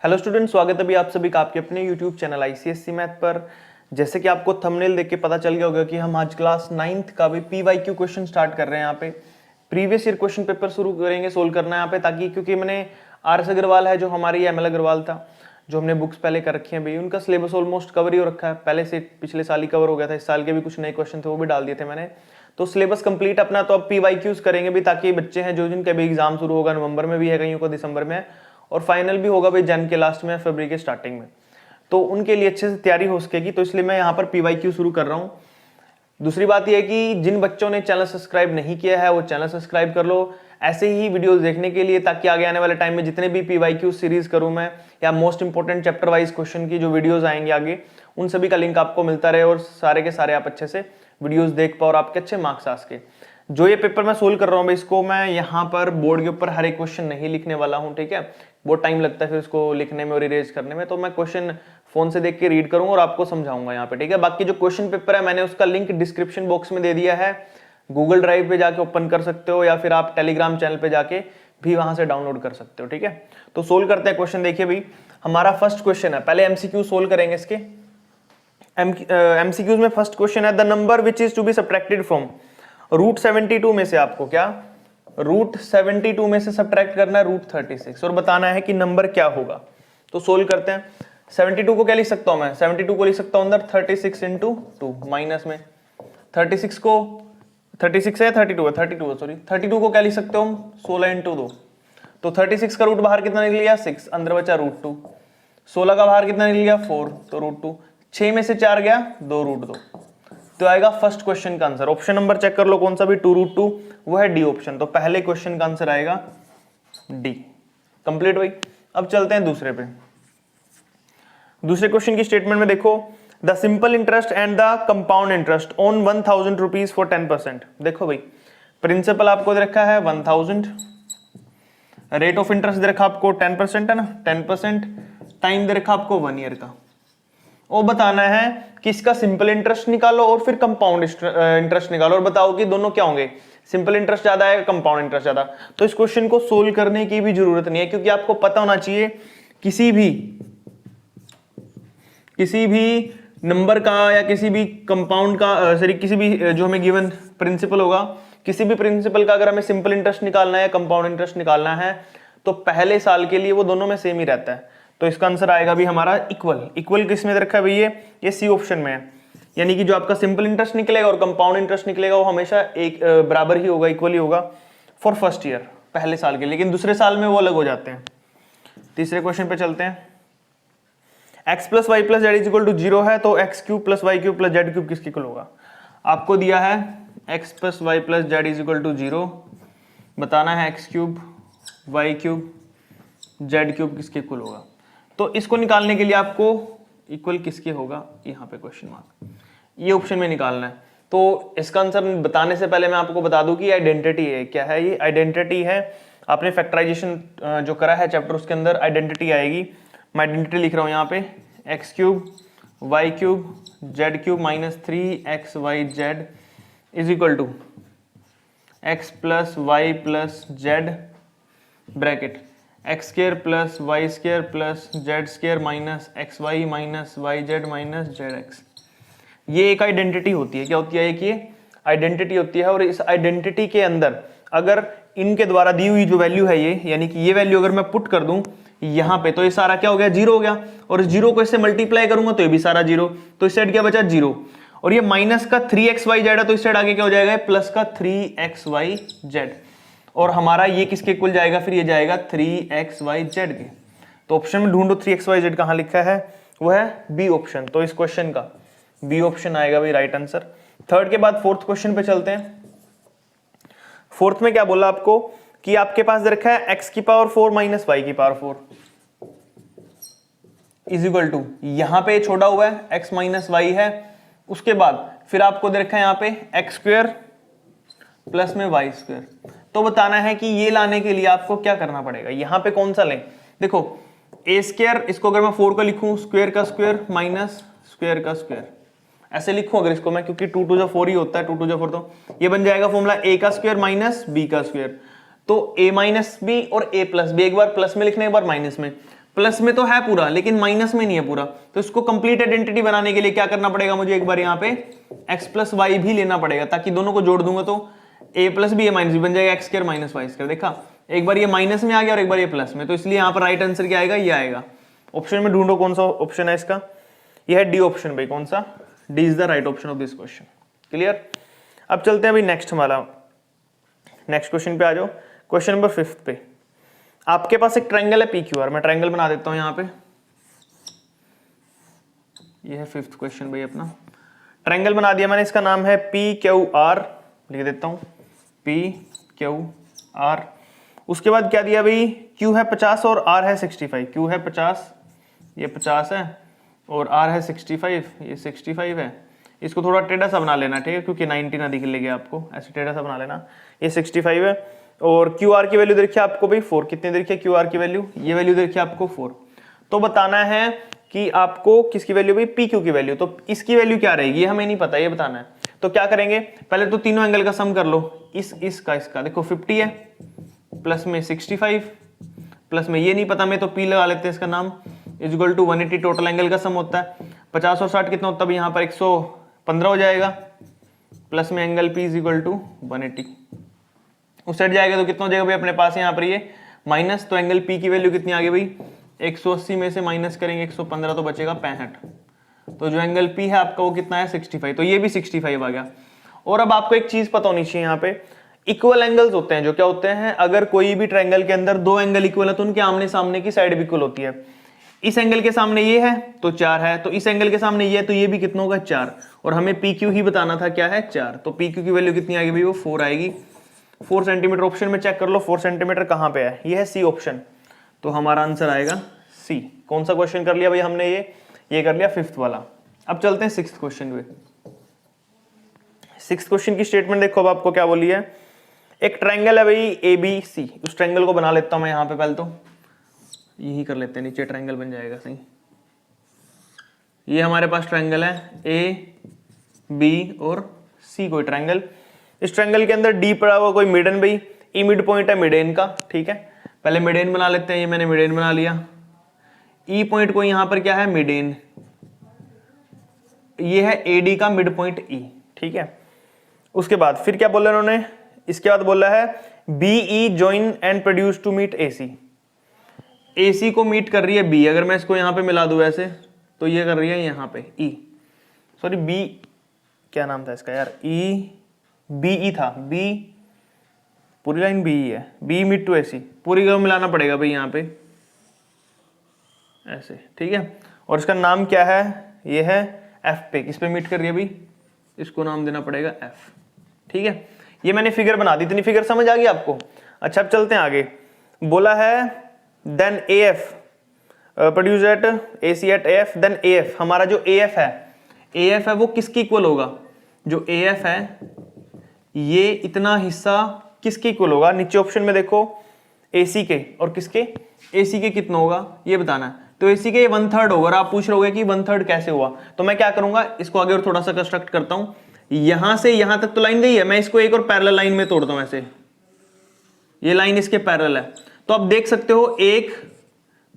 Hello student, स्वागत है अभी आप सभी का आपके अपने यूट्यूब चैनल आईसीएससी मैथ पर। जैसे कि आपको थंबनेल देख के पता चल गया होगा कि हम आज क्लास 9th का भी पीवाईक्यू क्वेश्चन स्टार्ट कर रहे हैं। यहाँ पे प्रीवियस ईयर क्वेश्चन पेपर शुरू करेंगे, सोल्व करना है यहाँ पे, ताकि क्योंकि मैंने आर एस अग्रवाल है जो हमारी एमएल अग्रवाल था, जो हमने बुक्स पहले कर रखी हैं भाई, उनका सिलेबस ऑलमोस्ट कवर ही हो रखा है पहले से, पिछले साल ही कवर हो गया था। इस साल के भी कुछ नए क्वेश्चन थे वो भी डाल दिए थे मैंने, तो सिलेबस कंप्लीट अपना। तो अब पीवाईक्यूज करेंगे भी, ताकि बच्चे हैं जो जिनका भी एग्जाम शुरू होगा, नवंबर में भी है, कहीं को दिसंबर में है, और फाइनल भी होगा भाई जन के लास्ट में, फरवरी के स्टार्टिंग में, तो उनके लिए अच्छे से तैयारी हो सकेगी। तो इसलिए मैं यहाँ पर पीवाईक्यू शुरू कर रहा हूँ। दूसरी बात यह है कि जिन बच्चों ने चैनल सब्सक्राइब नहीं किया है वो चैनल सब्सक्राइब कर लो ऐसे ही वीडियोस देखने के लिए, ताकि आगे आने वाले टाइम में जितने भी पीवाईक्यू सीरीज करूं मैं, या most important chapter wise question की जो वीडियोस आएंगे आगे, उन सभी का लिंक आपको मिलता रहे और सारे के सारे आप अच्छे से वीडियोस देख पाओ और आपके अच्छे मार्क्स आ सके। जो ये पेपर मैं सोल्व कर रहा हूँ इसको मैं यहाँ पर बोर्ड के ऊपर हर एक क्वेश्चन नहीं लिखने वाला हूँ, ठीक है। बहुत टाइम लगता है फिर उसको लिखने में और इरेज करने में, तो मैं क्वेश्चन फोन से देख के रीड करूंगा और आपको समझाऊंगा यहाँ पे, ठीक है। बाकी जो क्वेश्चन पेपर है मैंने उसका लिंक डिस्क्रिप्शन बॉक्स में दे दिया है, गूगल ड्राइव पे जाके ओपन कर सकते हो, या फिर आप टेलीग्राम चैनल पे जाके भी वहां से डाउनलोड कर सकते हो, ठीक है। तो सोल्व करते हैं क्वेश्चन। देखिए भाई, हमारा फर्स्ट क्वेश्चन है, पहले एमसीक्यू सोल्व करेंगे इसके। एमसीक्यूज में फर्स्ट क्वेश्चन है, the number which is to be subtracted from root 72 में से आपको क्या रूट 72 में से सब्ट्रैक्ट करना है रूट 36 और बताना है कि नंबर क्या होगा। तो सोल्व करते हैं। 72 को क्या लिख सकता हूं मैं, 72 को लिख सकता हूं अंदर 36 इंटू 2, माइनस में 36 को 36 है 32 है 32 है सॉरी 32 को क्या लिख सकते हो हम 16 इंटू 2, तो 36 का रूट बाहर कितना निकल गया 6, अंदर बचा रूट 2। 16 का बाहर कितना निकल गया 4, तो रूट 2। 6 में से 4 गया 2 रूट 2, तो आएगा फर्स्ट क्वेश्चन का आंसर। ऑप्शन नंबर चेक कर लो कौन सा भी 2 रूट 2, वो है डी ऑप्शन। तो पहले क्वेश्चन का आंसर आएगा डी। कंप्लीट भाई। अब चलते हैं दूसरे पे। दूसरे क्वेश्चन की स्टेटमेंट में देखो, the simple interest and the compound interest on 1000 rupees for 10%। देखो भाई, प्रिंसिपल आपको दे रखा है 1000, रेट ऑफ इंटरेस्ट दे रखा आपको 10% है ना, 10%, टाइम दे रखा आपको 1 ईयर का। वो बताना है कि इसका सिंपल इंटरेस्ट निकालो और फिर कंपाउंड इंटरेस्ट निकालो और बताओ कि दोनों क्या होंगे, सिंपल इंटरेस्ट ज्यादा है कंपाउंड इंटरेस्ट ज्यादा। तो इस क्वेश्चन को सोल्व करने की भी जरूरत नहीं है, क्योंकि आपको पता होना चाहिए किसी भी नंबर का या किसी भी कंपाउंड का, सॉरी किसी भी जो हमें गिवन प्रिंसिपल होगा, किसी भी प्रिंसिपल का अगर हमें सिंपल इंटरेस्ट निकालना है, कंपाउंड इंटरेस्ट निकालना है, तो पहले साल के लिए वो दोनों में सेम ही रहता है। तो इसका आंसर आएगा भी हमारा इक्वल। इक्वल किस में रखा है भाई, ये सी ऑप्शन में है, यानी कि जो आपका सिंपल इंटरेस्ट निकलेगा और कंपाउंड इंटरेस्ट निकलेगा वो हमेशा एक बराबर ही होगा, इक्वल ही होगा फॉर फर्स्ट ईयर, पहले साल के, लेकिन दूसरे साल में वो अलग हो जाते हैं। तीसरे क्वेश्चन पे चलते हैं। x plus y plus z is equal to 0 है, तो x cube plus y cube plus z cube किसके इक्वल होगा। आपको दिया है x plus y plus z is equal to 0, बताना है x cube y cube z cube किसके इक्वल होगा। तो इसको निकालने के लिए आपको इक्वल किसके होगा, यहाँ पे क्वेश्चन मार्क, ये ऑप्शन में निकालना है। तो इसका आंसर बताने से पहले मैं आपको बता दूं कि आइडेंटिटी है, क्या है ये आइडेंटिटी है। आपने फैक्टराइजेशन जो करा है चैप्टर, उसके अंदर आइडेंटिटी आएगी। मैं आइडेंटिटी लिख रहा हूँ यहाँ पे, x cube y cube z cube minus 3 XY Z is equal to x plus y plus z bracket x square plus y square plus z square minus XY minus y z minus z x. ये एक identity होती है। क्या होती है, एक ये identity होती है, और इस आइडेंटिटी के अंदर अगर इनके द्वारा दी हुई जो वैल्यू है ये, यानी कि ये वैल्यू अगर मैं पुट कर दूं यहाँ पे, तो ये सारा क्या हो गया 0 हो गया, और 0 को इससे मल्टीप्लाई करूंगा तो ये भी सारा 0, तो इस साइड क्या बचा 0, और ये माइनस का 3XY Z है, तो इस साइड आगे क्या हो जाएगा प्लस का 3XY Z, और हमारा ये किसके इक्वल जाएगा, फिर ये जाएगा 3XY Z के। तो ऑप्शन में ढूंढो 3XY Z कहां लिखा है, वो है बी ऑप्शन। तो इस क्वेश्चन का बी ऑप्शन आएगा भाई राइट आंसर। थर्ड के बाद फोर्थ क्वेश्चन पे चलते हैं। फोर्थ में क्या बोला आपको कि आपके पास दे रखा है x की पावर 4 माइनस वाई की पावर 4 इज इक्वल टू, यहां पे छोड़ा हुआ है x माइनस वाई है, उसके बाद फिर आपको दे रखा है यहाँ पे एक्स स्क्वायर प्लस में वाई स्क्वायर। तो बताना है कि ये लाने के लिए आपको क्या करना पड़ेगा, यहाँ पे कौन सा लें। देखो ए स्क्वायर, इसको अगर मैं 4 का लिखूं स्क्वायर का स्क्वायर माइनस स्क्वायर का स्क्वायर, ऐसे लिखूं अगर इसको मैं, क्योंकि 2 2 4 ही होता है, 2 2 4, तो ये बन जाएगा फॉर्मूला a का स्क्वायर माइनस b का स्क्वायर। तो a माइनस बी और a प्लस बी, एक बार प्लस में लिखने एक बार माइनस में, प्लस में तो है पूरा लेकिन माइनस में नहीं है पूरा, तो इसको कंप्लीट आइडेंटिटी बनाने के लिए क्या करना पड़ेगा मुझे, एक बार यहाँ पे x प्लस वाई भी लेना पड़ेगा, ताकि दोनों को जोड़ दूंगा तो a plus b a minus b बन जाएगा x square minus y square. देखा, एक बार ये माइनस में आ गया और एक बार ये प्लस में, तो इसलिए यहाँ पर राइट आंसर क्या आएगा, ये आएगा। ऑप्शन में ढूंढो कौन सा ऑप्शन है इसका, ये है डी ऑप्शन भाई। कौन सा, D is the right option of this question. Clear. अब चलते हैं भाई नेक्स्ट हमारा, नेक्स्ट क्वेश्चन पे आ जाओ। क्वेश्चन नंबर 5 पे आपके पास एक ट्रायंगल है पी क्यू आर, मैं ट्रायंगल बना देता हूं यहाँ पे। ये है 5th क्वेश्चन भाई अपना। ट्रायंगल बना दिया मैंने, इसका नाम है पी क्यू आर, लिख देता हूं पी क्यू आर। उसके बाद क्या दिया भाई, क्यू है 50 और आर है 65। क्यू है 50, ये 50 है, और आर है 65, ये 65 है। इसको थोड़ा टेढ़ा सा बना लेना, ठीक है, क्योंकि 90 ना दिख लेगा आपको, ऐसे टेढ़ा सा बना लेना। ये 65 है और क्यू आर की वैल्यू देखिए आपको भाई 4। कितनी देखिए क्यू आर की वैल्यू, ये वैल्यू देखिए आपको 4। तो बताना है कि आपको किसकी वैल्यू भाई, पी क्यू की वैल्यू। तो इसकी वैल्यू क्या रहेगी ये हमें नहीं पता, ये बताना है। तो क्या करेंगे, पहले तो तीनों एंगल का सम कर लो, इसका देखो 50 है, प्लस में 65, प्लस में ये नहीं पता मैं तो पी लगा लेते हैं इसका नाम, is equal to 180 total angle का सम होता है। 50 और 60 कितना होता है, यहाँ पर 115 हो जाएगा, प्लस में angle p is equal to 180। उस साइड जाएगा तो कितना हो जाएगा भाई अपने पास यहाँ पर ये माइनस, तो एंगल पी की वैल्यू कितनी आ गई भाई, 180 में से माइनस करेंगे 115 तो बचेगा 65। तो जो एंगल पी है आपका वो कितना है 65, तो ये भी 65 आ गया। और अब आपको एक चीज पता होनी चाहिए, यहाँ पे इक्वल एंगल्स होते हैं जो क्या होते हैं, अगर कोई भी ट्रायंगल के अंदर दो एंगल इक्वल है तो उनके आमने सामने की साइड भी इक्वल होती है। इस एंगल के सामने ये है तो 4 है, तो इस एंगल के सामने ये है तो ये भी कितना होगा 4, और हमें पी क्यू ही बताना था क्या है 4। तो पी क्यू की वैल्यू कितनी आएगी भाई, वो 4 आएगी। 4 सेंटीमीटर ऑप्शन में चेक कर लो, 4 सेंटीमीटर कहाँ पे है, ये है सी ऑप्शन। तो हमारा आंसर आएगा सी। कौन सा क्वेश्चन कर लिया भाई हमने, ये कर लिया 5th वाला। अब चलते हैं 6th क्वेश्चन पे। 6th क्वेश्चन की स्टेटमेंट देखो, अब आपको क्या बोली है, एक ट्रायंगल है भाई ए बी सी, उस ट्रायंगल को बना लेता हूं मैं यहाँ पे, पहले तो यही कर लेते हैं, नीचे ट्रायंगल बन जाएगा सही। ये हमारे पास ट्रायंगल है ए बी और सी, कोई ट्रायंगल। इस ट्रायंगल के अंदर डी पड़ा हुआ कोई मिडन भाई, ई मिड पॉइंट है मिडेन का, ठीक है। पहले मिडेन बना लेते हैं, ये मैंने मिडेन बना लिया। ई पॉइंट को यहाँ पर क्या है मिडेन, ये है ए डी का मिड पॉइंट ई, ठीक है। उसके बाद फिर क्या बोला उन्होंने, इसके बाद बोला है B E join and produce to meet A C. A C को मीट कर रही है बी, अगर मैं इसको यहाँ पे मिला दूं ऐसे तो ये कर रही है यहाँ पे ई, सॉरी बी, क्या नाम था इसका यार, ई बी ई था, बी पूरी लाइन बी है, बी मीट टू ए सी, पूरी को मिलाना पड़ेगा भाई यहाँ पे ऐसे, ठीक है। और इसका नाम क्या है, ये है एफ पे, किस पे मीट कर रही है भाई, इसको नाम देना पड़ेगा एफ, ठीक है। ये मैंने फिगर बना दी, इतनी फिगर समझ आ गई आपको। अच्छा अब चलते हैं आगे, बोला है then A F produce at A C at A F, then A F, हमारा जो ए एफ है वो किसके इक्वल होगा, जो ए एफ है ये इतना हिस्सा किसके इक्वल होगा, नीचे ऑप्शन में देखो ए सी के, और किसके, ए सी के कितना होगा ये बताना है। तो ए सी के 1/3 होगा, और आप पूछ रहे हो कि 1/3 कैसे हुआ, तो मैं क्या करूंगा, इसको आगे और थोड़ा सा कंस्ट्रक्ट करता हूं। यहां से यहां तक तो लाइन गई है, मैं इसको एक और पैरेलल लाइन में तोड़ता हूं ऐसे, ये लाइन इसके पैरेलल है। तो आप देख सकते हो 1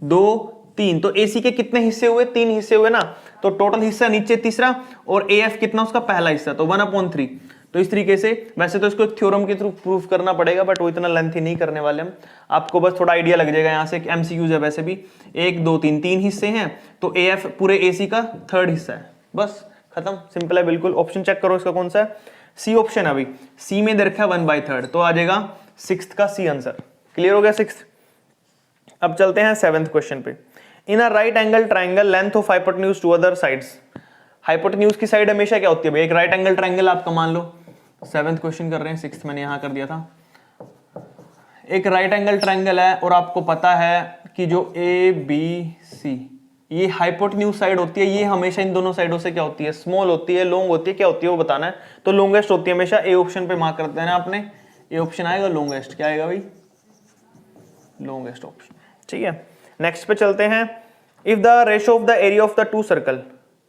2 3, तो एसी के कितने हिस्से हुए, 3 हिस्से हुए ना, तो टोटल हिस्सा नीचे तीसरा, और ए एफ कितना उसका पहला हिस्सा, तो 1/3। तो इस तरीके से, वैसे तो इसको थ्योरम के थ्रू प्रूफ करना पड़ेगा, बट वो इतना लेंथी नहीं करने वाले हम, आपको बस थोड़ा आइडिया लग जाएगा। यहाँ से एमसीक्यूज है वैसे भी, 1 2 3 3 हिस्से हैं, तो ए एफ पूरे एसी का 3rd हिस्सा है, बस खत्म, सिंपल है बिल्कुल। ऑप्शन चेक करो इसका कौन सा है, सी ऑप्शन है अभी, सी में दे रखा है 1/3, तो आ जाएगा 6th का सी आंसर। क्लियर हो गया 6th। अब चलते हैं 7th क्वेश्चन पे। In a right angle triangle length of hypotenuse to other sides, hypotenuse की साइड हमेशा क्या होती है भाई, एक राइट एंगल ट्राइंगल आपका मान लो, 7th क्वेश्चन कर रहे हैं, 6th मैंने यहां कर दिया था। एक राइट एंगल ट्राइंगल है और आपको पता है कि जो ए बी सी ये हाइपोटेन्यूज साइड होती है, ये हमेशा इन दोनों साइडों से क्या होती है, स्मॉल होती है, लॉन्ग होती है, क्या होती है वो बताना है। तो लॉन्गेस्ट होती है हमेशा, ए ऑप्शन पे मार्क कर देना आपने, ए ऑप्शन आएगा लॉन्गेस्ट, क्या आएगा भाई लॉन्गेस्ट ऑप्शन, ठीक है। नेक्स्ट पे चलते हैं, if the ratio of the area of the 2 circle,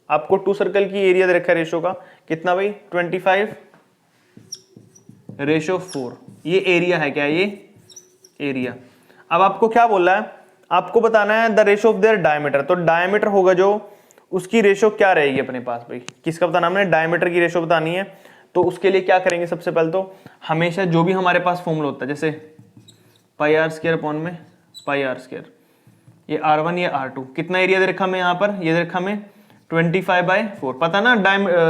आपको 2 सर्कल की एरिया दे रखा है रेशो का, कितना भाई 25/4, ये एरिया है, क्या ये एरिया। अब आपको क्या बोला है, आपको बताना है the ratio of their diameter. तो डायमीटर होगा जो, उसकी रेशो क्या रहेगी अपने पास भाई, किसका बताना हमने, डायमीटर की रेशो बतानी है। तो उसके लिए क्या करेंगे, सबसे पहले तो हमेशा जो भी हमारे पास फॉर्मूला होता है, जैसे पाई आर स्क्वायर अपॉन में पाई आर स्क्वायर, ये R1 ये R2, कितना एरिया दे रखा हमें यहाँ पर, ये दे रखा हमें 25/4। पता ना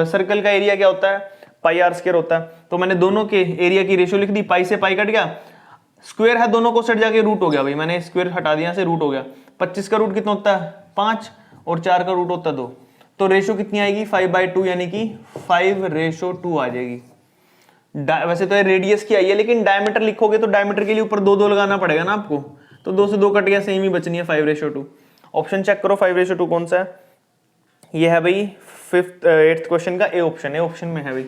सर्कल का एरिया क्या होता है, पाई आर स्क्वायर होता है। तो मैंने दोनों के एरिया की रेशियो लिख दी, पाई से पाई कट गया, स्क्वायर है दोनों को सेट जाके रूट हो गया भाई, मैंने स्क्वायर हटा दिया से रूट हो गया। 25 का रूट कितना होता है 5 और 4 का रूट होता है 2। तो रेशियो कितनी आएगी 5/2 यानी कि 5:2 आ जाएगी। वैसे तो ये रेडियस की आई है, लेकिन डायमीटर लिखोगे तो डायमीटर के लिए ऊपर 2 लगाना पड़ेगा ना आपको, तो 2 से 2 कट गया, सेम ही बचनी है 5:2। ऑप्शन चेक करो 5:2 कौन सा है, ये है भाई 8th क्वेश्चन का ए ऑप्शन, ए ऑप्शन में है भाई,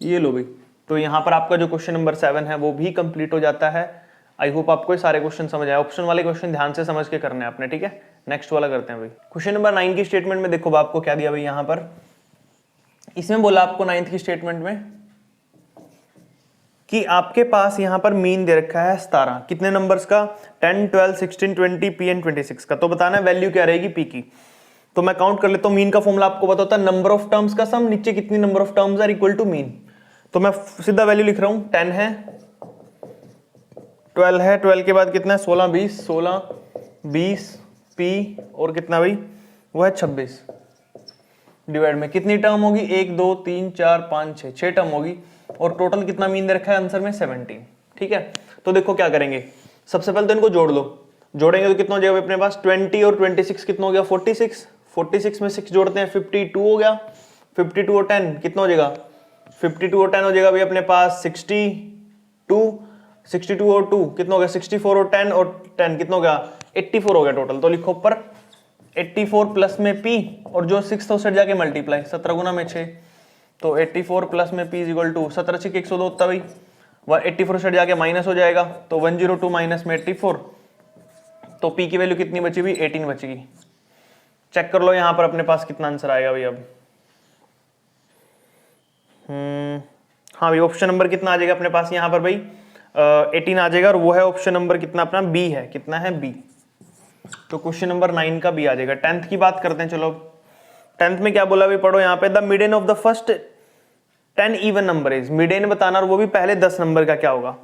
ये लो भाई। तो यहाँ पर आपका जो क्वेश्चन नंबर 7 है वो भी कंप्लीट हो जाता है। आई होप आपको ये सारे क्वेश्चन समझ आए। ऑप्शन वाले क्वेश्चन ध्यान से समझ के करने हैं आपने, ठीक है। नेक्स्ट वाला करते हैं भाई। क्वेश्चन नंबर 9 की स्टेटमेंट में देखो आपको क्या दिया भाई, यहाँ पर इसमें बोला आपको 9th की स्टेटमेंट में कि आपके पास यहाँ पर मीन दे रखा है 17, कितने नंबर्स का, 10, 12, 16, 20, P एंड 26 का। तो बताना है वैल्यू क्या रहेगी P की। तो मैं काउंट कर लेता हूँ। मीन का फॉर्मूला आपको पता होता है नंबर ऑफ टर्म्स का सम, नीचे कितनी number of terms are equal to mean. तो मैं सीधा वैल्यू लिख रहा हूँ, 10 है, 12 है, 12 के बाद कितना है 16, 20, 16, 20 P और कितना भाई वो है 26, डिवाइड में कितनी टर्म होगी, 1 2 3 4 5 6 टर्म होगी, और टोटल कितना मीन दे रखा है आंसर में 17। ठीक है, तो देखो क्या करेंगे, सबसे पहले तो इनको जोड़ लो। जोड़ेंगे तो कितना हो जाएगा अपने पास, 20 और 26 कितना हो गया 46, 46 में 6 जोड़ते हैं 52 हो गया, 52 और 10 कितना हो जाएगा 52 और 10 हो जाएगा भाई अपने पास 62, 62 और 2 कितना हो गया 64 और 10 और 10 कितना हो गया 84 हो गया टोटल। तो लिखो ऊपर 84 प्लस में P और जो 6 था उससे जाके मल्टीप्लाई, 17 गुना में 6, तो 84 प्लस में P इज इक्वल टू 17 6 102 होता भाई, वह 84 से जाके माइनस हो जाएगा, तो 102 माइनस में 84, तो P की वैल्यू कितनी बची हुई 18 बचेगी। चेक कर लो यहाँ पर अपने पास कितना आंसर आएगा भाई अब। हाँ भाई ऑप्शन नंबर कितना आ जाएगा अपने पास यहाँ पर भाई 18 आ जाएगा, और वो है ऑप्शन नंबर कितना अपना बी है, कितना है बी। तो क्वेश्चन नंबर 9 का बी आ जाएगा। 10th की बात करते हैं, चलो 10th में क्या बोला भाई पढ़ो यहाँ पे, the median of the first 10 even number is, median बताना और वो भी पहले 10 नंबर का क्या होगा।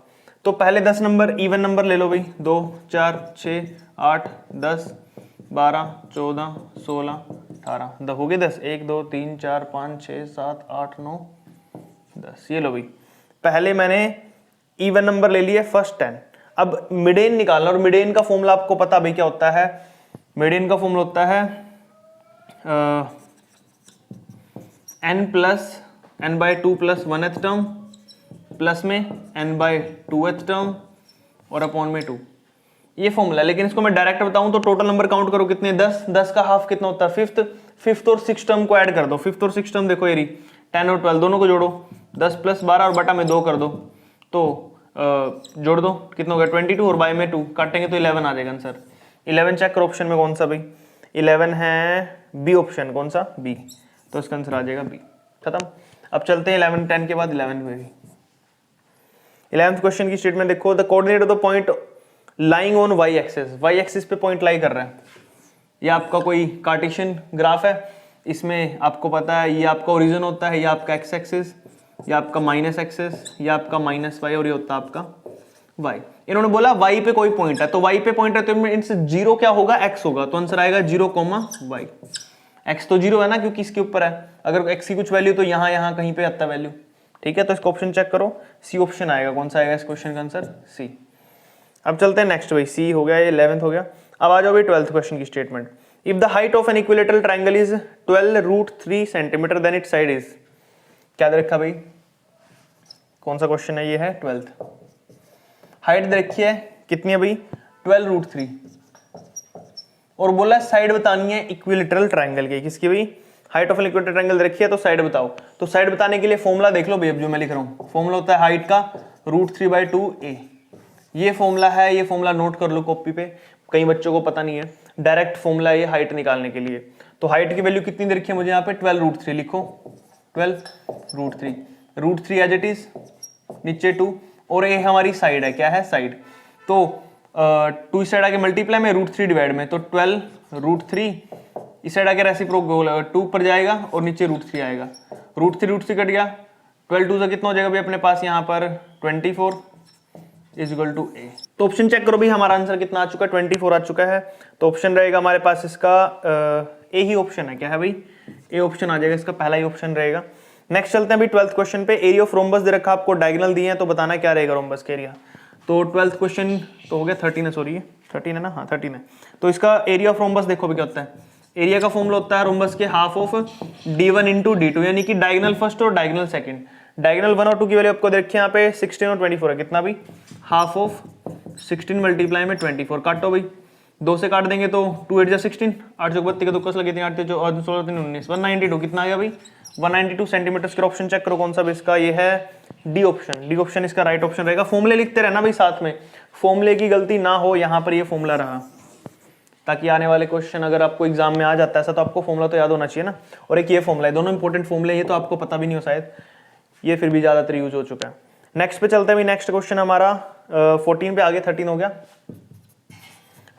तो पहले 10 नंबर इवन नंबर ले लो भाई, 2 4 6 8 10 12 14 16 18 हो गए 10, 1 2 3 4 5 6 7 8 9 10, ये लो भाई पहले मैंने इवन नंबर ले लिए फर्स्ट 10। अब मिडेन निकालना, और मिडेन का फॉर्मूला आपको पता भाई क्या होता है, मिडेन का फॉर्मूला होता है n plus n/2 plus 1th term plus में n/2th टर्म और अपॉन में 2, ये फॉर्मूला। लेकिन इसको मैं डायरेक्ट बताऊं तो टोटल नंबर काउंट करो कितने 10, 10 का हाफ कितना होता है 5th और 6th टर्म को ऐड कर दो, 5th और 6th टर्म देखो ये 10 और 12 दोनों को जोड़ो, 10 प्लस 12 और बटा में 2 कर दो, तो जोड़ दो कितना हो गया 22 और बाय में 2 काटेंगे तो 11 आ जाएगा आंसर। 11 चेक करो ऑप्शन में कौन सा भाई, 11 है बी ऑप्शन, कौन सा बी, तो इसका आंसर आ जाएगा बी। खत्म। अब चलते हैं 11 10 के बाद 11 में भी। 11th क्वेश्चन की स्टेटमेंट देखो, the coordinate of the point lying on y axis, y axis पे पॉइंट लाई कर रहा है। ये आपका कोई कार्टेशियन ग्राफ है, इसमें आपको पता है ये आपका ओरिजिन होता है, ये आपका एक्स एक्सिस, ये आपका माइनस एक्सिस, ये आपका माइनस वाई और ये होता है आपका वाई। इन्होंने बोला वाई पे कोई पॉइंट है, तो वाई पे पॉइंट है तो इनसे जीरो क्या होगा एक्स होगा, तो आंसर आएगा 0, वाई। एक्स तो 0 है ना क्योंकि इसके ऊपर है, अगर एक्स की कुछ वैल्यू तो यहाँ कहीं पे आता है वैल्यू। ठीक है, तो इसका ऑप्शन चेक करो, सी ऑप्शन आएगा। कौन सा आएगा इस क्वेश्चन का आंसर, सी। अब चलते हैं नेक्स्ट भाई, सी हो गया, ये 11th हो गया। अब आ जाओ भाई 12th क्वेश्चन की statement, if the height of an equilateral triangle is 12√3 centimetre then its side is, क्या दे रखा भाई, कौन सा क्वेश्चन है, ये है 12th। हाइट दे रखी है कितनी है भाई 12√3, और बोला साइड बतानी है इक्विलेटरल ट्रायंगल की, किसकी भाई, height of an equilateral triangle दे रखी है तो साइड बताओ। तो साइड बताने के लिए फॉर्मूला देख लो भाई, अब जो मैं लिख रहा हूँ फॉर्मूला होता है हाइट का √3/2a, ये फॉर्मूला है, ये फॉर्मूला नोट कर लो कॉपी पे, कई बच्चों को पता नहीं है, डायरेक्ट फॉर्मूला ये हाइट निकालने के लिए। तो हाइट की वैल्यू कितनी दे रखी है मुझे यहाँ पे 12√3, लिखो 12√3, √3 एज इट इज, नीचे 2, और ये हमारी साइड है, क्या है साइड। तो 2 इस साइड आके मल्टीप्लाई में, √3 डिवाइड में, तो 12 √3, इस साइड आके रेसिप्रोकल 2 पर जाएगा और नीचे √3 आएगा, √3 कट गया, 12 2 से कितना हो जाएगा भाई अपने पास यहाँ पर 24 इक्वल टू ए। तो ऑप्शन चेक करो भाई, हमारा आंसर कितना आ चुका है, 24 आ चुका है। तो ऑप्शन रहेगा हमारे पास इसका ए ही ऑप्शन है, क्या है भाई, ए ऑप्शन आ जाएगा, इसका पहला ही ऑप्शन रहेगा। नेक्स्ट चलते हैं भाई 12th क्वेश्चन पे। एरिया ऑफ रोम्बस दे रखा, आपको डायगोनल दिए हैं, तो बताना क्या रहेगा रोम्बस का एरिया। तो 12th क्वेश्चन तो हो गया, 13 है, सॉरी 13 है ना, हाँ 13 है। तो इसका एरिया ऑफ रोम्बस देखो भी क्या होता है, एरिया का फॉर्मूला होता है रोम्बस के half of d1 into d2, यानी कि डायगोनल फर्स्ट और डायगोनल सेकंड। डायगोनल 1 और 2 की वैल्यू आपको दे रखी है यहाँ पे 16 और 24 है, कितना भी हाफ ऑफ 16 मल्टीप्लाई में 24, काटो भाई, 2 से काट देंगे तो 2 8 16, 8 चौक 32 का तुक्का लगे थे, 8 16 3 19, 192 कितना आ गया भाई 192 सेंटीमीटर स्क्वायर। ऑप्शन चेक करो कौन सा भी इसका, ये है डी ऑप्शन, डी ऑप्शन इसका राइट ऑप्शन रहेगा। फॉर्मूले लिखते रहना भाई साथ में, फॉर्मूले की गलती ना हो, यहाँ पर ये फॉर्मूला रहा, ताकि आने वाले क्वेश्चन अगर आपको एग्जाम में आ जाता है ऐसा, तो आपको फॉर्मूला तो याद होना चाहिए ना। और एक ये फॉर्मूला है, दोनों इंपॉर्टेंट फॉर्मूले, ये तो आपको पता भी नहीं हो शायद, ये फिर भी ज्यादातर यूज हो चुका है। नेक्स्ट पे चलते हैं, नेक्स्ट क्वेश्चन हमारा 14 पे आगे 13 हो गया।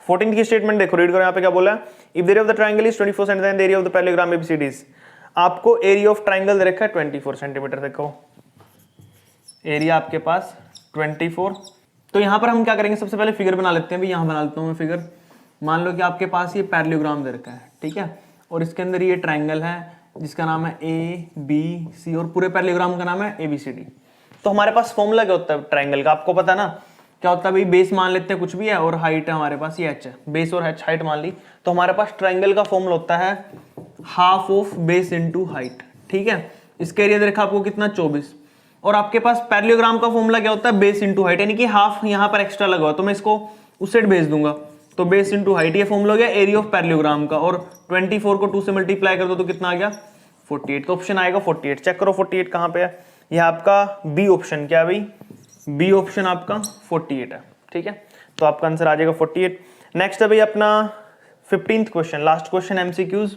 14 की स्टेटमेंट देखो, रीड करो यहाँ पे क्या बोला है, if the area of the triangle is 24 centimetre, the area of the parallelogram ABCD is, आपको एरिया ऑफ ट्रायंगल दे रखा है 24 सेंटीमीटर, देखो एरिया आपके पास 24। तो यहाँ पर हम क्या करेंगे, सबसे पहले फिगर बना लेते हैं भाई, यहाँ बना लेता हूँ मैं फिगर। मान लो कि आपके पास ये पैरेललोग्राम दे रखा है, ठीक है, और इसके अंदर ये ट्रायंगल है जिसका नाम है ABC, और पूरे पैरेललोग्राम का नाम है ABCD। तो हमारे पास फॉर्मूला क्या होता है ट्रायंगल का, आपको पता ना क्या होता है भाई, बेस मान लेते हैं कुछ भी है, और हाइट है हमारे पास ये h है, बेस और h हाइट मान ली। तो हमारे पास ट्रायंगल का फॉर्मूला होता है half of base into height, ठीक है। इसका एरिया देखा आपको कितना 24, और आपके पास पैरेललोग्राम का फॉर्मूला क्या होता है, बेस इनटू हाइट, यानी कि हाफ यहाँ पर एक्स्ट्रा लगा हुआ, तो मैं इसको उस साइड भेज दूंगा, तो बेस इनटू हाइट, ये फॉर्मूला हो गया एरिया ऑफ पैरेललोग्राम का। और 24 को 2 से मल्टीप्लाई कर दो तो कितना आ गया 48, तो ऑप्शन आएगा 48। चेक करो 48 कहाँ पे है, यह आपका बी ऑप्शन, क्या भाई बी ऑप्शन आपका 48 है, ठीक है। तो आपका आंसर आ जाएगा 48। नेक्स्ट है भाई अपना 15th question, last question MCQs,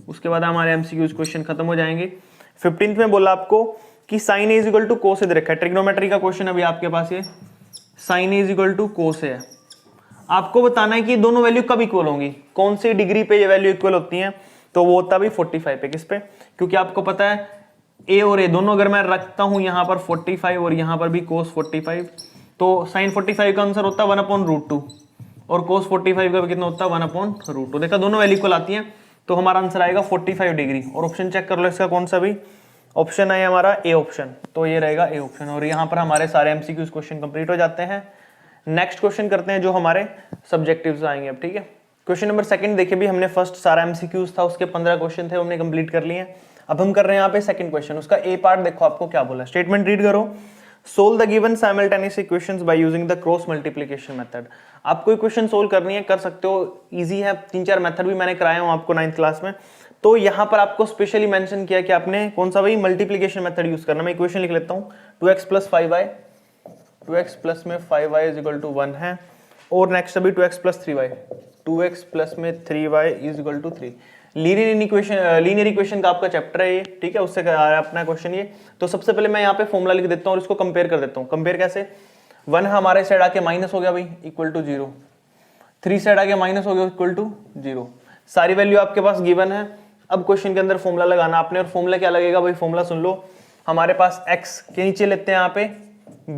उसके बाद हमारे एमसीक्यूज क्वेश्चन खत्म हो जाएंगे। 15th में बोला आपको कि sine A is equal to cos A दे रखा है, ट्रिग्नोमेट्री का क्वेश्चन अभी आपके पास, ये sine A is equal to cos A है। आपको बताना है कि दोनों वैल्यू कब इक्वल होंगी, कौन सी डिग्री पे ये वैल्यू इक्वल होती हैं, तो वो होता भी 45 पे, किस पे, क्योंकि आपको पता है ए और ए दोनों अगर मैं रखता हूं यहां पर 45 और यहां पर भी cos 45, तो sin 45 का आंसर होता है 1/√2, और cos 45 का भी कितना होता है 1/√2। देखा दोनों वैल्यू इक्वल आती हैं, तो हमारा आंसर आएगा 45 डिग्री। और ऑप्शन चेक कर लो इसका कौन सा भी ऑप्शन है हमारा ए ऑप्शन, तो ये रहेगा ए ऑप्शन। और यहाँ पर हमारे सारे एमसीक्यूज क्वेश्चन कंप्लीट हो जाते हैं। नेक्स्ट क्वेश्चन करते हैं जो हमारे सब्जेक्टिव्स आएंगे अब, ठीक है। क्वेश्चन नंबर 2 देखिए भी, हमने फर्स्ट सारा एमसीक्यूज था, उसके 15 क्वेश्चन थे, हमने कंप्लीट कर लिए हैं। अब हम कर रहे हैं यहाँ पे सेकंड क्वेश्चन, उसका ए पार्ट देखो आपको क्या बोला, स्टेटमेंट रीड करो, solve the given simultaneous equations by using the cross multiplication method. आपको इक्वेशन सोल्व करनी है, कर सकते हो, इजी है, 3-4 मेथड भी मैंने कराया हूं आपको 9th क्लास में। तो यहाँ पर आपको स्पेशली मेंशन किया कि आपने कौन सा भाई मल्टीप्लिकेशन मेथड यूज करना। मैं इक्वेशन लिख लेता हूँ, 2x + 5y, 2x प्लस में 5y इज इक्वल टू 1 है, और नेक्स्ट अभी 2x + 3y, 2x प्लस में 3y is equal to 3। Linear equation का आपका चैप्टर है ये, ठीक है, उससे आ रहा है अपना क्वेश्चन ये। तो सबसे पहले मैं यहाँ पे फॉर्मूला लिख देता हूँ और इसको कंपेयर कर देता हूँ। कंपेयर कैसे, 1 हमारे साइड आके माइनस हो गया भाई, इक्वल टू 0, 3 साइड आके माइनस हो गया, इक्वल टू 0। सारी वैल्यू आपके पास गिवन है। अब क्वेश्चन के अंदर फॉर्मूला लगाना आपने, और फॉर्मूला क्या लगेगा भाई, फॉर्मूला सुन लो, हमारे पास x के नीचे लेते हैं यहाँ पे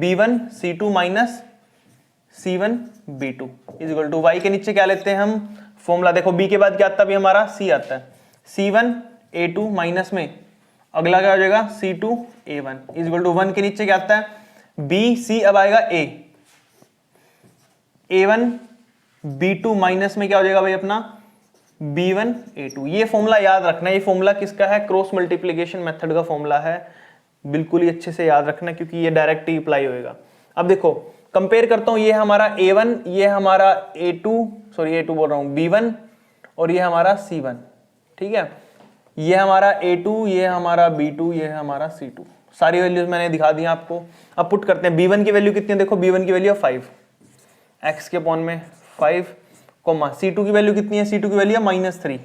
b1 c2 minus c1 b2 is equal to y के नीचे क्या लेते हैं हम, फॉर्मूला देखो b के बाद क्या आता है, हमारा c आता है, c1 a2 माइनस में अगला क्या हो जाएगा c2 a1 is equal to 1 के नीचे क्या आता है b c, अब आएगा a, a1 b2 माइनस में क्या हो जाएगा भाई अपना b1 a2। ये फॉर्मूला याद रखना, ये फॉर्मूला किसका है, क्रॉस मल्टीप्लिकेशन मेथड का फॉर्मूला है, बिल्कुल ही अच्छे से याद रखना क्योंकि ये डायरेक्ट ही अप्लाई होएगा। अब देखो कंपेयर करता हूं, ये हमारा a1, ये हमारा a2, सॉरी a2 बोल रहा हूं b1, और ये हमारा c1, ठीक है, ये हमारा a2, ये हमारा b2, ये हमारा c2, सारी वैल्यूज मैंने दिखा दी आपको। अब पुट करते हैं, b1 की वैल्यू कितनी है, देखो b1 की वैल्यू है 5, x के अपॉन में 5, कोमा c2 की वैल्यू कितनी है, c2 की वैल्यू है -3,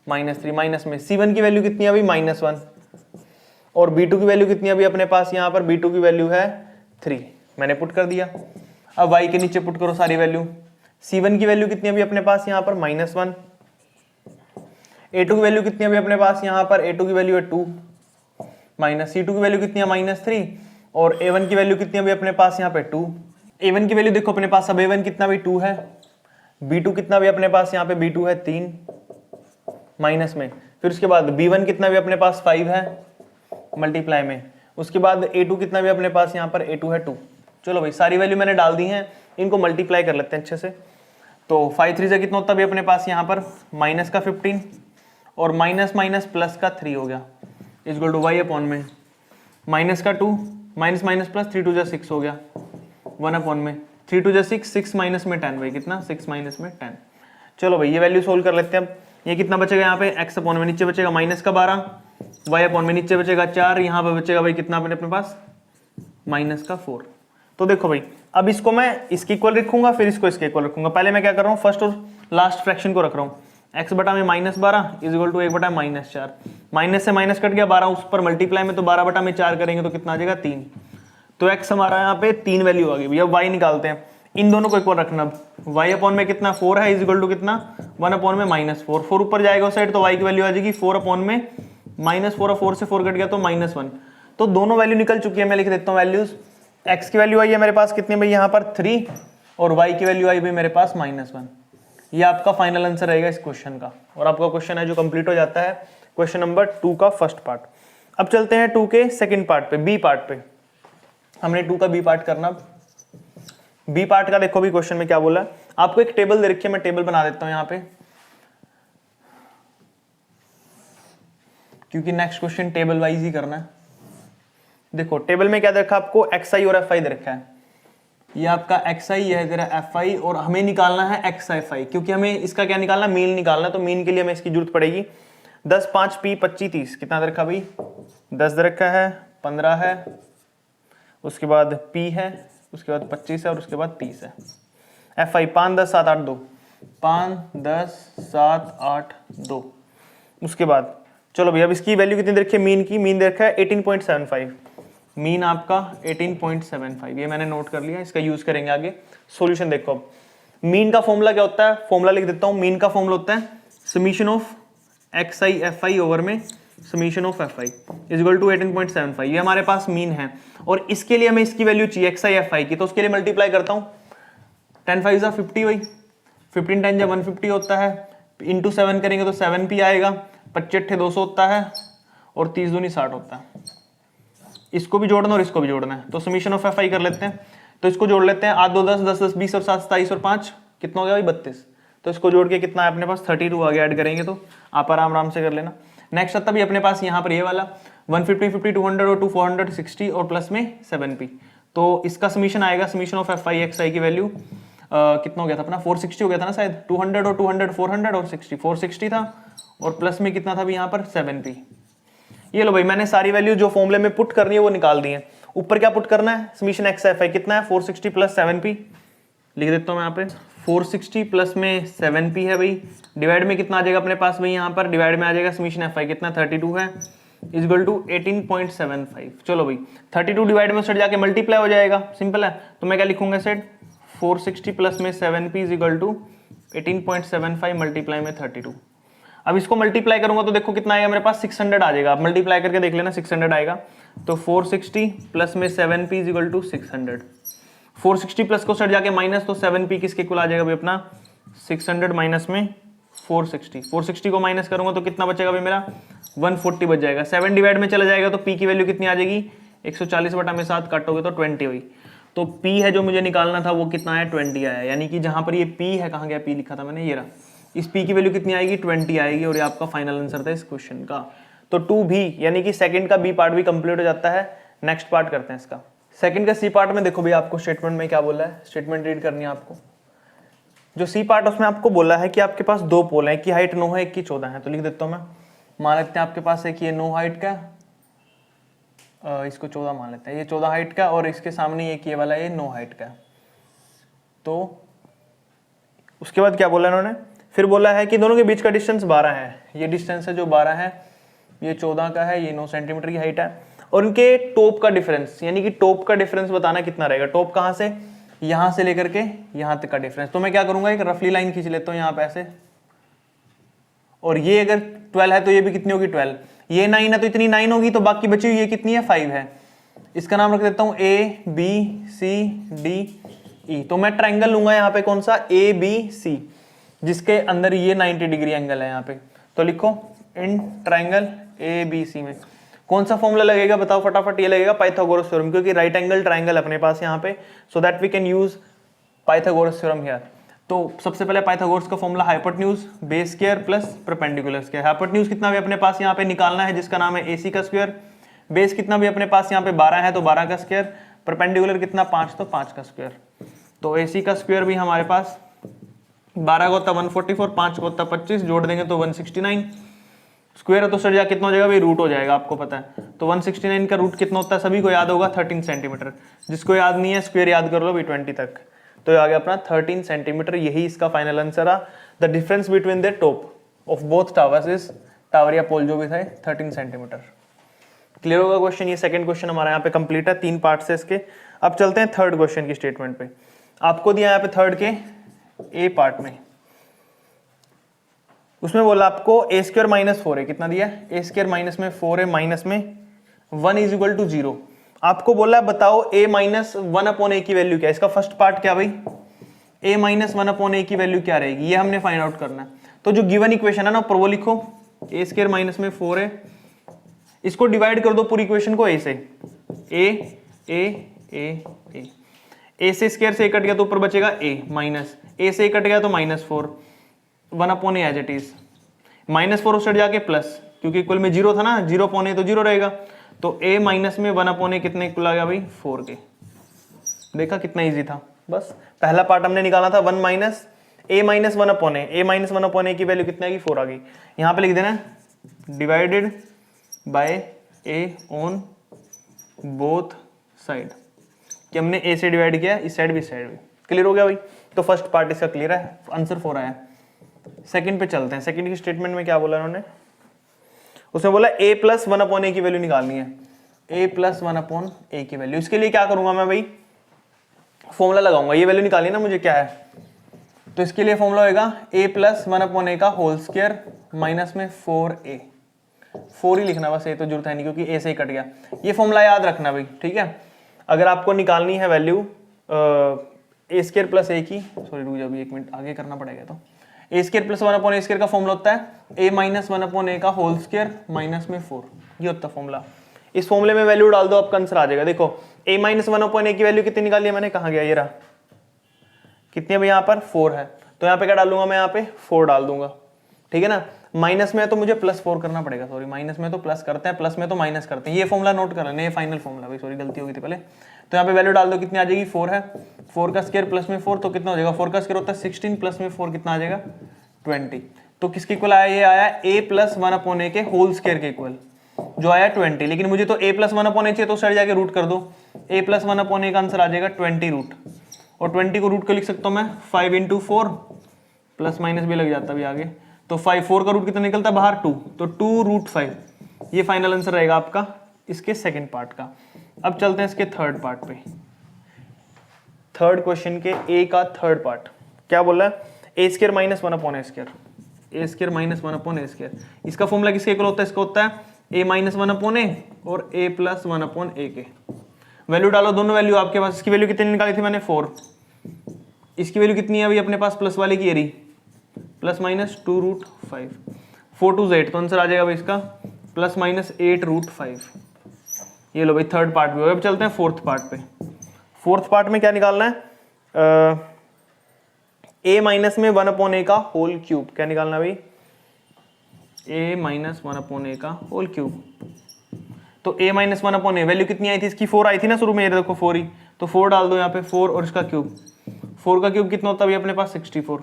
माइनस में c1 की वैल्यू कितनी है अभी -1, और b2 की वैल्यू कितनी है अभी अपने पास, यहाँ पर b2 की वैल्यू है 3, मैंने पुट कर दिया। अब y के नीचे पुट करो सारी वैल्यू। C1 की वैल्यू कितनी अभी अपने पास यहाँ पर -1, A2 की वैल्यू कितनी अभी अपने पास यहाँ पर, A2 की वैल्यू है 2, माइनस C2 की वैल्यू कितनी है -3, और A1 की वैल्यू कितनी अभी अपने पास यहाँ पे 2। A1 की वैल्यू देखो अपने पास, अब A1 कितना भी 2 है, B2 कितना भी अपने पास यहाँ पे B2 है 3 माइनस में, फिर उसके बाद B1 कितना भी अपने पास 5 है मल्टीप्लाई में, उसके बाद A2 कितना भी अपने पास यहाँ पर A2 है 2। चलो भाई सारी वैल्यू मैंने डाल दी हैं, इनको मल्टीप्लाई कर लेते हैं अच्छे से। तो 5 3 से कितना होता है अभी अपने पास यहाँ पर माइनस का 15 और माइनस माइनस प्लस का 3 हो गया, इक्वल टू y अपॉन में माइनस का 2 माइनस माइनस प्लस 3 2 6 हो गया 1 अपॉन में 3 2 6 6 माइनस में 10 भाई, कितना 6 माइनस में 10। चलो भाई ये वैल्यू सोल्व कर लेते हैं। अब ये कितना बचेगा यहाँ पे, x अपॉन में नीचे बचेगा माइनस का 12, y अपॉन में नीचे बचेगा 4, यहाँ पे बचेगा भाई कितना अपने पास माइनस का 4। तो देखो भाई अब इसको मैं इसके इक्वल रखूंगा, फिर इसको इसके इक्वल रखूंगा। पहले मैं क्या कर रहा हूँ, फर्स्ट और लास्ट फ्रैक्शन को रख रहा हूँ। x बटा में -12 इज इक्वल टू 1 बटा -4, माइनस से माइनस कट गया 12 उस पर मल्टीप्लाई में, तो 12 बटा में 4 करेंगे तो कितना आ जाएगा 3। तो x हमारा यहाँ पे 3 वैल्यू आ गई। भैया y निकालते हैं, इन दोनों को इक्वल रखना। y अपॉन में कितना 4 है इज इक्वल टू कितना 1 अपॉन में -4, 4 ऊपर जाएगा उस साइड तो y की वैल्यू आ जाएगी 4 अपॉन में -4, और 4 से 4 कट गया तो -1। तो दोनों वैल्यू निकल चुकी है। मैं लिख देता हूँ वैल्यूज। x की वैल्यू आई है मेरे पास कितनी भाई यहाँ पर 3, और y की वैल्यू आई भाई मेरे पास -1। ये आपका फाइनल आंसर रहेगा इस क्वेश्चन का, और आपका क्वेश्चन है जो कंप्लीट हो जाता है क्वेश्चन नंबर 2 का फर्स्ट पार्ट। अब चलते हैं 2 के सेकंड पार्ट पे, बी पार्ट पे। हमने 2 का बी पार्ट करना। बी पार्ट का देखो भी क्वेश्चन में क्या बोला है। आपको एक टेबल दे रखी है, मैं टेबल बना देता हूं यहाँ पे, क्योंकि नेक्स्ट क्वेश्चन टेबल वाइज ही करना है। देखो टेबल में क्या देखा आपको, xi और fi दे रखा है। ये आपका xi है तेरा fi, और हमें निकालना है xi, क्योंकि हमें इसका क्या निकालना है, मीन निकालना है। तो मीन के लिए हमें इसकी जरूरत पड़ेगी। 10 5 p 25 30 कितना दे रखा भाई, 10 दे रखा है, 15 है, उसके बाद p है, उसके बाद 25 है, और उसके बाद 30 है। fi 5 10 7 8 2, 5 10 7 8 2। उसके बाद चलो भैया अब इसकी वैल्यू कितनी दे रखी है, मीन की, मीन दे रखा है 18.75, मीन आपका 18.75, ये मैंने नोट कर लिया। इसका यूज करेंगे आगे। सॉल्यूशन देखो, अब मीन का फॉर्मूला क्या होता है, फॉर्मूला लिख देता हूं। मीन का फॉर्मूला होता है summation of xi fi over में summation of fi is equal to 18.75। ये हमारे पास मीन है, और इसके लिए हमें इसकी वैल्यू चाहिए xi fi की, तो उसके लिए मल्टीप्लाई करता हूं। 10 5 50 भाई, 15 10 150 होता है, इंटू 7 करेंगे तो 7p आएगा, 25 200 होता है, और 30 दूनी 60 होता है। इसको भी जोड़ना और इसको भी जोड़ना है, तो समीशन ऑफ fi कर लेते हैं। तो इसको जोड़ लेते हैं, 8 2 10 10 10 20 और 7 27 और 5 कितना हो गया भाई 32। तो इसको जोड़ के कितना है अपने पास 32 आगे ऐड करेंगे, तो आप आराम से कर लेना। नेक्स्ट आता भी अपने पास यहाँ पर ये वाला 150 50 200 और 2 460 और प्लस में 7p। तो इसका समीशन आएगा, समीशन ऑफ fi xi की वैल्यू कितना हो गया था अपना 460 हो गया था ना शायद, 200 और 200 400 और 60 460 था, और प्लस में कितना था भी यहाँ पर 7p। ये लो भाई मैंने सारी वैल्यू जो फॉर्मूले में पुट करनी है वो निकाल दी है। ऊपर क्या पुट करना है, समीशन xi fi कितना है 460 प्लस 7p, लिख देता हूँ मैं यहाँ पे 460 प्लस में 7p है भाई, डिवाइड में कितना आ जाएगा अपने पास भाई, यहाँ पर डिवाइड में आ जाएगा समीशन fi कितना 32 है इज इक्वल टू 18.75। चलो भाई 32 डिवाइड में उससे जाके मल्टीप्लाई हो जाएगा, सिंपल है। तो मैं क्या लिखूंगा सेट 460 प्लस में 7p is equal to 18.75 multiply में 32। अब इसको मल्टीप्लाई करूंगा तो देखो कितना आएगा मेरे पास 600 आ जाएगा। आप मल्टीप्लाई करके देख लेना 600 आएगा। तो 460 प्लस में 7p is equal to 600। 460 plus को सट जाके माइनस, तो 7p किसके इक्वल आ जाएगा भाई अपना 600 माइनस में 460। 460 को माइनस करूंगा तो कितना बचेगा भाई मेरा 140 बच जाएगा। 7 डिवाइड में चला जाएगा तो p की वैल्यू कितनी आ जाएगी 140 बटा में 7 काटोगे तो 20 हुई। तो p है जो मुझे निकालना था वो कितना है 20 आया, यानी कि जहां पर ये p है, कहां गया p लिखा था मैंने, ये रहा। इस p की वैल्यू कितनी आएगी 20 आएगी, और ये आपका फाइनल आंसर था इस क्वेश्चन का। तो 2 भी यानी कि सेकंड का b पार्ट भी कंप्लीट हो जाता है। नेक्स्ट पार्ट करते हैं इसका। सेकंड का c पार्ट में देखो भाई आपको स्टेटमेंट में क्या बोला है, स्टेटमेंट रीड करनी है आपको। जो c पार्ट उसमें आपको बोला है कि आपके पास 2 पोल है, एक की हाइट 9 है एक की 14 है। तो लिख देता हूं मैं, मान लेते हैं आपके पास है कि ये 9 हाइट का, इसको 14 मान लेते हैं, ये 14 हाइट का, और इसके सामने ये वाला ये 9 हाइट का। तो उसके बाद क्या बोला इन्होंने, फिर बोला है कि दोनों के बीच का डिस्टेंस 12 है। ये डिस्टेंस है जो 12 है, ये 14 का है, ये 9 सेंटीमीटर की हाइट है। और इनके टॉप का डिफरेंस, यानी कि टॉप का डिफरेंस बताना कितना रहेगा। टॉप कहाँ से, यहां से लेकर के यहां तक का डिफरेंस। तो मैं क्या करूंगा, एक रफली लाइन खींच लेता हूं यहां पे ऐसे, और ये अगर 12 है तो ये भी कितनी होगी 12, ये 9 है तो इतनी 9 होगी, तो बाकी बची हुई ये कितनी है 5 है। इसका नाम रख देता हूं A B C D E. तो मैं ट्रायंगल लूंगा यहाँ पे कौन सा, ए बी सी, जिसके अंदर ये 90 डिग्री एंगल है यहाँ पे। तो लिखो in triangle A B C में कौन सा फॉर्मूला लगेगा बताओ फटाफट। ये लगेगा पाइथागोरस थ्योरम, क्योंकि राइट एंगल ट्रायंगल अपने पास यहाँ पे, so that we can use Pythagoras theorem here. तो सबसे पहले पाइथागोरस का formula hypotenuse base square plus perpendicular square. Hypotenuse कितना भी अपने पास यहाँ पे निकालना है, जिसका नाम है एसी का स्क्वायर। बेस कितना भी अपने पास यहाँ पे 12 है तो 12 का स्क्वायर। परपेंडिकुलर कितना 5 तो 5 का स्क्वायर। तो एसी का स्क्वायर भी हमारे पास 12 को होता 144, 5 को होता 25, जोड़ देंगे तो 169। स्क्वायर तो सर जा कितना हो जाएगा भाई, रूट हो जाएगा, आपको पता है। तो 169 का रूट कितना होता है, सभी को याद होगा 13 सेंटीमीटर। जिसको याद नहीं है स्क्वायर याद कर लो भी 20 तक। तो ये आ गया अपना 13 सेंटीमीटर, यही इसका फाइनल आंसर आ। The difference between the top of both towers is, tower या पोल जो भी था, 13 सेंटीमीटर। क्लियर होगा क्वेश्चन। ये सेकंड क्वेश्चन हमारा यहाँ पे कंप्लीट है, 3 पार्ट से इसके। अब चलते हैं थर्ड क्वेश्चन की स्टेटमेंट पे। आपको दिया यहाँ पे थर्ड के ए पार्ट में, उसमें बोला आपको ए स्क्वायर माइनस 4 है, कितना दिया, ए स्क्वायर माइनस में 4 है, माइनस में 1 इज इक्वल टू 0। आपको बोला बताओ ए माइनस 1 अपॉन ए की वैल्यू क्या है। इसका फर्स्ट पार्ट क्या भाई, ए माइनस 1 अपॉन ए की वैल्यू क्या रहेगी, ये हमने फाइंड आउट करना है। तो जो गिवन इक्वेशन है ना ऊपर वो लिखो, ए स्क्वायर माइनस में 4 है, इसको डिवाइड कर दो पूरी इक्वेशन को ए से, ए ए ए ए ए से स्क्वायर से कट गया तो ऊपर बचेगा ए, माइनस ए से कट गया तो -4, 1 upon A as it is, -4 उस साइड जाके प्लस, क्योंकि इक्वल में 0 था ना, 0 अपॉन ए तो 0 रहेगा। तो ए माइनस में 1 अपॉन ए कितने इक्वल आ गया भाई 4 के। देखा कितना इजी था। बस पहला पार्ट हमने निकाला था 1 माइनस ए माइनस 1 अपॉन ए माइनस 1 अपॉन ए की वैल्यू कितनी आएगी 4 आ गई। यहाँ पे लिख देना divided by A on both side, कि हमने ए से डिवाइड किया इस साइड भी इस साइड भी। क्लियर हो गया भाई। तो फर्स्ट पार्ट इसका क्लियर है, आंसर 4 आया। सेकंड पे चलते हैं। सेकंड की स्टेटमेंट में क्या बोला उन्होंने, उसमें बोला a प्लस 1 अपॉन ए की वैल्यू निकालनी है, a प्लस 1 अपॉन ए की वैल्यू। इसके लिए क्या करूंगा मैं भाई, फॉर्मूला लगाऊंगा, ये वैल्यू निकाली ना मुझे क्या है, तो इसके लिए फॉर्मूला होगा a प्लस 1 अपॉन ए का होल स्क्वायर माइनस में 4a। 4 ही लिखना बस, ए तो जरूरत है नहीं क्योंकि ए से ही कट गया। ये फॉर्मूला याद रखना भाई, ठीक है। अगर आपको निकालनी है वैल्यू ए स्क्वायर प्लस ए की, सॉरी रुक जाओ अभी 1 मिनट आगे करना पड़ेगा। तो ए स्क्वायर प्लस 1 अपॉन ए स्क्वायर का फॉर्मूला होता है ए माइनस 1 अपॉन ए का होल स्क्वायर माइनस में 4, ये होता है फॉर्मूला। इस फॉर्मूले में वैल्यू डाल दो, आपका आंसर आ जाएगा। देखो ए माइनस 1 अपॉन ए की वैल्यू कितनी निकाली है मैंने, कहाँ गया ये रहा, कितनी है भाई यहाँ पर 4 है। तो यहाँ पे क्या डालूंगा मैं, यहाँ पे 4 डाल दूंगा, ठीक है ना। माइनस में तो मुझे +4 करना पड़ेगा, सॉरी माइनस में तो प्लस करते हैं, प्लस में तो माइनस करते हैं। ये फॉर्मूला नोट कर लेना, ये फाइनल फॉर्मूला भाई, सॉरी गलती हो गई थी पहले। तो यहाँ पे वैल्यू डाल दो, कितनी आ जाएगी 4 है, 4 का स्क्वायर प्लस में 4 तो कितना हो जाएगा, 4 का स्क्वायर होता है 16 प्लस में 4 कितना आ जाएगा 20। तो किसके इक्वल आया, ये आया a प्लस 1 अपॉन ए के होल स्क्वायर के इक्वल, जो आया 20। लेकिन मुझे तो a प्लस 1 अपॉन ए चाहिए, तो साइड जाके रूट कर दो, a प्लस 1 अपॉन ए का आंसर आ जाएगा 20 रूट, और 20 को रूट कर लिख सकता हूँ मैं 5 × 4, प्लस माइनस भी लग जाता है आगे। तो 4 का रूट कितना निकलता है बाहर 2, तो 2√5। ये फाइनल आंसर रहेगा आपका इसके सेकंड पार्ट का। अब चलते हैं इसके थर्ड पार्ट पे। थर्ड क्वेश्चन के ए का थर्ड पार्ट क्या बोल रहा है, ए स्क्वायर माइनस 1 अपॉन ए स्क्वायर, ए स्क्वायर माइनस 1 अपॉन ए स्क्वायर। इसका फॉर्मूला किसके इक्वल होता है, इसका होता है ए माइनस 1 अपॉन ए और ए प्लस 1 अपॉन ए के। वैल्यू डालो, दोनों वैल्यू आपके पास। इसकी वैल्यू कितनी निकाली थी मैंने 4, इसकी वैल्यू कितनी है अभी अपने पास प्लस वाले की, एरी प्लस माइनस 2√5, 4 2 8, तो आंसर आ जाएगा भाई इसका प्लस माइनस 8√5। ये लो भाई थर्ड पार्ट भी हो गया। अब चलते हैं फोर्थ पार्ट पे। फोर्थ पार्ट में क्या निकालना है, ए माइनस में 1 अपॉन ए का होल क्यूब। क्या निकालना भाई, ए माइनस 1 अपॉन ए का होल क्यूब। तो ए माइनस 1 अपॉन ए वैल्यू कितनी आई थी इसकी, 4 आई थी ना शुरू में, ये देखो 4 ही, तो 4 डाल दो यहाँ पे 4 और इसका क्यूब, 4 का क्यूब कितना होता है भाई अपने पास 64।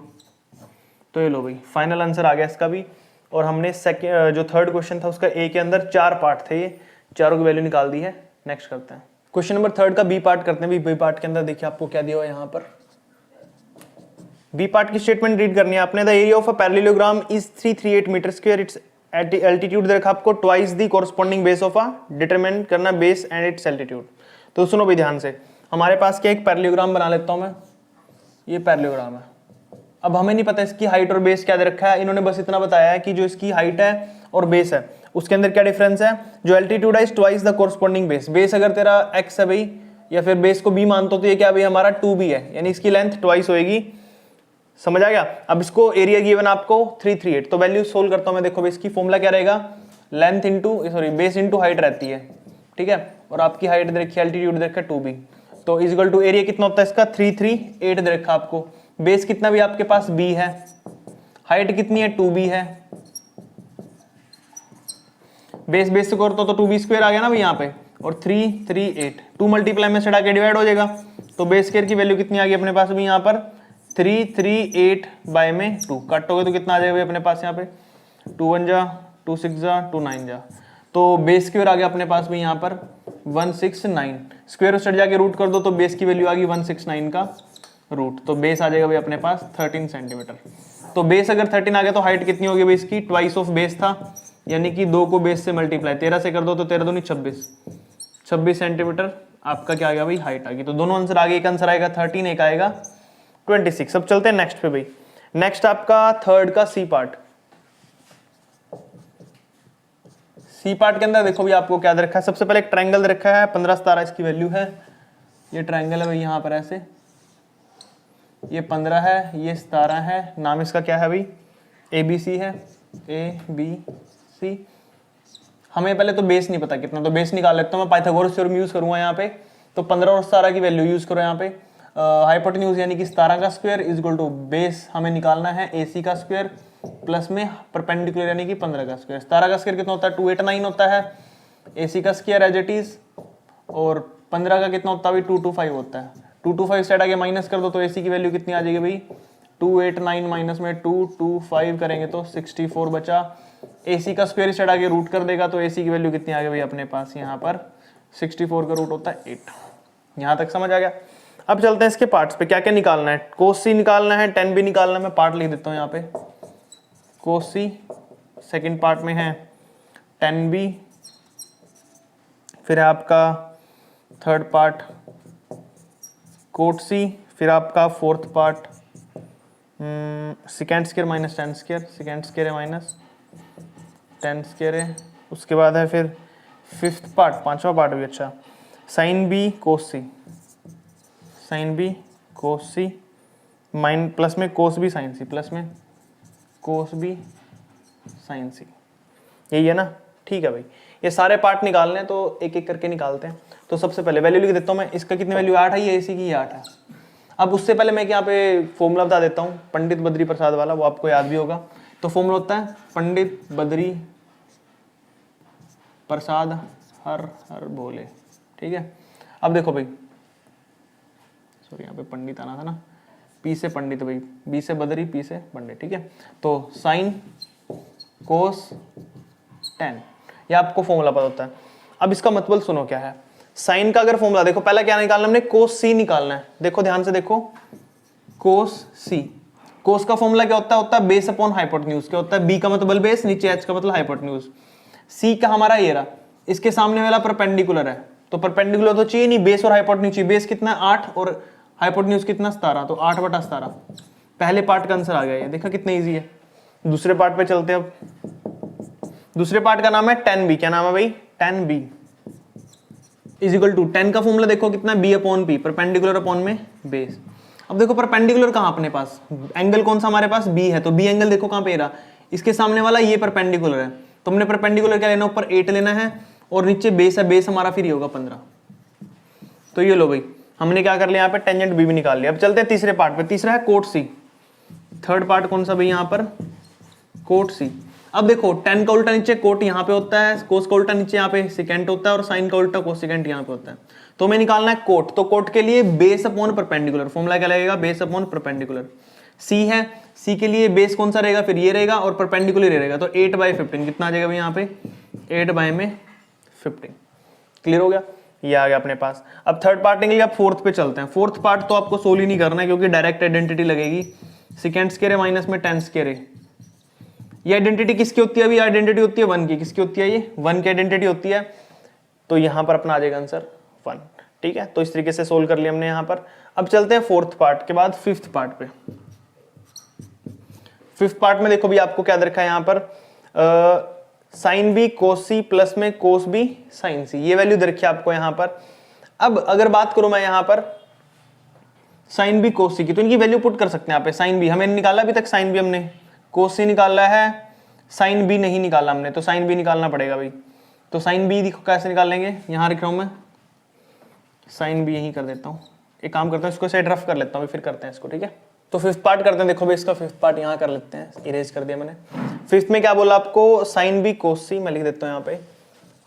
तो ये लो भाई फाइनल आंसर आ गया इसका भी। और हमने सेकंड जो थर्ड क्वेश्चन था उसका ए के अंदर 4 पार्ट थे, ये चारों की वैल्यू निकाल दी है। नेक्स्ट करते हैं क्वेश्चन नंबर थर्ड का बी पार्ट करते हैं। बी पार्ट के अंदर देखिए आपको क्या दिया हुआ है यहाँ पर। बी पार्ट की स्टेटमेंट रीड करनी है आपने। The area of a parallelogram is 338 metre square, its altitude दे रखा आपको twice the corresponding base of a, determine करना बेस एंड इट्स एल्टीट्यूड। तो सुनो भी ध्यान से, हमारे पास क्या एक पैरेललोग्राम बना लेता हूं मैं, ये पैरेललोग्राम है। अब हमें नहीं पता इसकी हाइट और बेस क्या दे रखा है, इन्होंने बस इतना बताया है कि जो इसकी हाइट है और बेस है उसके अंदर क्या डिफरेंस है, जो एल्टीट्यूड है is twice the corresponding base. Base अगर तेरा x है भाई, या फिर बेस को b मानते हो तो ये क्या भाई हमारा 2b है, यानी इसकी लेंथ ट्वाइस होएगी। समझ आ गया। अब इसको एरिया गिवन आपको 338, तो वैल्यू सोल्व करता हूं मैं। देखो इसकी फॉर्मूला क्या रहेगा, length into sorry base into height रहती है, ठीक है, और आपकी हाइट दे रखी है, एल्टीट्यूड दे रखा है 2b, तो इज इक्वल टू एरिया कितना होता है इसका 338 दे रखा आपको। बेस कितना भी आपके पास b है, हाइट कितनी है 2b है, बेस बेस से करता तो 2b स्क्वायर आ गया ना भाई यहाँ पे, और 338 2 मल्टीप्लाई में चढ़ा के डिवाइड हो जाएगा, तो बेस स्क्वायर की वैल्यू कितनी आ गई अपने पास भी यहाँ पर 338 बाय में 2 काटोगे तो कितना आ जाएगा अपने पास यहाँ पे 2 1 जा 2 6 जा 2 9 जा, तो बेस स्क्वायर आ गया अपने पास भी यहाँ पर 169, स्क्वायर चढ़ जाके रूट कर दो तो बेस की वैल्यू आ गई 169 का रूट, तो बेस आ जाएगा भाई अपने पास 13 सेंटीमीटर। तो बेस अगर 13 आ गया तो हाइट कितनी होगी बेस की, ट्वाइस ऑफ बेस था, यानी कि 2 को बेस से मल्टीप्लाई 13 से कर दो तो 13 दूनी 26 सेंटीमीटर आपका क्या आ गया भाई हाइट आ गई। तो दोनों आंसर आ गए, एक आंसर आएगा 13, एक आएगा 26। अब चलते हैं नेक्स्ट पे भाई। नेक्स्ट आपका थर्ड का सी पार्ट। सी पार्ट के अंदर देखो भी आपको क्या दे रखा है, सबसे पहले एक ट्रायंगल दे रखा है 15 17 इसकी वैल्यू है, ये ट्रायंगल है भाई यहाँ पर ऐसे, ये 15 है, ये 17 है, नाम इसका क्या है भाई ABC है, ABC। हमें पहले तो बेस नहीं पता कितना, तो बेस निकाल लेता हूँ मैं, पाइथागोरस थ्योरम यूज करूंगा यहाँ पे, तो 15 और 17 की वैल्यू यूज करो यहाँ पे, हाइपोटेन्यूज यानी कि 17 का square is equal to base हमें निकालना है AC का स्क्वायर प्लस में परपेंडिकुलर यानी कि 15 का स्क्वायर। 17 का स्क्वायर कितना होता है 289 होता है, AC का स्क्वायर एज इट इज, और 15 का कितना होता है भाई 225 होता है, 225 साइड आगे माइनस कर दो तो AC की वैल्यू कितनी आ जाएगी भाई 289 माइनस में 225 करेंगे तो 64 बचा, AC का स्क्वायर साइड आगे रूट कर देगा तो AC की वैल्यू कितनी आ गई भाई अपने पास यहाँ पर 64 का रूट होता है 8। यहाँ तक समझ आ गया। अब चलते हैं इसके पार्ट्स पे, क्या क्या निकालना है, कोस सी निकालना है, 10b निकालना है, मैं पार्ट लिख देता हूँ यहाँ पे, कोस सी सेकेंड पार्ट में है 10b, फिर है आपका थर्ड पार्ट कोट सी, फिर आपका fourth part second square minus 10 square, second square है माइनस 10 स्क्वायर है, उसके बाद है फिर फिफ्थ पार्ट पांचवा पार्ट भी अच्छा साइन बी कोस सी, साइन बी कोस सी माइन प्लस में कोस बी साइन सी, प्लस में कोस बी साइन सी, यही है ना, ठीक है भाई। ये सारे पार्ट निकालने हैं तो एक एक करके निकालते हैं। तो सबसे पहले वैल्यू लिख देता हूँ मैं, इसका कितनी वैल्यू 8 है, ये AC की 8 है। अब उससे पहले मैं यहाँ पे फॉर्मूला बता देता हूँ पंडित बद्री प्रसाद वाला, वो आपको याद भी होगा। तो फॉर्मूला होता है पंडित बद्री प्रसाद हर हर बोले, ठीक है। अब देखो भाई, सॉरी यहाँ पे पंडित आना था ना, P से पंडित भाई, B से बद्री, P से पंडित, ठीक है। तो साइन कोस 10, ये आपको फॉर्मूला पता होता है। अब इसका मतलब सुनो क्या है, साइन का अगर फॉर्मूला देखो, पहला क्या निकालना हमने, कोस सी निकालना है। देखो ध्यान से देखो, कोस सी, कोस का फॉर्मूला क्या होता है बेस अपॉन हाइपोटेन्यूज, क्या होता है B का मतलब बेस, नीचे H का मतलब हाइपोटेन्यूज, C का हमारा ये रहा, इसके सामने वाला परपेंडिकुलर है, तो परपेंडिकुलर तो चाहिए नहीं, बेस और हाइपोटेन्यूज चाहिए। बेस कितना 8 और हाइपोटेन्यूज कितना 17, तो 8/17 पहले पार्ट का आंसर आ गया। ये देखा कितना इजी है। दूसरे पार्ट पे चलते हैं। अब दूसरे पार्ट का नाम है 10b, क्या नाम है भाई 10b इज इक्वल टू 10 का फॉर्मूला देखो कितना B upon P, perpendicular upon में बेस। अब देखो परपेंडिकुलर कहाँ अपने पास, एंगल कौन सा हमारे पास B है, तो B एंगल देखो कहाँ पे रहा, इसके सामने वाला ये परपेंडिकुलर है, तो हमने परपेंडिकुलर क्या लेना, ऊपर 8 लेना है और नीचे बेस है, बेस हमारा फिर ये होगा 15। तो ये लो भाई, हमने क्या कर लिया यहाँ पे टेंजेंट B भी निकाल लिया। अब चलते हैं तीसरे पार्ट पे, तीसरा है कोट C। थर्ड पार्ट कौन सा भाई यहाँ पर, कोट C। अब देखो 10 का उल्टा नीचे कोट यहाँ पे होता है, कोस का उल्टा नीचे यहाँ पे सेकेंट होता है, और साइन का उल्टा कोसेकेंट यहाँ पे होता है। तो हमें निकालना है कोट, तो कोट के लिए बेस अपॉन परपेंडिकुलर, फॉर्मूला क्या लगेगा, बेस अपॉन परपेंडिकुलर। C है, C के लिए बेस कौन सा रहेगा, फिर ये रहेगा, और परपेंडिकुलर रहेगा, तो 8/15 कितना आ जाएगा भाई यहाँ पे 8/15। क्लियर हो गया, ये आ गया अपने पास। अब थर्ड पार्ट निकल गया, फोर्थ पे चलते हैं। फोर्थ पार्ट तो आपको सोल्व ही नहीं करना है क्योंकि डायरेक्ट आइडेंटिटी लगेगी, सेकेंड स्क्वायर है माइनस में 10 स्क्वायर है। ये आइडेंटिटी किसकी होती है, अभी आइडेंटिटी होती है 1 की, किसकी होती है, ये 1 की आइडेंटिटी होती है, तो यहां पर अपना आ जाएगा आंसर 1। ठीक है, तो इस तरीके से सोल्व कर लिया हमने यहाँ पर। अब चलते हैं फोर्थ पार्ट के बाद फिफ्थ पार्ट पे। फिफ्थ पार्ट में देखो भी आपको क्या दे रखा है यहाँ पर, साइन बी कोस सी प्लस में कोस बी साइन सी, ये वैल्यू दे रखी है आपको यहाँ पर। अब अगर बात करूं मैं यहाँ पर साइन बी कोस सी की, तो इनकी वैल्यू पुट कर सकते हैं यहाँ पे। साइन बी हमें निकाला अभी तक, साइन बी हमने, कोस सी निकाला है, साइन बी नहीं निकाला हमने, तो साइन बी निकालना पड़ेगा भाई। तो साइन बी देखो कैसे निकाल लेंगे, यहाँ लिख रहा हूँ मैं, साइन बी यही कर देता हूँ। एक काम करता हूँ, इसको साइड रफ कर लेता हूँ, फिर करते हैं इसको, ठीक है। तो फिफ्थ पार्ट करते हैं, देखो भाई इसका फिफ्थ पार्ट यहाँ कर लेते हैं, इरेज कर दिया मैंने। फिफ्थ में क्या बोला आपको, साइन बी कोस सी, मैं लिख देता हूँ यहाँ पे,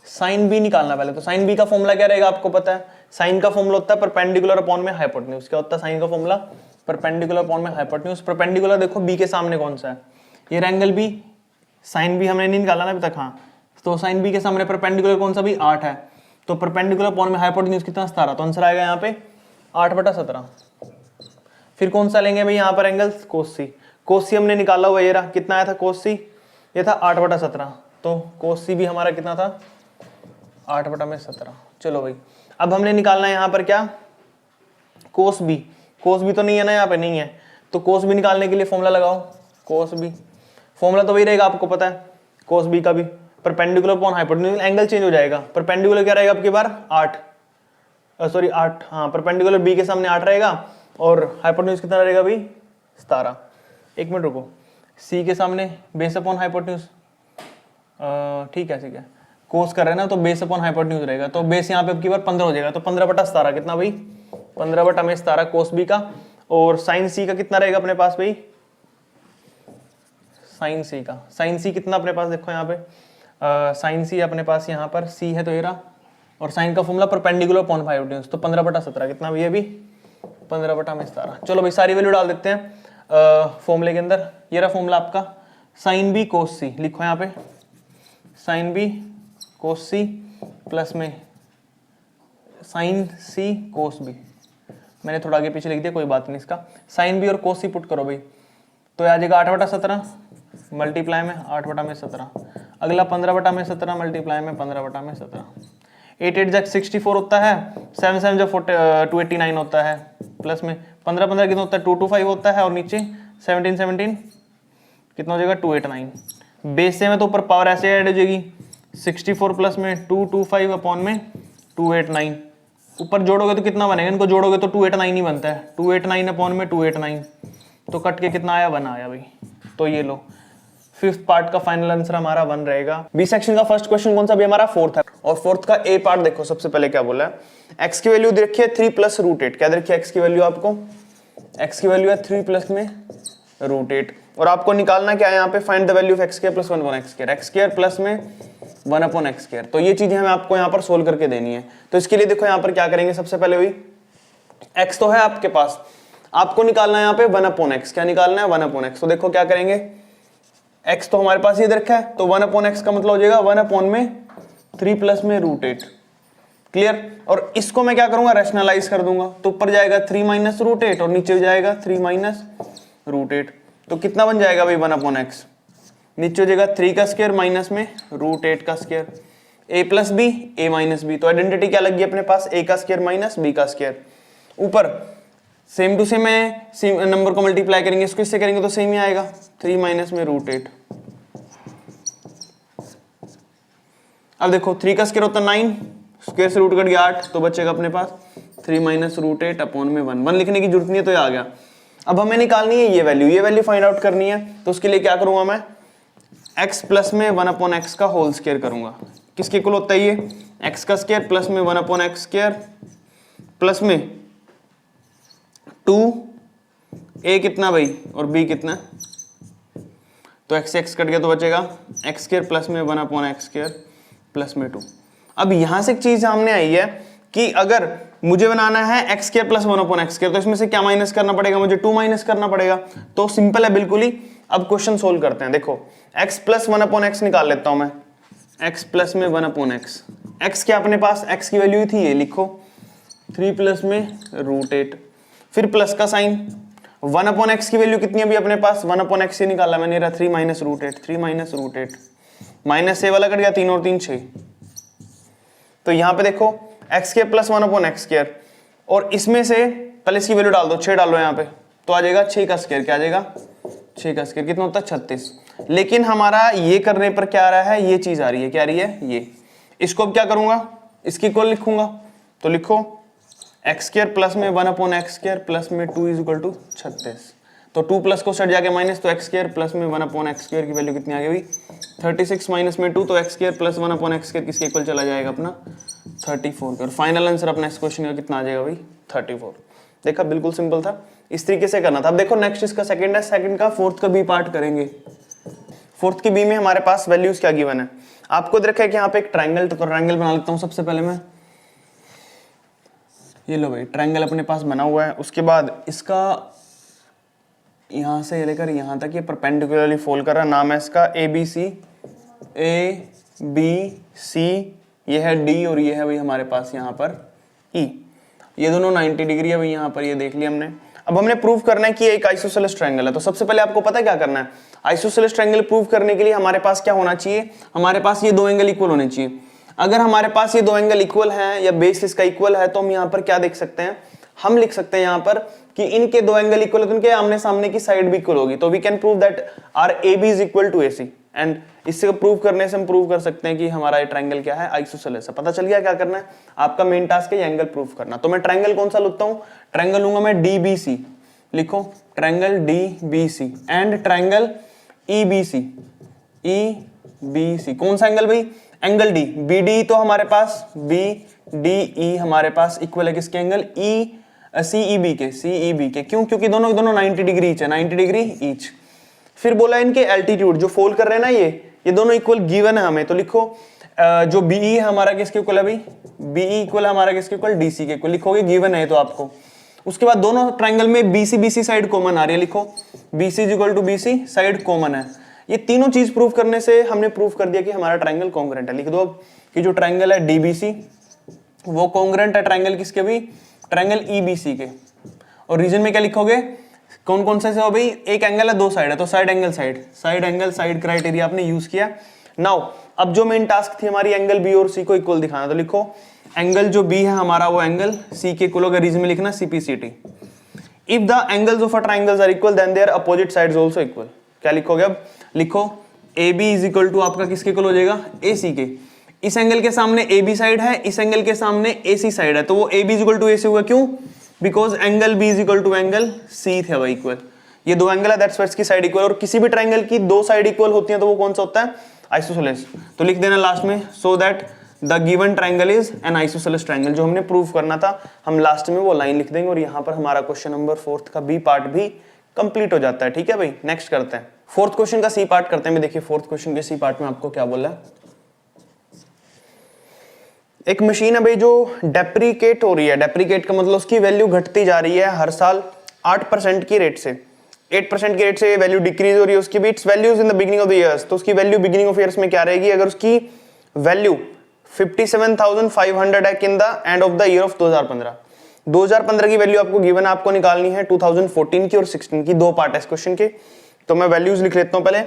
साइन बी निकालना पहले। तो साइन बी का फॉर्मूला क्या रहेगा आपको पता है, साइन का फॉर्मूला होता है परपेंडिकुलर अपॉन में हाइपोटेन्यूज। क्या होता है साइन का फॉर्मूला, परपेंडिकुलर अपॉन में हाइपोटेन्यूज। परपेंडिकुलर देखो बी के सामने कौन सा है, ये एंगल बी, साइन बी हमने नहीं निकाला ना अभी तक, हाँ, तो साइन बी के सामने परपेंडिकुलर कौन सा भी 8 है, तो परपेंडिकुलर अपॉन में हाइपोटेन्यूज कितना 17, तो आंसर आएगा यहाँ पे 8/17। फिर कौन सा लेंगे भाई यहाँ पर एंगल, कोस सी। कोस सी हमने निकाला हुआ, ये रहा, कितना आया था कोस सी, ये था 8/17, तो कोस सी भी हमारा कितना था 8/17। चलो भाई अब हमने निकालना है यहाँ पर क्या, कोस बी। कोस बी तो नहीं है ना यहाँ पे, नहीं है, तो कोस बी निकालने के लिए फॉर्मूला लगाओ, कोस बी। फॉर्मूला तो वही रहेगा आपको पता है, कोस बी का भी perpendicular upon hypotenuse, angle change हो जाएगा। परपेंडिकुलर क्या रहेगा आपकी बार 8, सॉरी 8, हाँ, परपेंडिकुलर बी के सामने 8 रहेगा और हाइपोटेन्यूज कितना रहेगा भाई 17। एक मिनट रुको, सी के सामने बेस अपॉन हाइपोटेन्यूज, ठीक है ठीक है, कोस कर रहे हैं ना, तो बेस अपॉन हाइपोटेन्यूज रहेगा, तो बेस यहाँ पे आपकी बार 15 हो जाएगा, तो 15/17 कितना भाई 15/17 कोस बी का। और साइन सी का कितना रहेगा अपने पास भाई, साइन सी का, साइन सी कितना अपने पास देखो यहाँ पे, साइन सी अपने पास यहाँ पर सी है तो ये रहा, और साइन का फॉर्मूला परपेंडिकुलर अपॉन हाइपोटेन्यूज, तो 15/17 कितना भी, ये भी 15/17। चलो भाई सारी वैल्यू डाल देते हैं फॉर्मूले के अंदर। ये रहा फॉर्मूला आपका, साइन बी कोस सी, लिखो यहाँ पे साइन बी कोस सी प्लस में साइन सी कोस बी, मैंने थोड़ा आगे पीछे लिख दिया, कोई बात नहीं, इसका साइन बी और कोस सी पुट करो भाई, तो आ जाएगा 8/17 मल्टीप्लाई में 8/17, अगला 15/17 मल्टीप्लाई में 15/17, 8 8 जब 64 होता है, 7 7 जब 289 होता है, प्लस में 15 15 कितना होता है 225 होता है, और नीचे 17 17 कितना हो जाएगा 289। बेस से में तो ऊपर पावर ऐसे ऐड हो जाएगी, 64 प्लस में 225 अपॉन में 289, ऊपर जोड़ोगे तो कितना बनेगा, इनको जोड़ोगे तो 289 ही बनता है, 289 अपॉन में 289, तो कट के कितना आया 1 आया भाई। तो ये लो फिफ्थ पार्ट का फाइनल आंसर हमारा 1 रहेगा। बी सेक्शन का फर्स्ट क्वेश्चन कौन सा भी हमारा फोर्थ है, और फोर्थ का ए पार्ट देखो, सबसे पहले क्या बोला है, एक्स की वैल्यू दे रखी है 3 + √8, क्या दे रखी है एक्स की वैल्यू आपको, एक्स की वैल्यू है 3 प्लस में √8, और आपको निकालना क्या है यहाँ पे, find the value of x² + 1 / x² plus में 1/x²। तो ये चीजें हमें आपको यहाँ पर सोल्व करके देनी है। तो इसके लिए देखो यहाँ पर क्या करेंगे, सबसे पहले हुई x तो है आपके पास, आपको निकालना है यहाँ पे 1/x, क्या निकालना है 1/x। तो देखो क्या करेंगे, x तो हमारे पास ये दे रखा है, तो 1/x का मतलब हो जाएगा 1/3 प्लस में √8, क्लियर। और इसको मैं क्या करूंगा, रैशनलाइज कर दूंगा, तो ऊपर जाएगा 3 - √8 और नीचे जाएगा 3 - √8, तो कितना बन जाएगा भाई 1/x, नीचे हो जाएगा 3 का स्क्वायर माइनस में √8 का square, a + b a - b, तो आइडेंटिटी क्या लगी अपने पास, a का स्क्वायर माइनस b का स्क्वायर, ऊपर सेम टू सेम नंबर को मल्टीप्लाई करेंगे, इसको इससे करेंगे तो सेम ही आएगा, 3 - में √8। अब देखो 3 का स्क्वायर होता है 9, स्क्वायर से रूट कट गया 8, तो बचेगा अपने पास 3 - √8 अपॉन में 1 लिखने की जरूरत नहीं है, तो ये आ गया। अब हमें निकालनी है ये वैल्यू फाइंड आउट करनी है, तो उसके लिए क्या करूंगा मैं, x प्लस में 1/x का होल स्क्वायर करूंगा, किसके इक्वल होता है ये, x का स्क्वायर प्लस में 1/x² प्लस में 2a कितना भाई और b कितना, तो x कट गया तो बचेगा x² प्लस में 1/x² प्लस में 2। अब यहां से एक चीज सामने आई है कि अगर मुझे बनाना है x² प्लस 1/x², तो इसमें से क्या माइनस करना पड़ेगा, मुझे 2 माइनस करना पड़ेगा। तो सिंपल है बिल्कुल ही। अब क्वेश्चन सोल्व करते हैं, देखो x प्लस 1/x निकाल लेता हूं मैं, x प्लस में 1/x, x क्या अपने पास, x की वैल्यू थी ये, लिखो 3 प्लस में √8, फिर प्लस का साइन, 1/x की वैल्यू कितनी है अभी अपने पास, 1/x से निकाला मैंने, 3 - √8, 3 - √8, माइनस से वाला कट गया, 3 और 3 6। तो यहाँ पे देखो x square plus 1 upon x square, और इसमें से पहले इसकी वैल्यू डाल दो, 6 डालो यहाँ पे, तो आ जाएगा 6 का स्क्वायर। क्या आ जाएगा? 6 का स्क्वायर कितना होता है? 36। लेकिन हमारा ये करने पर क्या आ रहा है? ये चीज आ रही है, क्या आ रही है? ये। इसको अब क्या करूंगा? इसकी इक्वल लिखूंगा, तो लिखो एक्स स्क्वायर प्लस में 1 अपॉन एक्स स्क्वायर प्लस में 2 इज इक्वल टू 36। तो 2 प्लस को सट जाके माइनस, तो एक्स स्क्वायर प्लस में 1 अपॉन एक्स स्क्वायर की वैल्यू कितनी आ गई? 36 माइनस में 2, तो x square plus 1 upon x square किसके इक्वल चला जाएगा? अपना 34। और फाइनल आंसर अपना इस क्वेश्चन का कितना आ जाएगा भाई? 34। देखा, बिल्कुल सिंपल था, इस तरीके से करना था। अब देखो नेक्स्ट इसका सेकंड है, सेकंड का फोर्थ का बी पार्ट करेंगे। फोर्थ की बी में हमारे पास वैल्यूज क्या गिवन है? आपको देखा है कि यहाँ पे एक ट्रायंगल, तो ट्रायंगल बना लेता हूँ सबसे पहले मैं। ये लो भाई, ट्रायंगल अपने पास बना हुआ है। उसके बाद इसका यहाँ से लेकर यहाँ तक ये परपेंडिकुलरली फोल्ड कर रहा है। नाम है इसका ABC, ABC, ये है D और ये है भाई हमारे पास यहाँ पर E। ये दोनों 90 डिग्री है भाई, यहाँ पर ये देख लिया हमने। अब हमने प्रूव करना है कि एक आइसोसेलेस ट्रायंगल है। तो सबसे पहले आपको पता है क्या करना है? आइसोसेलेस ट्रायंगल प्रूव करने के लिए हमारे पास क्या होना चाहिए? हमारे पास ये दो एंगल इक्वल होने चाहिए। अगर हमारे पास ये दो एंगल इक्वल हैं या बेस इसका इक्वल है, तो हम यहाँ पर क्या देख सकते हैं? हम लिख सकते हैं यहाँ पर कि इनके दो एंगल इक्वल है, तो इनके आमने सामने की साइड भी इक्वल होगी। तो we can prove that our AB is equal to AC, and इससे प्रूव करने से हम प्रूव कर सकते हैं कि हमारा ये ट्रायंगल क्या है? आइसोसेलेस है। पता चल गया क्या करना है? आपका मेन टास्क है ये एंगल प्रूव करना। तो मैं ट्रायंगल कौन सा लेता हूँ? ट्रायंगल लूंगा मैं DBC। लिखो triangle DBC and triangle EBC। EBC कौन सा एंगल भाई? Angle D। BD तो हमारे पास BDE हमारे पास इक्वल है किसके? एंगल CEB के। CEB के क्यों? क्योंकि दोनों 90 डिग्री ईच है, 90 डिग्री ईच। फिर बोला इनके एल्टीट्यूड जो फोल्ड कर रहे हैं ना, ये दोनों इक्वल गिवन है हमें। तो लिखो जो BE है हमारा किसके इक्वल है भाई? BE इक्वल हमारा किसके इक्वल? DC के इक्वल। लिखोगे गिवन है तो आपको। उसके बाद दोनों ट्रायंगल में BC साइड कॉमन आ रही है। लिखो BC is equal to BC, side common है। ये तीनों चीज प्रूव करने से हमने प्रूव कर दिया कि हमारा ट्रायंगल कॉन्ग्रुएंट है। लिख दो अब कि जो ट्रायंगल है DBC वो कॉन्ग्रुएंट है ट्रायंगल किसके भी? ट्रायंगल EBC के। और रीजन में क्या लिखोगे? कौन कौन से हो भाई? एक एंगल है, दो साइड है, तो साइड एंगल साइड क्राइटेरिया आपने यूज किया। नाउ अब जो मेन टास्क थी हमारी एंगल B और C को इक्वल दिखाना। तो लिखो एंगल जो B है हमारा वो एंगल C के इक्वल होगा। रीजन में लिखना CPCT। If the angles of a triangles are equal then their opposite sides also equal. क्या लिखोगे अब? लिखो AB इज इक्वल टू आपका किसके इक्वल हो जाएगा? AC के। इस एंगल के सामने AB साइड है, इस एंगल के सामने AC साइड है, तो वो AB is equal to AC होगा। क्यों? Because angle B is equal to angle C थे भाई इक्वल। ये दो एंगल है, दैट्स व्हाई इसकी साइड इक्वल। और किसी भी ट्रायंगल की दो साइड इक्वल होती है तो वो कौन सा होता है? आइसोसेलेस। तो लिख देना लास्ट में so that the given triangle is an isosceles triangle. जो हमने प्रूव करना था हम लास्ट में वो लाइन लिख देंगे और यहाँ पर हमारा क्वेश्चन नंबर 4 का B पार्ट भी कंप्लीट हो जाता है। ठीक है भाई, नेक्स्ट करते हैं फोर्थ क्वेश्चन का C पार्ट करते हैं। देखिए फोर्थ क्वेश्चन के C पार्ट में आपको क्या बोला है? एक मशीन है भाई जो डेप्रिकेट हो रही है। डेप्रिकेट का मतलब उसकी वैल्यू घटती जा रही है हर साल 8% की रेट से। 8% की रेट से वैल्यू डिक्रीज हो रही है उसकी भी। It's values in the beginning of the years. तो उसकी वैल्यू बिगिनिंग ऑफ ईयर्स में क्या रहेगी? अगर उसकी वैल्यू 57,500 है in the end of the year of 2015। 2015 की वैल्यू आपको गिवन है, आपको निकालनी है 2014 की और 16 की। दो पार्ट है इस क्वेश्चन के, तो मैं वैल्यूज लिख लेता हूं पहले।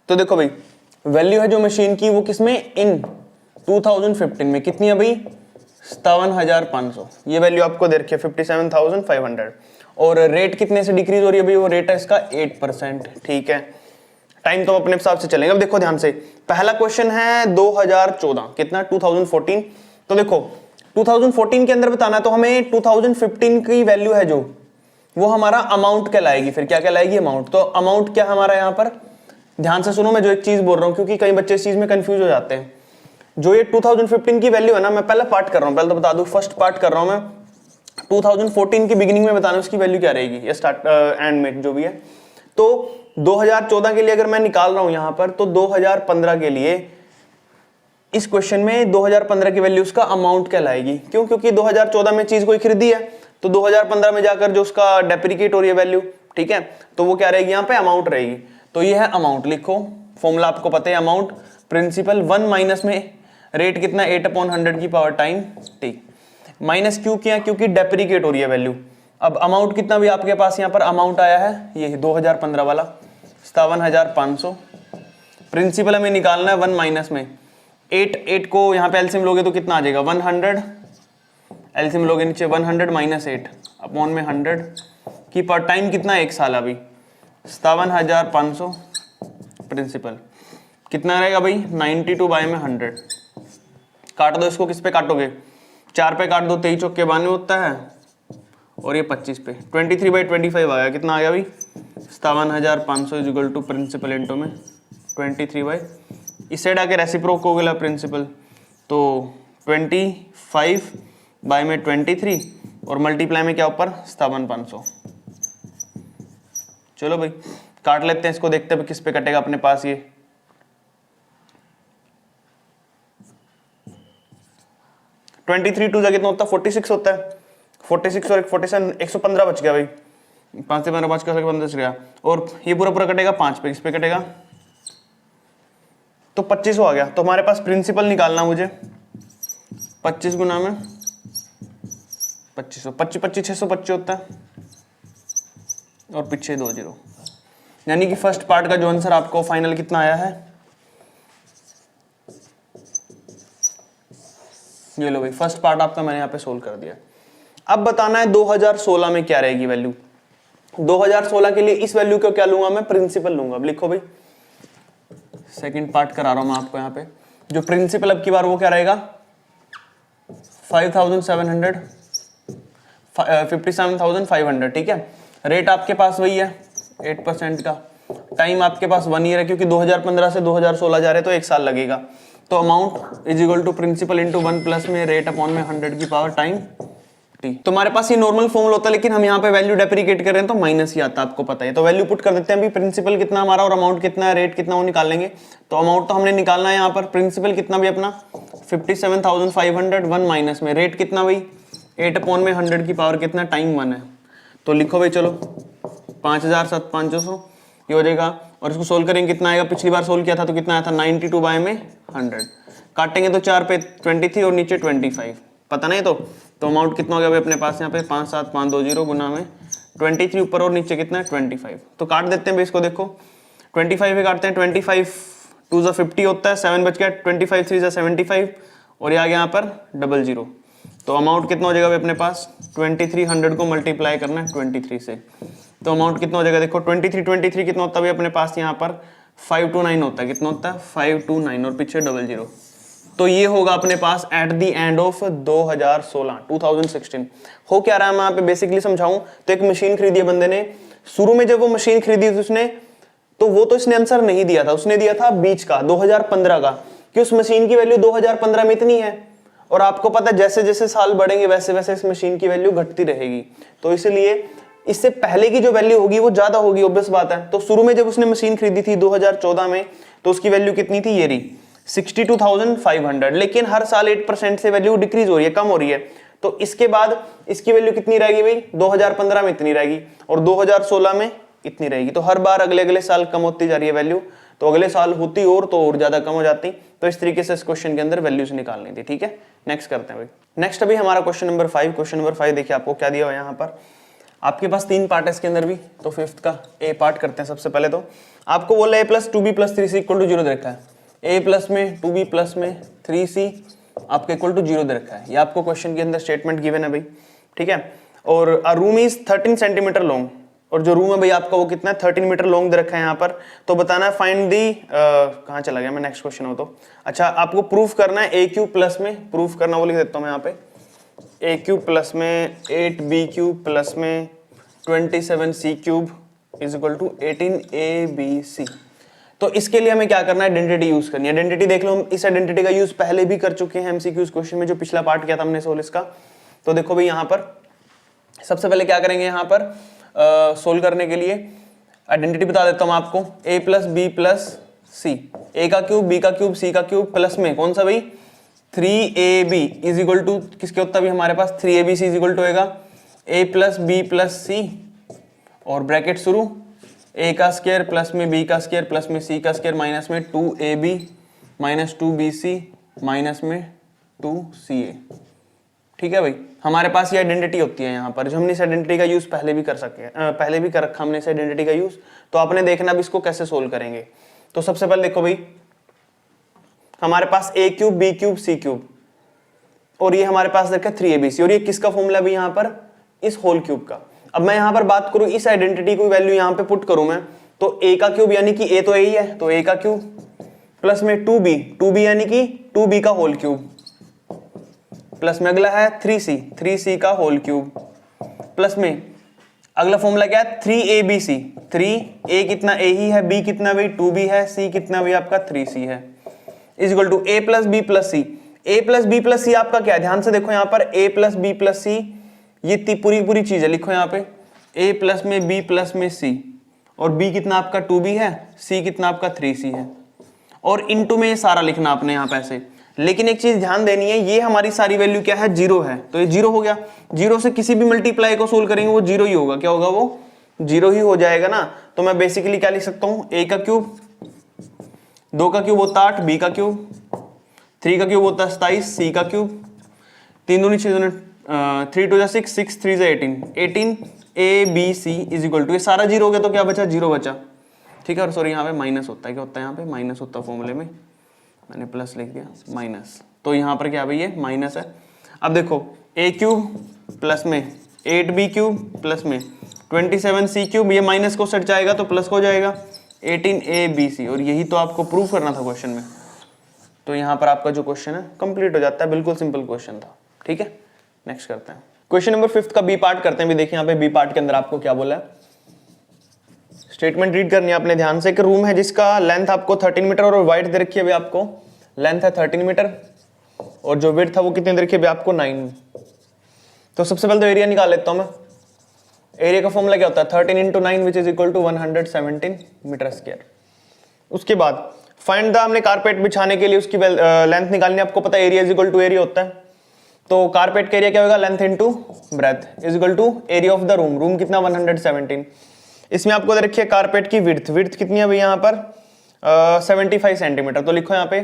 तो देखो भाई वैल्यू है जो मशीन की वो किसमें? इन 2015 में कितनी है भाई? 57,500। ये वैल्यू आपको दे रखी है 57,500। और रेट कितने से डिक्रीज हो रही है भाई? वो रेट है इसका 8%। ठीक है, टाइम तो अपने हिसाब से चलेंगे। अब देखो ध्यान से, पहला क्वेश्चन है 2014, कितना? 2014। तो देखो 2014 के अंदर बताना है, तो हमें 2015 की वैल्यू है जो वो हमारा अमाउंट कहलाएगी। फिर क्या कहलाएगी? अमाउंट। तो अमाउंट क्या हमारा यहाँ पर? ध्यान से सुनो मैं जो एक चीज बोल रहा हूँ, क्योंकि कई बच्चे इस चीज में कंफ्यूज हो जाते हैं। जो ये 2015 की वैल्यू है ना, मैं पहला पार्ट कर रहा हूँ, पहले तो बता दूं, फर्स्ट पार्ट कर रहा हूँ मैं। 2014 की बिगिनिंग में बताना उसकी वैल्यू क्या रहेगी या स्टार्ट एंड में जो भी है। तो 2014 के लिए अगर मैं निकाल रहा हूं यहां पर, तो 2015 के लिए इस क्वेश्चन में 2015 की वैल्यू उसका अमाउंट कहलाएगी। क्यों? क्योंकि 2014 में चीज कोई खरीदी है, तो 2015 में जाकर जो उसका डेप्रिकेट हो रही है वैल्यू, ठीक है, तो वो क्या रहेगी? यहाँ पे अमाउंट रहेगी। तो ये है अमाउंट। लिखो फॉर्मूला आपको पता है, अमाउंट प्रिंसिपल 1 माइनस में रेट कितना? 8/100 की पावर टाइम टी। माइनस क्यों किया? क्योंकि डेप्रिकेट हो रही है वैल्यू। अब अमाउंट कितना भी आपके पास यहाँ पर अमाउंट आया है, ये 2015 वाला 57,500। प्रिंसिपल हमें निकालना है 1 माइनस में 8 को यहाँ पे एलसीएम लोगे तो कितना आ जाएगा 100, एलसीएम लोगे नीचे 100 माइनस 8 अपॉन में 100 की पर टाइम कितना है 1 साल अभी 57,500 प्रिंसिपल कितना रहेगा भाई 92 बाय में 100 काट दो इसको, किस पे काटोगे 4 पे काट दो, 23 चौके 92 होता है और ये 25 पे 23/25 आ गया, कितना आ गया भाई 57,500 इक्वल टू प्रिंसिपल इंटू में 23 इस साइड आके रेसिप्रोक हो गया प्रिंसिपल तो 25 बाय में 23 और मल्टीप्लाई में क्या ऊपर 57,500। चलो भाई काट लेते हैं इसको, देखते हैं किस पे कटेगा अपने पास ये 23 टू कितना होता है 46 होता है, 46 और 47 115 बच गया भाई, 5 से 15 5 का 15 बच गया और ये पूरा पूरा कटेगा 5 पे, किस पे कटेगा तो 25 आ गया। तो हमारे पास प्रिंसिपल निकालना मुझे 25 गुना में 2500 25 25 625 होता है और पीछे 2 0, यानी कि फर्स्ट पार्ट का जो आंसर आपको फाइनल कितना आया है ये लो भाई, फर्स्ट पार्ट आपका मैंने यहाँ पे सोल्व कर दिया। अब बताना है 2016 में क्या रहेगी वैल्यू। 2016 के लिए इस वैल्यू को क्या लूंगा मैं प्रिंसिपल लूंगा। अब लिखो भाई, सेकंड पार्ट करा रहा हूं मैं आपको यहाँ पे, जो प्रिंसिपल अब की बार वो क्या रहेगा 57,500 ठीक है। रेट आपके पास वही है 8% का, टाइम आपके पास 1 ईयर है क्योंकि 2015 से 2016 जा रहे तो 1 साल लगेगा। तो amount is equal to principal into 1 plus में रेट अपॉन में 100 की पावर टाइम टी। तो हमारे पास ये नॉर्मल फॉर्मूला होता है, लेकिन हम यहाँ पे वैल्यू डेप्रिकेट कर रहे हैं तो माइनस ही आता है, आपको पता है। तो वैल्यू पुट कर देते हैं अभी, प्रिंसिपल कितना हमारा और अमाउंट कितना है, रेट कितना वो निकाल लेंगे। तो अमाउंट तो हमने निकालना है यहाँ पर, प्रिंसिपल कितना भी अपना 57,500, 1 माइनस में रेट कितना भाई 8 अपॉन में 100 की पावर कितना टाइम 1 है। तो लिखो भाई चलो 5,500 ये हो जाएगा और इसको सोल्व करेंगे कितना आएगा, पिछली बार सोल्व किया था तो कितना आया था 92 बाय में 100, काटेंगे तो 4 पे 23 और नीचे 25 पता नहीं। तो अमाउंट कितना हो गया भाई अपने पास यहाँ पे 5,7,520 गुना में 23 ऊपर और नीचे कितना है 25। तो काट देते हैं भाई इसको, देखो 25 भी काटते हैं, 25 2 ज़ा 50 होता है, 7 बच गया, 25 3 ज़ा 75 और ये आ गया यहाँ पर 00। तो अमाउंट कितना हो जाएगा भाई अपने पास 2300 को मल्टीप्लाई करना है 23 से, तो अमाउंट कितना हो जाएगा देखो 23 कितना होता है भाई अपने पास यहाँ पर 529 होता है, कितना होता है 529 और पीछे 00। तो ये होगा अपने पास एट द एंड ऑफ 2016 हो क्या रहा है। मैं यहाँ पे बेसिकली समझाऊं तो एक मशीन खरीदी है बंदे ने, शुरू में जब वो मशीन खरीदी थी उसने, तो वो तो इसने आंसर नहीं दिया था, उसने दिया था बीच का 2015 का, कि उस मशीन की वैल्यू 2015 में इतनी है और आपको पता है जैसे जैसे साल बढ़ेंगे वैसे वैसे इस मशीन की वैल्यू घटती रहेगी, तो इसलिए इससे पहले की जो वैल्यू होगी वो ज्यादा होगी, ऑब्वियस बात है। तो शुरू में जब उसने मशीन खरीदी थी 2014 में तो उसकी वैल्यू कितनी थी, ये रही 62,500, लेकिन हर साल 8% से वैल्यू डिक्रीज हो रही है, कम हो रही है। तो इसके बाद इसकी वैल्यू कितनी रहेगी भाई 2015 में इतनी रहेगी और 2016 में इतनी रहेगी। तो हर बार अगले अगले साल कम होती जा रही है वैल्यू, तो अगले साल होती और तो और ज्यादा कम हो जाती। तो इस तरीके से इस क्वेश्चन के अंदर वैल्यूज निकालनी थी, ठीक है। नेक्स्ट करते हैं भाई, नेक्स्ट अभी हमारा क्वेश्चन नंबर 5। क्वेश्चन नंबर 5 देखिए आपको क्या दिया हुआ है यहाँ पर, आपके पास 3 पार्ट है इसके अंदर भी, तो 5th का ए पार्ट करते हैं। सबसे पहले तो आपको बोला a + 2b + 3c = 0 दे रखा है, a प्लस में 2b प्लस में 3c आपके इक्वल टू 0 दे रखा है, ये आपको क्वेश्चन के अंदर स्टेटमेंट गिवन है भाई, ठीक है। और अ रूम इज 13 सेंटीमीटर लॉन्ग, और जो रूम है भाई आपका वो कितना है 13 मीटर लॉन्ग दे रखा है यहाँ पर। तो बताना है फाइंड दी, कहाँ चला गया मैं, नेक्स्ट क्वेश्चन हो तो अच्छा आपको प्रूफ करना है a³ प्लस में, प्रूफ करना वो लिख देता हूँ मैं यहाँ पे, a³ प्लस में 8b³ प्लस में 27c³ is equal to 18abc। तो इसके लिए हमें क्या करना है, आइडेंटिटी यूज करनी है। आइडेंटिटी देख लो, हम इस आइडेंटिटी का यूज पहले भी कर चुके हैं एमसीक्यूज क्वेश्चन में, जो पिछला पार्ट किया था हमने सोल्व इसका। तो देखो भाई यहाँ पर सबसे पहले क्या करेंगे, यहाँ पर सोल्व करने के लिए आइडेंटिटी बता देता हूँ आपको, a + b + c, a का क्यूब b का क्यूब c का क्यूब प्लस में कौन सा भाई 3ab इज इक्वल टू किसके होता है भाई हमारे पास 3abc इज इक्वल टू होगा a + b + c और ब्रैकेट शुरू a का स्क्वायर प्लस में b का स्क्वायर प्लस में c का स्क्वायर माइनस में 2ab माइनस 2bc माइनस में 2ca, ठीक है भाई। हमारे पास ये आइडेंटिटी होती है यहाँ पर, जो हमने इस आइडेंटिटी का यूज पहले भी कर सके, पहले भी कर रखा हमने इस आइडेंटिटी का यूज। तो आपने देखना अब इसको कैसे सोल्व करेंगे। तो सबसे पहले देखो भाई, हमारे पास a cube b cube c cube और ये हमारे पास रखा 3abc और ये किसका फॉर्मूला भी यहाँ पर इस होल क्यूब का। अब मैं यहाँ पर बात करूं इस आइडेंटिटी को वैल्यू यहाँ पे पुट करूं मैं तो a का क्यूब यानी कि a तो a ही है तो a का क्यूब प्लस में 2b यानी कि 2b का होल क्यूब प्लस में अगला है 3c का होल क्यूब प्लस में अगला फॉर्मूला क्या है 3abc 3a कितना a ही है b कितना भी 2b है c कितना भी आपका 3c है is equal to a plus b plus c a plus b plus c आपका क्या है ध्यान से देखो यहाँ पर a plus b plus c ये पूरी चीज है लिखो यहाँ पे a प्लस में b प्लस में c और b कितना आपका 2b है c कितना आपका 3c है और इनटू में ये सारा लिखना आपने यहाँ पैसे। लेकिन एक चीज ध्यान देनी है ये हमारी सारी वैल्यू क्या है 0 है तो ये 0 हो गया। 0 से किसी भी मल्टीप्लाई को सोल्व करेंगे वो 0 ही होगा। क्या होगा वो 0 ही हो जाएगा ना। तो मैं बेसिकली क्या लिख सकता हूँ a का क्यूब 2 का क्यूब होता 8 b का क्यूब 3 का क्यूब होता 27 c का क्यूब 3 दूनी 6 दूनी 3 2 6 6 3 18 a b c is equal to ये सारा 0 हो गया तो क्या बचा 0 बचा ठीक है। और सॉरी यहाँ पे माइनस होता है क्या होता है यहाँ पे माइनस होता है फॉर्मूले में मैंने प्लस लिख दिया माइनस तो यहाँ पर क्या भाई ये माइनस है। अब देखो a क्यूब प्लस में 8b क्यूब प्लस में 27c क्यूब ये माइनस को सट जाएगा तो प्लस हो जाएगा 18abc और यही तो आपको प्रूव करना था क्वेश्चन में। तो यहाँ पर आपका जो क्वेश्चन है कंप्लीट हो जाता है। बिल्कुल सिंपल क्वेश्चन था ठीक है। नेक्स्ट करते हैं क्वेश्चन नंबर 5 का बी पार्ट करते हैं। भी देखिए यहाँ पे बी पार्ट के अंदर आपको क्या बोला है स्टेटमेंट रीड करनी है अपने ध्यान से कि रूम है जिसका लेंथ आपको 13 मीटर और वाइड दे रखी है अभी आपको लेंथ है 13 मीटर और जो विड्थ था वो कितने दे रखी है अभी आपको 9। तो सबसे पहले तो एरिया निकाल लेता हूं मैं। एरिया का फॉर्मूला क्या होता है 13 into 9 which is equal to 117 metre square. उसके बाद फाइंड द हमने कारपेट बिछाने के लिए उसकी लेंथ निकालनी आपको पता है area is equal to area होता है। तो कारपेट का एरिया क्या होगा length into breadth is equal to area of the room. Room कितना 117। इसमें आपको दे रखी है कारपेट की विड्थ कितनी है भाई यहाँ पर 75 सेंटीमीटर। तो लिखो यहाँ पे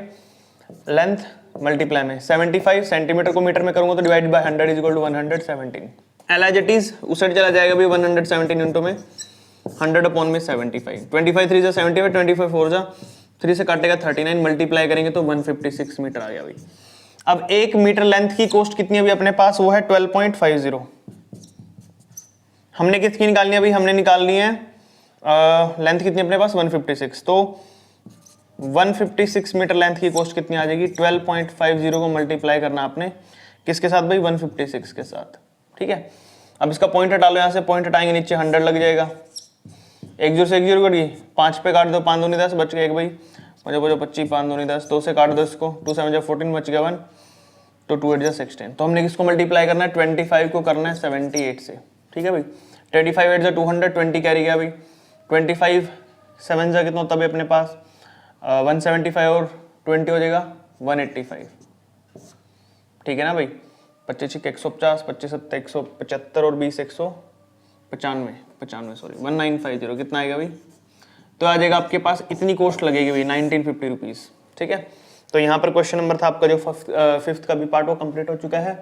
लेंथ मल्टीप्लाई में 75 सेंटीमीटर को मीटर में करूंगा तो divide by 100 is equal to 117। L as it is उस साइड चला जाएगा भाई 117 इंटू में 100 अपॉन में 75 25 3 जा 75 25 4 जा 3 से काटेगा 39 मल्टीप्लाई करेंगे तो 156 मीटर आ गया भाई। अब 1 मीटर लेंथ की कॉस्ट कितनी है अभी अपने पास वो है 12.50। हमने कितनी निकालनी है अभी हमने निकालनी है लेंथ कितनी अपने पास 156। तो 156 मीटर लेंथ की कॉस्ट कितनी आ जाएगी 12.50 को मल्टीप्लाई करना आपने किसके साथ भाई 156 के साथ ठीक है। अब इसका पॉइंट हटा लो यहाँ से पॉइंट हटाएंगे नीचे 100 लग जाएगा 1 0 से 1 0 कट गई 5 पे काट दो 5 दूनी 10 बच गया एक भाई 5 25 5 दूनी 10 2 से काट दो इसको 2 7 14 बच गया 1 तो 2 8 16। तो हमने किसको मल्टीप्लाई करना है 25 को करना है 78 से ठीक है भाई 25 8 200 20 कैरी गया भाई 25 7 जा कितना होता है अपने पास 175 और 20 हो जाएगा 185 ठीक है ना भाई 25 150 25 7 175 और 20 195 सॉरी 1950 कितना आएगा भाई। तो आ जाएगा आपके पास इतनी कॉस्ट लगेगी भाई 1950 रुपीज ठीक है। तो यहाँ पर क्वेश्चन नंबर था आपका जो फिफ्थ का भी पार्ट वो कंप्लीट हो चुका है।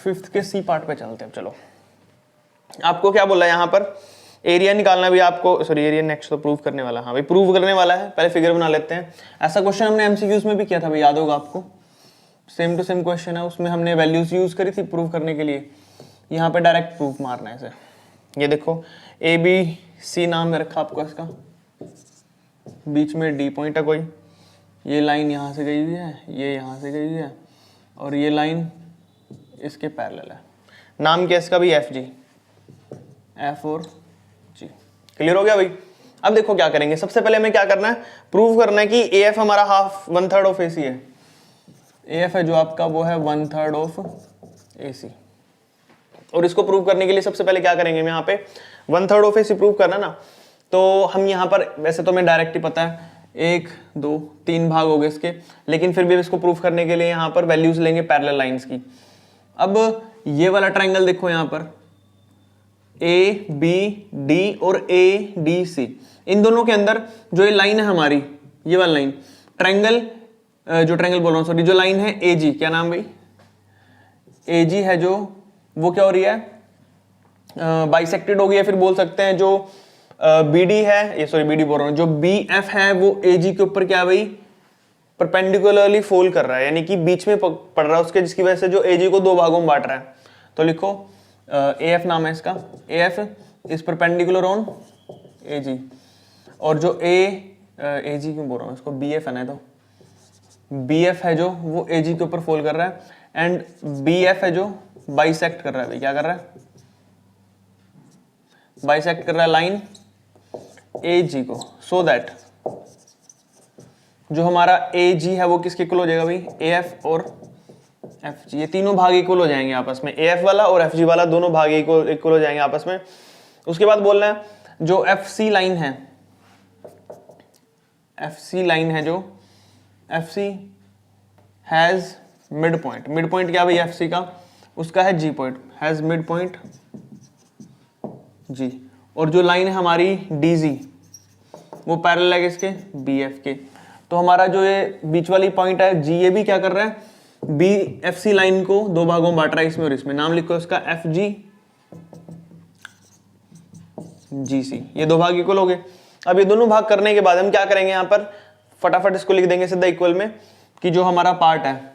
फिफ्थ के सी पार्ट पे चलते हैं। चलो आपको क्या बोला है यहाँ पर एरिया निकालना भी आपको सॉरी एरिया नेक्स्ट तो प्रूव करने वाला हाँ भाई प्रूव करने वाला है। पहले फिगर बना लेते हैं। ऐसा क्वेश्चन हमने एमसीक्यूज में भी किया था भाई याद होगा आपको सेम टू सेम क्वेश्चन है उसमें हमने वैल्यूज यूज करी थी प्रूव करने के लिए। यहाँ पे डायरेक्ट प्रूफ मारना है इसे। ये देखो ए बी सी नाम में रखा आपको इसका बीच में डी पॉइंट है कोई ये लाइन यहाँ से गई हुई है ये यहाँ से गई हुई है और ये लाइन इसके पैरेलल है। नाम क्या इसका भी एफ जी एफ और जी क्लियर हो गया भाई। अब देखो क्या करेंगे सबसे पहले हमें क्या करना है प्रूव करना है कि ए एफ हमारा हाफ 1/3 ऑफ ए सी है। ए एफ है जो आपका वो है 1/3 ऑफ ए सी और इसको प्रूव करने के लिए सबसे पहले क्या करेंगे हम यहाँ पे 1/3 ऑफ ए सी प्रूव करना ना। तो हम यहाँ पर वैसे तो हमें डायरेक्ट ही पता है 1 2 3 भाग हो गए इसके लेकिन फिर भी इसको प्रूव करने के लिए यहाँ पर वैल्यूज लेंगे पैरेलल लाइंस की। अब ये वाला ट्राइंगल देखो यहाँ पर ए बी डी और ए डी सी इन दोनों के अंदर जो ये लाइन है हमारी ये वाली लाइन ट्राइंगल जो ट्राइंगल बोल रहा हूँ सॉरी जो लाइन है ए जी क्या नाम भाई ए जी है जो वो क्या हो रही है बाइसेक्टेड हो गई है। फिर बोल सकते हैं जो बी डी है ये सॉरी बी डी बोल रहा हूँ जो बी एफ है वो ए जी के ऊपर क्या है भाई परपेंडिकुलरली फोल्ड कर रहा है, यानी कि बीच में पड़ रहा है उसके, जिसकी वजह से जो AG को दो भागों में बांट रहा है। तो लिखो AF नाम है इसका, AF is perpendicular on AG, और जो AG क्यों बोल रहा हूँ इसको, BF है ना, तो BF है जो वो AG के ऊपर फोल्ड कर रहा है, एंड BF है जो बाइसेक्ट कर रहा है। क्या कर रहा है? बाइसेक्ट कर रहा है लाइन AG को, सो दैट जो हमारा AG है वो किसके इक्वल हो जाएगा भाई? AF और FG, ये तीनों भाग इक्वल हो जाएंगे आपस में, AF वाला और FG वाला दोनों भाग इक्वल हो जाएंगे आपस में। उसके बाद बोलना है जो FC लाइन है, FC लाइन है जो FC has mid point, mid point क्या भाई FC का? उसका है G point, has mid point G, और जो लाइन है हमारी DG वो पैरेलल है किसके? BF के। तो हमारा जो ये बीच वाली पॉइंट है G, ये भी क्या कर रहा है? BFC लाइन को दो भागों में बांट रहा है, इसमें और इसमें। नाम लिखो इसका FG GC, ये दो भाग इक्वल हो गए। अब ये दोनों भाग करने के बाद हम क्या करेंगे, यहाँ पर फटाफट इसको लिख देंगे सीधा इक्वल में, कि जो हमारा पार्ट है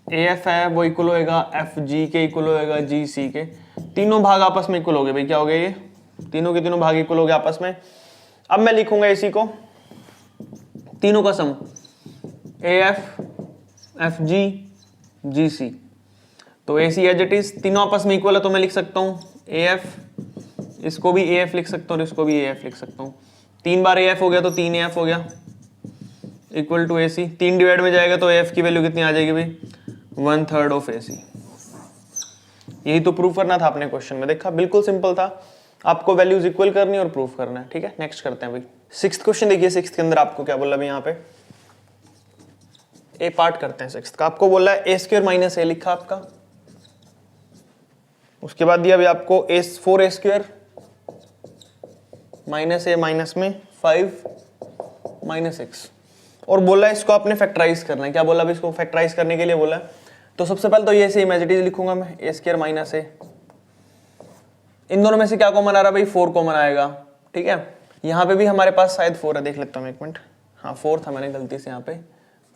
AF है वो इक्वल होएगा FG के, इक्वल होएगा GC के। तीनों भाग आपस में इक्वल हो गए भाई। क्या हो गए? ये तीनों के तीनों भाग इक्वल हो गए आपस में। अब मैं लिखूंगा इसी को, तीनों का सम AF FG GC। तो AC एज इट इज, तीनों आपस में इक्वल है, तो मैं लिख सकता हूँ AF, इसको भी AF लिख सकता हूँ और इसको भी AF लिख सकता हूँ। 3 बार AF हो गया तो 3 AF हो गया, इक्वल टू AC। 3 डिवाइड में जाएगा तो AF की वैल्यू कितनी आ जाएगी भाई? 1/3 ऑफ AC। यही तो प्रूफ करना था आपने क्वेश्चन में, देखा बिल्कुल सिंपल था। आपको वैल्यूज इक्वल करनी और प्रूफ करना है, ठीक है। नेक्स्ट करते हैं भाई 6th क्वेश्चन। देखिए 6th के अंदर आपको क्या बोला भाई, यहाँ पे ए पार्ट करते हैं 6th का। आपको बोला है A² - A लिखा आपका, उसके बाद दिया भी आपको 4A² - A माइनस में 5 - 6, और बोला है इसको आपने फैक्टराइज करना है। क्या बोला भाई? इसको फैक्टराइज करने के लिए बोला है। तो सबसे पहले तो ये सेम एज इट इज लिखूंगा मैं, A² - A। इन दोनों में से क्या कॉमन आ रहा भाई? 4 कॉमन आएगा, ठीक है। यहाँ पे भी हमारे पास शायद 4 है, देख लेता हूँ 1 मिनट। हाँ 4 था, मैंने गलती से यहाँ पे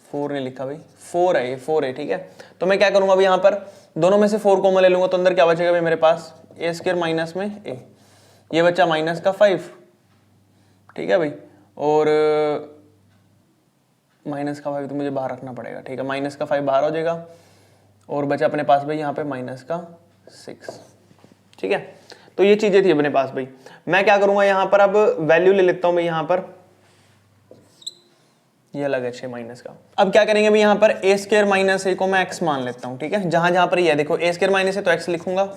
4 नहीं लिखा भाई, 4 है, ये 4 है, ठीक है। तो मैं क्या करूंगा अभी, यहाँ पर दोनों में से 4 कॉमन ले लूंगा, तो अंदर क्या बचेगा भाई मेरे पास? A² माइनस में A, ये बच्चा माइनस का 5, ठीक है भाई, और माइनस का 5 तो मुझे बाहर रखना पड़ेगा, ठीक है। माइनस का 5 बाहर हो जाएगा, और बचा अपने पास भाई यहाँ पे माइनस का 6, ठीक है। तो ये चीजें थी अपने पास भाई। मैं क्या करूंगा यहाँ पर, अब वैल्यू ले लेता हूँ भाई यहाँ पर, ये अलग है 6 माइनस का। अब क्या करेंगे भाई, यहाँ पर A² - A को मैं x मान लेता हूँ, ठीक है। जहां जहां पर ये देखो A² - A तो x लिखूंगा,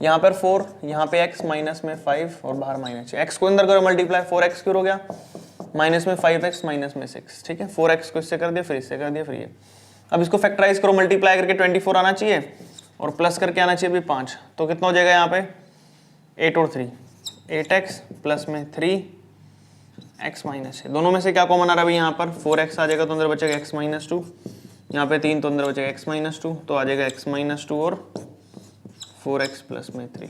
यहाँ पर 4, यहाँ पे x माइनस में 5 और बाहर -6। x को अंदर करो मल्टीप्लाई, 4x² हो गया, माइनस में 5x माइनस में 6, ठीक है। 4x को इससे कर दिया, फिर इससे कर दिया, फिर ये। अब इसको फैक्टराइज करो, मल्टीप्लाई करके 24 आना चाहिए, और प्लस करके आना चाहिए भाई 5। तो कितना हो जाएगा यहाँ पे? 8 और 3, 8x प्लस में 3x माइनस 6। दोनों में से क्या कॉमन आ रहा है भाई? यहाँ पर 4x आ जाएगा तो अंदर बचेगा x माइनस 2, यहाँ पे 3 तो अंदर बचेगा x माइनस 2, तो आ जाएगा x माइनस 2 और 4x प्लस में 3।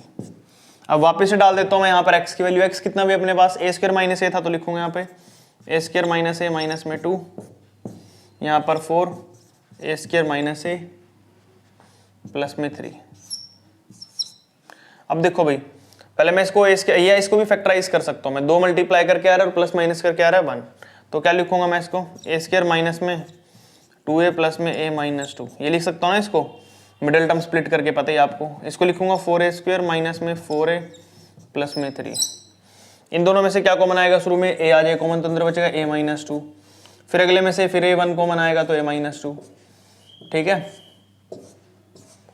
अब वापस से डाल देता हूँ मैं यहाँ पर x की वैल्यू। x कितना भी अपने पास? A² - A था, तो लिखूंगा यहाँ पे A² - A माइनस में 2, यहाँ पर 4 A² - A प्लस में 3। अब देखो भाई, पहले मैं इसको इसको भी फैक्टराइज कर सकता हूँ मैं। 2 मल्टीप्लाई करके आ रहा है और प्लस माइनस करके आ रहा है 1, तो क्या लिखूंगा मैं इसको? A² माइनस में 2A प्लस में A माइनस 2, ये लिख सकता हूँ ना इसको, मिडिल टर्म स्प्लिट करके, पता ही आपको। इसको लिखूंगा 4A² माइनस में 4A प्लस में 3। इन दोनों में से क्या कॉमन आएगा? शुरू में A आ जाए कॉमन, तो अंदर बचेगा A माइनस 2, फिर अगले में से फिर A1 कॉमन आएगा तो A माइनस 2, ठीक है।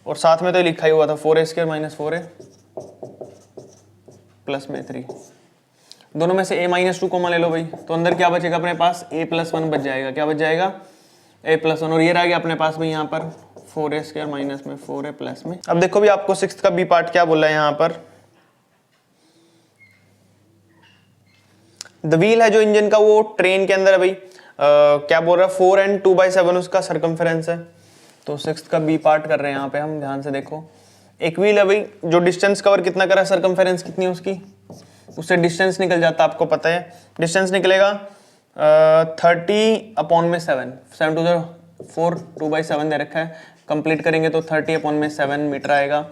और साथ में तो लिखा ही हुआ था 4A² माइनस 4A प्लस में 3। दोनों में से A माइनस 2 कॉमन ले लो भाई, तो अंदर क्या बचेगा अपने पास? A प्लस 1 बच जाएगा। क्या बच जाएगा? A प्लस 1, और ये रह गया अपने पास भाई यहाँ पर 4A² माइनस में 4A प्लस में। अब देखो भी आपको 6th का B पार्ट क्या बोला है यहाँ पर, द व्हील है जो इंजन का, वो ट्रेन के अंदर है भाई। क्या बोल रहा है? 4 and 2/7 उसका सर्कमफेरेंस है। तो 6th का B पार्ट कर रहे हैं यहाँ पे हम, ध्यान से देखो। एक व्हील है भाई, जो डिस्टेंस कवर कितना करा, सर्कमफेरेंस कितनी है उसकी, उससे डिस्टेंस निकल जाता है, आपको पता है। डिस्टेंस निकलेगा 30/7, 7 टू 4, 2/7 दे रखा है, कंप्लीट करेंगे तो 30/7 मीटर आएगा।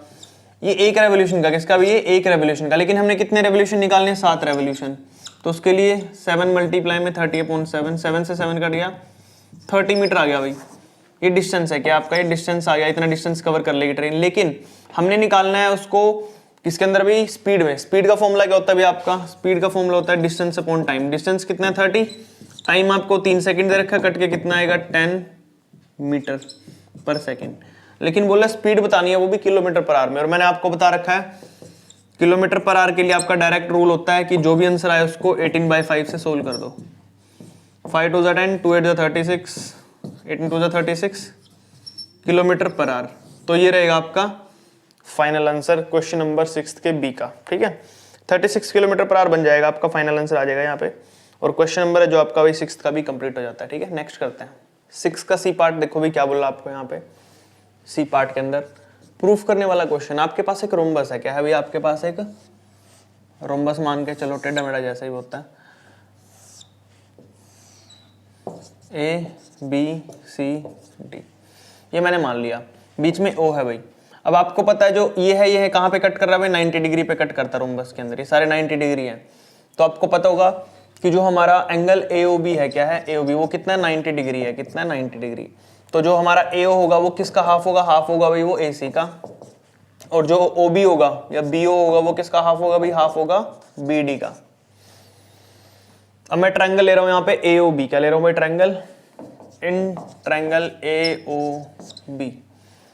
ये एक रेवोल्यूशन का, किसका भी, ये एक रेवोल्यूशन का, लेकिन हमने कितने रेवोल्यूशन निकालने हैं, 7 रेवोल्यूशन। तो उसके लिए 7 मल्टीप्लाई में 30/7, 7 से 7 कट गया, 30 मीटर आ गया भाई। ये डिस्टेंस है क्या आपका, ये डिस्टेंस आ गया, इतना डिस्टेंस कवर कर लेगी ट्रेन। लेकिन हमने निकालना है उसको किसके अंदर भी, स्पीड में। स्पीड का फॉर्मूला क्या होता है भी आपका, स्पीड का फॉर्मूला होता है डिस्टेंस अपॉन टाइम। डिस्टेंस कितना है 30, टाइम आपको 3 सेकंड दे रखा है, कट के कितना आएगा 10 मीटर पर सेकंड। लेकिन बोला स्पीड बतानी है, वो भी किलोमीटर पर आवर में, और मैंने आपको बता रखा है किलोमीटर पर आवर के लिए आपका डायरेक्ट रूल होता है कि जो भी आंसर आए उसको 18/5 से सोल्व कर दो। 5 2 10, 2 8 36, 18 2 36 किलोमीटर पर आवर। तो ये रहेगा आपका फाइनल आंसर क्वेश्चन नंबर 6 के बी का, ठीक है। 36 किलोमीटर पर आवर बन जाएगा आपका, फाइनल आंसर आ जाएगा यहाँ पे। और क्वेश्चन नंबर है जो आपका वही 6 का भी कंप्लीट हो जाता है, ठीक है। नेक्स्ट करते हैं 6 का सी पार्ट। देखो भी क्या बोला आपको यहाँ पे, सी पार्ट के अंदर प्रूफ करने वाला क्वेश्चन। आपके पास एक रोम्बस है, क्या है भैया आपके पास एक रोम्बस, मान के चलो टेढ़ा मेढ़ा जैसा ही होता है, A B C D, ये मैंने मान लिया, बीच में O है भाई। अब आपको पता है जो ये है कहाँ पे कट कर रहा है भाई, 90 डिग्री पे कट करता है रोम्बस के अंदर, ये सारे 90 डिग्री हैं। तो आपको पता होगा कि जो हमारा एंगल AOB है, क्या है AOB, वो कितना 90 डिग्री है, कितना 90 डिग्री। तो जो हमारा AO होगा वो किसका हाफ होगा, हाफ होगा भाई वो AC का। और जो OB होगा या BO होगा वो किसका हाफ होगा भाई, हाफ होगा BD का। अब मैं ट्रायंगल ले रहा हूं यहाँ पे AOB, क्या ले रहा हूं भाई, ट्रायंगल, इन ट्रायंगल AOB।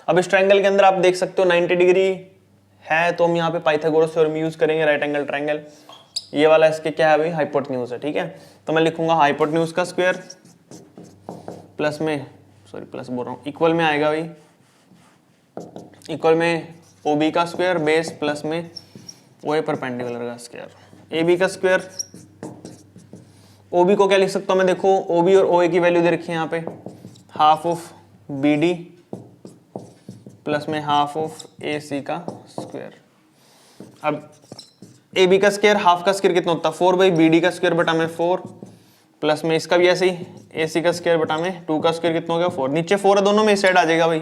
अब इस ट्रायंगल के अंदर आप देख सकते हो 90 डिग्री है, तो हम यहाँ पे पाइथागोरस थ्योरम यूज करेंगे, राइट एंगल ट्रायंगल। ये वाला इसके क्या है भाई, हाइपोटेन्यूज है, ठीक है। तो मैं लिखूंगा हाइपोटेन्यूज का स्क्वायर प्लस में, सॉरी प्लस बोल रहा हूँ, इक्वल में आएगा भाई, इक्वल में OB का स्क्वायर बेस प्लस में OA परपेंडिकुलर का स्क्वायर। AB का स्क्वायर, OB को क्या लिख सकता हूँ मैं, देखो OB और OA की वैल्यू दे रखी है यहाँ पे, हाफ ऑफ BD प्लस में हाफ ऑफ AC का स्क्वायर। अब AB का स्क्वायर, हाफ का स्क्वायर कितना होता है 4 बाई BD का स्क्वायर बटा में 4 प्लस में इसका भी ऐसे ही AC का स्क्वायर बटा में 2 का स्क्वायर कितना हो गया 4, नीचे 4 है दोनों में, इस साइड आ जाएगा भाई,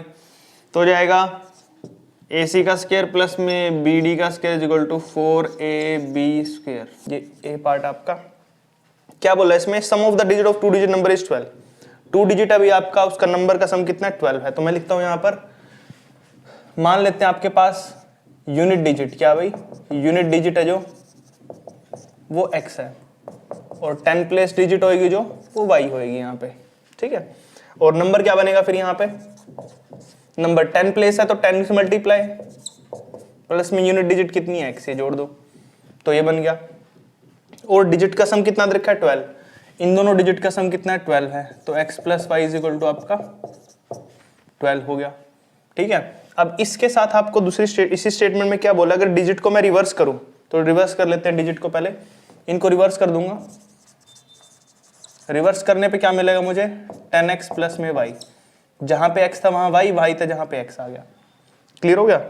तो हो जाएगा AC का स्क्वायर प्लस में BD का square is equal to 4AB square. ये A पार्ट आपका क्या बोला इसमें, sum of the digit of 2 digit number is 12। 2 digit अभी आपका उसका नंबर का सम कितना है 12 है। तो मैं लिखता हूं यहां पर, मान लेते हैं आपके पास यूनिट डिजिट, क्या भाई यूनिट डिजिट है जो वो x है, और 10 प्लेस डिजिट होगी जो वो y होगी यहाँ पे, ठीक है। और नंबर क्या बनेगा फिर यहाँ पे, नंबर 10 प्लेस है तो 10 से मल्टीप्लाई प्लस में यूनिट डिजिट कितनी है x, ये जोड़ दो, तो ये बन गया। और डिजिट का सम कितना दे रखा है 12, इन दोनों डिजिट का सम कितना है 12 है, तो x plus y is equal to आपका 12 हो गया, ठीक है। अब इसके साथ आपको दूसरी इसी स्टेटमेंट में क्या बोला, अगर डिजिट को मैं रिवर्स करूं, तो रिवर्स कर लेते हैं डिजिट को, पहले इनको रिवर्स कर दूंगा। रिवर्स करने पे क्या मिलेगा मुझे, 10x प्लस में y, जहां पे x था वहां y था जहां पे x आ गया, क्लियर हो गया।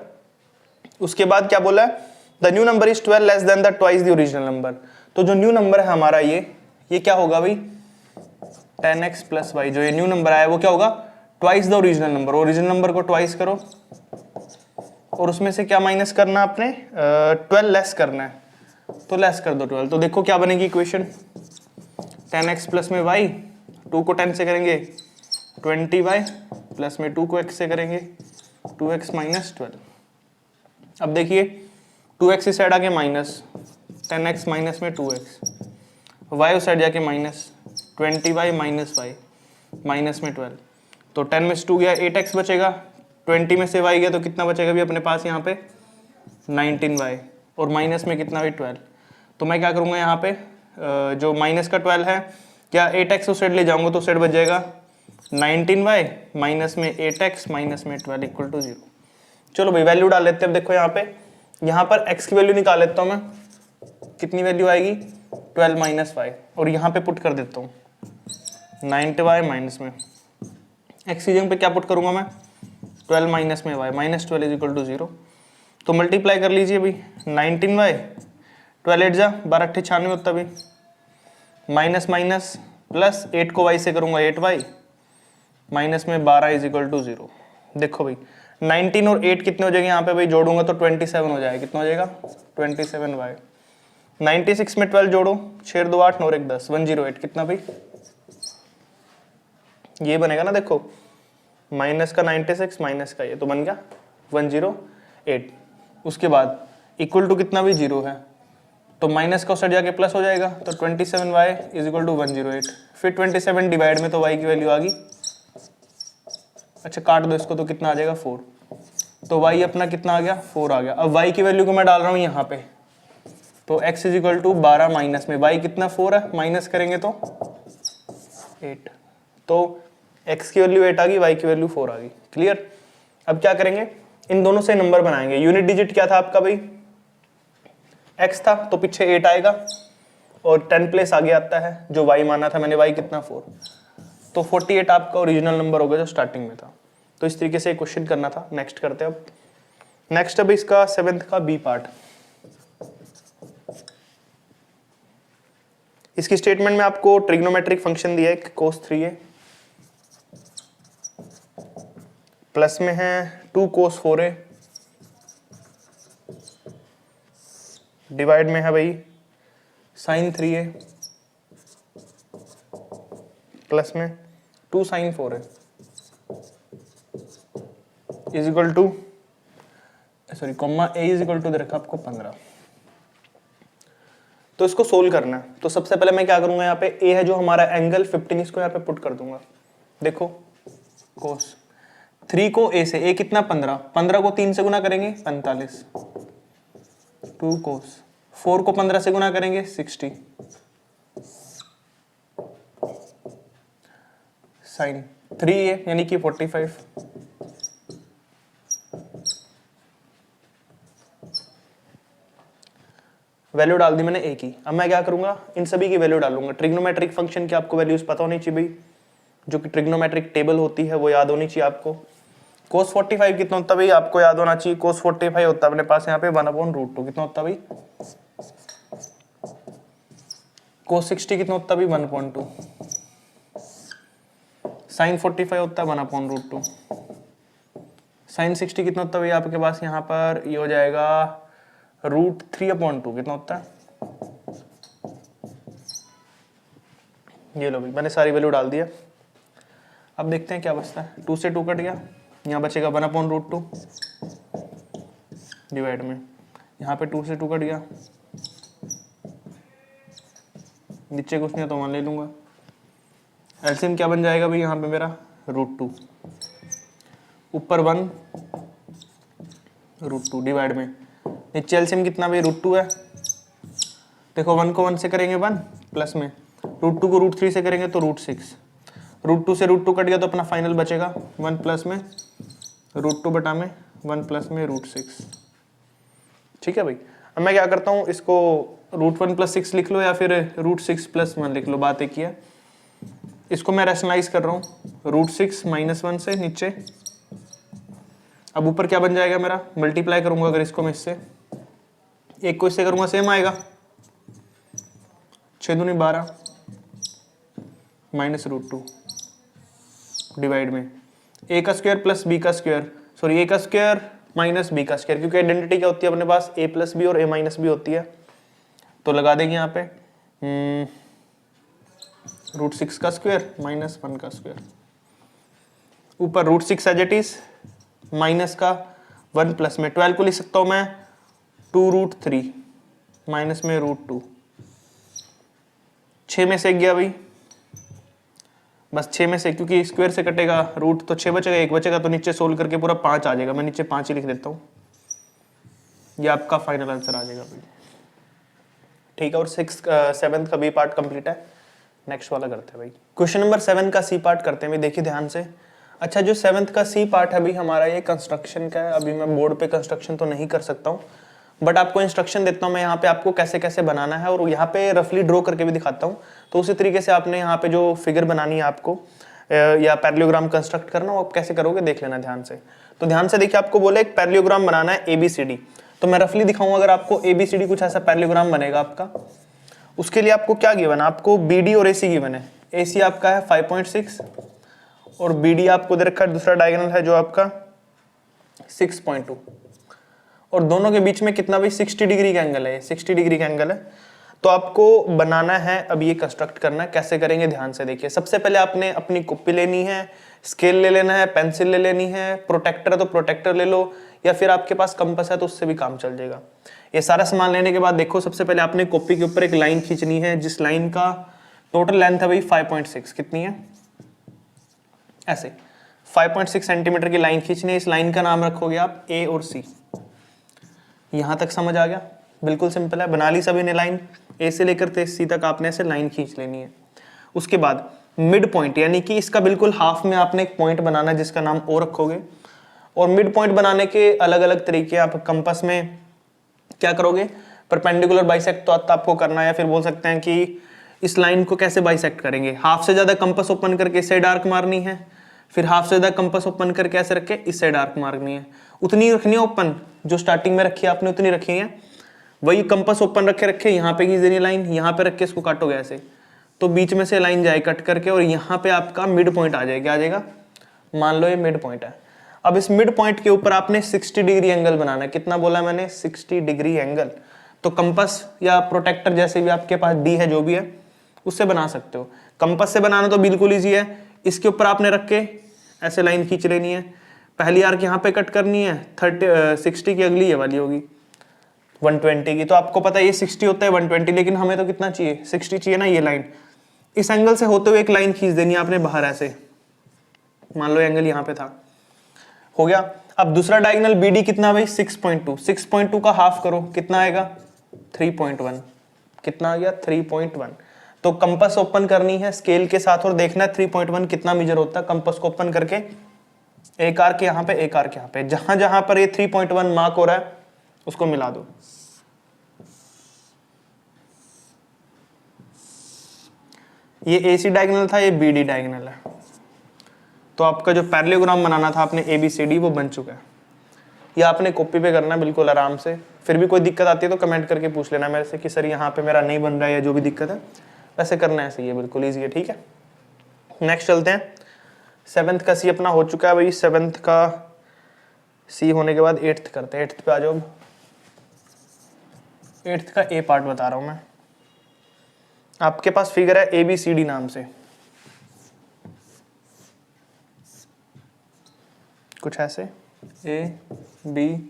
उसके बाद क्या बोला है, the new number is 12 less than the twice the original number. तो जो न्यू नंबर है हमारा ये क्या होगा भाई 10x प्लस वाई, जो ये न्यू नंबर आया वो क्या होगा twice the original number. Original number को ट्वाइस करो और उसमें से क्या माइनस करना आपने 12 लेस करना है, तो लेस कर दो 12। तो देखो क्या बनेगी इक्वेशन, 10x प्लस में y, 2 को 10 से करेंगे 20y प्लस में 2 को x से करेंगे 2x माइनस 12। अब देखिए 2x इस साइड आके माइनस 10x माइनस में 2x, y उस साइड जाके minus 20y minus y minus में 12, तो 10 में से 2 गया 8x बचेगा, 20 में से y गया तो कितना बचेगा भी अपने पास यहाँ पे 19y, और माइनस में कितना भी 12। तो मैं क्या करूँगा यहाँ पे जो माइनस का 12 है, क्या 8x उस साइड ले जाऊँगा तो उस साइड बच जाएगा 19y माइनस में 8x माइनस में 12 इक्वल टू 0। चलो भाई वैल्यू डाल लेते हैं। देखो यहाँ पर x की वैल्यू निकाल लेता हूँ मैं, कितनी वैल्यू आएगी 12 माइनस वाई, और यहाँ पे पुट कर देता हूँ 90y माइनस में x की जगह पे क्या पुट करूँगा मैं 12 माइनस में y minus 12 is equal to 0। तो मल्टीप्लाई कर लीजिए भाई 19y 12 8 जा 12 98 होता भी, माइनस माइनस प्लस 8 को y से करूंगा 8y माइनस में 12 इज इक्वल टू 0। देखो भाई 19 और 8 कितने हो जाएंगे यहाँ पे भाई, जोड़ूंगा तो 27 हो जाएगा। कितना हो जाएगा 27y। 96 में 12 जोड़ो, 6 2 8 9 1 10 108 कितना भाई, ये बनेगा ना। देखो माइनस का 96 माइनस का ये तो बन गया 108। उसके बाद इक्वल टू कितना भी 0 है तो माइनस का उस साइड जाके प्लस हो जाएगा, तो 27y इज इक्वल टू 108। फिर 27 डिवाइड में तो y की वैल्यू आ गई, अच्छा काट दो इसको तो कितना आ जाएगा 4। तो y अपना कितना आ गया 4 आ गया। अब y की वैल्यू को मैं डाल रहा हूँ यहाँ पे, तो x is equal to 12 minus में y कितना 4 है, माइनस करेंगे तो 8। तो x की वैल्यू 8 आ गई, y की वैल्यू 4 आ गई। क्लियर। अब क्या करेंगे, इन दोनों से नंबर बनाएंगे। यूनिट डिजिट क्या था आपका भाई, x था तो पीछे 8 आएगा और 10 प्लेस आगे आता है जो y माना था मैंने, y कितना 4, तो 48 आपका ओरिजिनल नंबर होगा जो स्टार्टिंग में था। तो इस तरीके से क्वेश्चन करना था। नेक्स्ट करते हैं अब। नेक्स्ट अब इसका 7th का बी पार्ट। इसकी स्टेटमेंट में आपको ट्रिग्नोमेट्रिक फंक्शन दिया है cos 3a, प्लस में है 2 cos 4a, डिवाइड में है भाई sin 3a, प्लस में 2 sin 4a इज इक्वल टू, sorry comma a is equal to दे रखा आपको 15। तो इसको सोल्व करना है। तो सबसे पहले मैं क्या करूंगा, यहाँ पे a है जो हमारा एंगल 15, इसको यहाँ पे पुट कर दूंगा। देखो cos 3 को a से, a कितना 15, 15 को 3 से गुना करेंगे 45, 2 cos 4 को 15 से गुना करेंगे 60, sin 3a यानी कि 45। वैल्यू डाल दी मैंने a की। अब मैं क्या करूंगा, इन सभी की वैल्यू डालूंगा। ट्रिग्नोमेट्रिक फंक्शन की आपको वैल्यूज पता होनी चाहिए भाई, जो कि ट्रिग्नोमेट्रिक टेबल होती है वो याद होनी चाहिए आपको। cos 45 कितना होता है भाई, आपको याद होना चाहिए। cos 45 होता है अपने पास यहाँ पे 1/√2। कितना होता है भाई, cos 60 कितना होता है भाई 1/2। sin 45 होता है 1/√2। sin 60 कितना होता है भाई आपके पास यहाँ पर, ये हो जाएगा √3/2। कितना होता है, ये लो भाई मैंने सारी वैल्यू डाल दिया। अब देखते हैं क्या बचता है। 2 से 2 कट गया, यहाँ बचेगा 1/√2 डिवाइड में, यहाँ पे 2 से 2 कट गया, नीचे कुछ नहीं तो 1 ले लूंगा। एलसीएम क्या बन जाएगा भाई यहाँ पे मेरा √2, ऊपर 1/√2 डिवाइड में, नीचे एलसीएम कितना भाई √2 है। देखो 1 को 1 से करेंगे 1, प्लस में √2 को √3 से करेंगे तो √6, √2 से √2 कट गया तो अपना फाइनल बचेगा 1 प्लस में √2 बटा में 1 प्लस में √6। ठीक है भाई। अब मैं क्या करता हूँ, इसको √1 + 6 लिख लो या फिर √6 + 1 लिख लो, बात एक ही है। इसको मैं रैशनलाइज कर रहा हूँ, √6 - 1 से नीचे, अब ऊपर क्या बन जाएगा मेरा, मल्टीप्लाई करूंगा अगर इसको मैं इससे, एक को इससे करूंगा सेम आएगा, 6 दूनी 12 माइनस √2 डिवाइड में a का स्क्वायर प्लस b का स्क्वायर, सॉरी a का स्क्वायर माइनस b का स्क्वायर, क्योंकि आइडेंटिटी क्या होती है अपने पास, a + b और a - b होती है। तो लगा देंगे यहाँ पे √6 का स्क्वायर माइनस 1 का स्क्वायर, ऊपर √6 एज इट इज, माइनस का 1 प्लस में 12 को लिख सकता हूँ मैं 2√3 माइनस में √2, 6 में से 1 गया भाई, बस 6 में से, क्योंकि स्क्वायर से कटेगा रूट तो 6 बचेगा, 1 बचेगा तो नीचे सोल्व करके पूरा 5 आ जाएगा। मैं नीचे 5 ही लिख देता हूँ, ये आपका फाइनल आंसर आ जाएगा भाई। ठीक है, और 7th का बी पार्ट कंप्लीट है। नेक्स्ट वाला करते हैं भाई, क्वेश्चन नंबर 7 का सी पार्ट करते हैं भाई। देखिए ध्यान से। अच्छा, जो 7th का सी पार्ट है भाई हमारा, ये कंस्ट्रक्शन का है। अभी मैं बोर्ड पे कंस्ट्रक्शन तो नहीं कर सकता हूँ, बट आपको इंस्ट्रक्शन देता हूँ मैं यहाँ पे, आपको कैसे कैसे बनाना है, और यहाँ पे रफली ड्रॉ करके भी दिखाता हूँ। तो उसी तरीके से आपने यहाँ पे जो फिगर बनानी है आपको, या पैरेललोग्राम कंस्ट्रक्ट करना, वो आप कैसे करोगे देख लेना ध्यान से। तो ध्यान से देखिए, आपको बोले एक पैरेललोग्राम बनाना है ABCD, तो मैं रफली दिखाऊंगा। अगर आपको ABCD कुछ ऐसा पैरेललोग्राम बनेगा आपका, उसके लिए आपको क्या गिवन है, आपको BD और AC गिवन है। AC आपका है 5.6 और BD आपको दे रखा है, दूसरा डायगोनल है जो आपका 6.2 और दोनों के बीच में कितना भाई 60 डिग्री का एंगल है, 60 डिग्री का एंगल है। तो आपको बनाना है, अब ये कंस्ट्रक्ट करना है, कैसे करेंगे ध्यान से देखिए। सबसे पहले आपने अपनी कॉपी लेनी है, स्केल ले लेना है, पेंसिल ले लेनी है, प्रोटेक्टर है तो प्रोटेक्टर ले लो, या फिर आपके पास कंपास है तो उससे भी काम चल जाएगा। ये सारा सामान लेने के बाद देखो, सबसे पहले आपने कॉपी के ऊपर एक लाइन खींचनी है, जिस लाइन का टोटल लेंथ है भाई 5.6, कितनी है ऐसे 5.6 सेंटीमीटर की लाइन खींचनी है। इस लाइन का नाम रखोगे आप A और C। यहां तक समझ आ गया? बिल्कुल सिंपल है, बना ली सभी ने लाइन, A से लेकर C तक आपने ऐसे लाइन खींच लेनी है। उसके बाद मिड पॉइंट, यानी कि इसका बिल्कुल हाफ में आपने एक पॉइंट बनाना है जिसका नाम O रखोगे। और मिड पॉइंट बनाने के अलग अलग तरीके, आप कंपास में क्या करोगे, परपेंडिकुलर बाइसेक्ट तो आपको करना है, या फिर बोल सकते हैं कि इस लाइन को कैसे बाइसेक्ट करेंगे, हाफ से ज्यादा कंपास ओपन करके इस साइड आर्क मारनी है, फिर हाफ से ज्यादा कंपास ओपन करके ऐसे रख के इस साइड आर्क मारनी है। उतनी रखनी है ओपन जो स्टार्टिंग में रखी है आपने, उतनी रखी है। वही कंपास ओपन रखे यहाँ पे खींच देनी लाइन, यहाँ पे रख के इसको काटोगे ऐसे, तो बीच में से लाइन जाए कट करके और यहाँ पे आपका मिड पॉइंट आ जाएगा। आ जाएगा, मान लो ये मिड पॉइंट है। अब इस मिड पॉइंट के ऊपर आपने 60 डिग्री एंगल बनाना है। कितना बोला मैंने? 60 डिग्री एंगल। तो कंपास या प्रोटेक्टर जैसे भी आपके पास डी है, जो भी है, उससे बना सकते हो। कंपास से बनाना तो बिल्कुल ईजी है। इसके ऊपर आपने रख के ऐसे लाइन खींच लेनी है। पहली आर्क यहाँ पे कट करनी है, 60 की अगली ये वाली होगी 120 की। तो आपको पता है ये 60 होता है 120, लेकिन हमें तो कितना चाहिए? 60 चाहिए ना। ये लाइन इस एंगल से होते हुए एक लाइन खींच देनी है आपने बाहर ऐसे, मान लो एंगल यहाँ पे था, हो गया। अब दूसरा डायगोनल BD कितना भाई? 6.2। 6.2 का हाफ करो, कितना आएगा? 3.1। कितना आ गया? 3.1। तो कंपास ओपन करनी है स्केल के साथ और देखना है 3.1 कितना मेजर होता है। कंपास को ओपन करके एक आर्क यहाँ पे, एक आर्क यहाँ पे, जहां जहां पर ये 3.1 मार्क हो रहा है उसको मिला दो। ये AC डायगोनल था, ये BD डायगोनल है। तो आपका जो पैरेललोग्राम बनाना था आपने ABCD, वो बन चुका है। ये आपने कॉपी पे करना है बिल्कुल आराम से। फिर भी कोई दिक्कत आती है तो कमेंट करके पूछ लेना मेरे से कि सर यहाँ पे मेरा नहीं बन रहा है या जो भी दिक्कत है, वैसे करना है। सही है, बिल्कुल ईजी है, ठीक है। नेक्स्ट चलते हैं। 7th का C अपना हो चुका है भाई। 7th का C होने के बाद 8th करते हैं। 8th पे आ जाओ। 8th का A पार्ट बता रहा हूँ मैं। आपके पास फिगर है ABCD नाम से, कुछ ऐसे ABCD।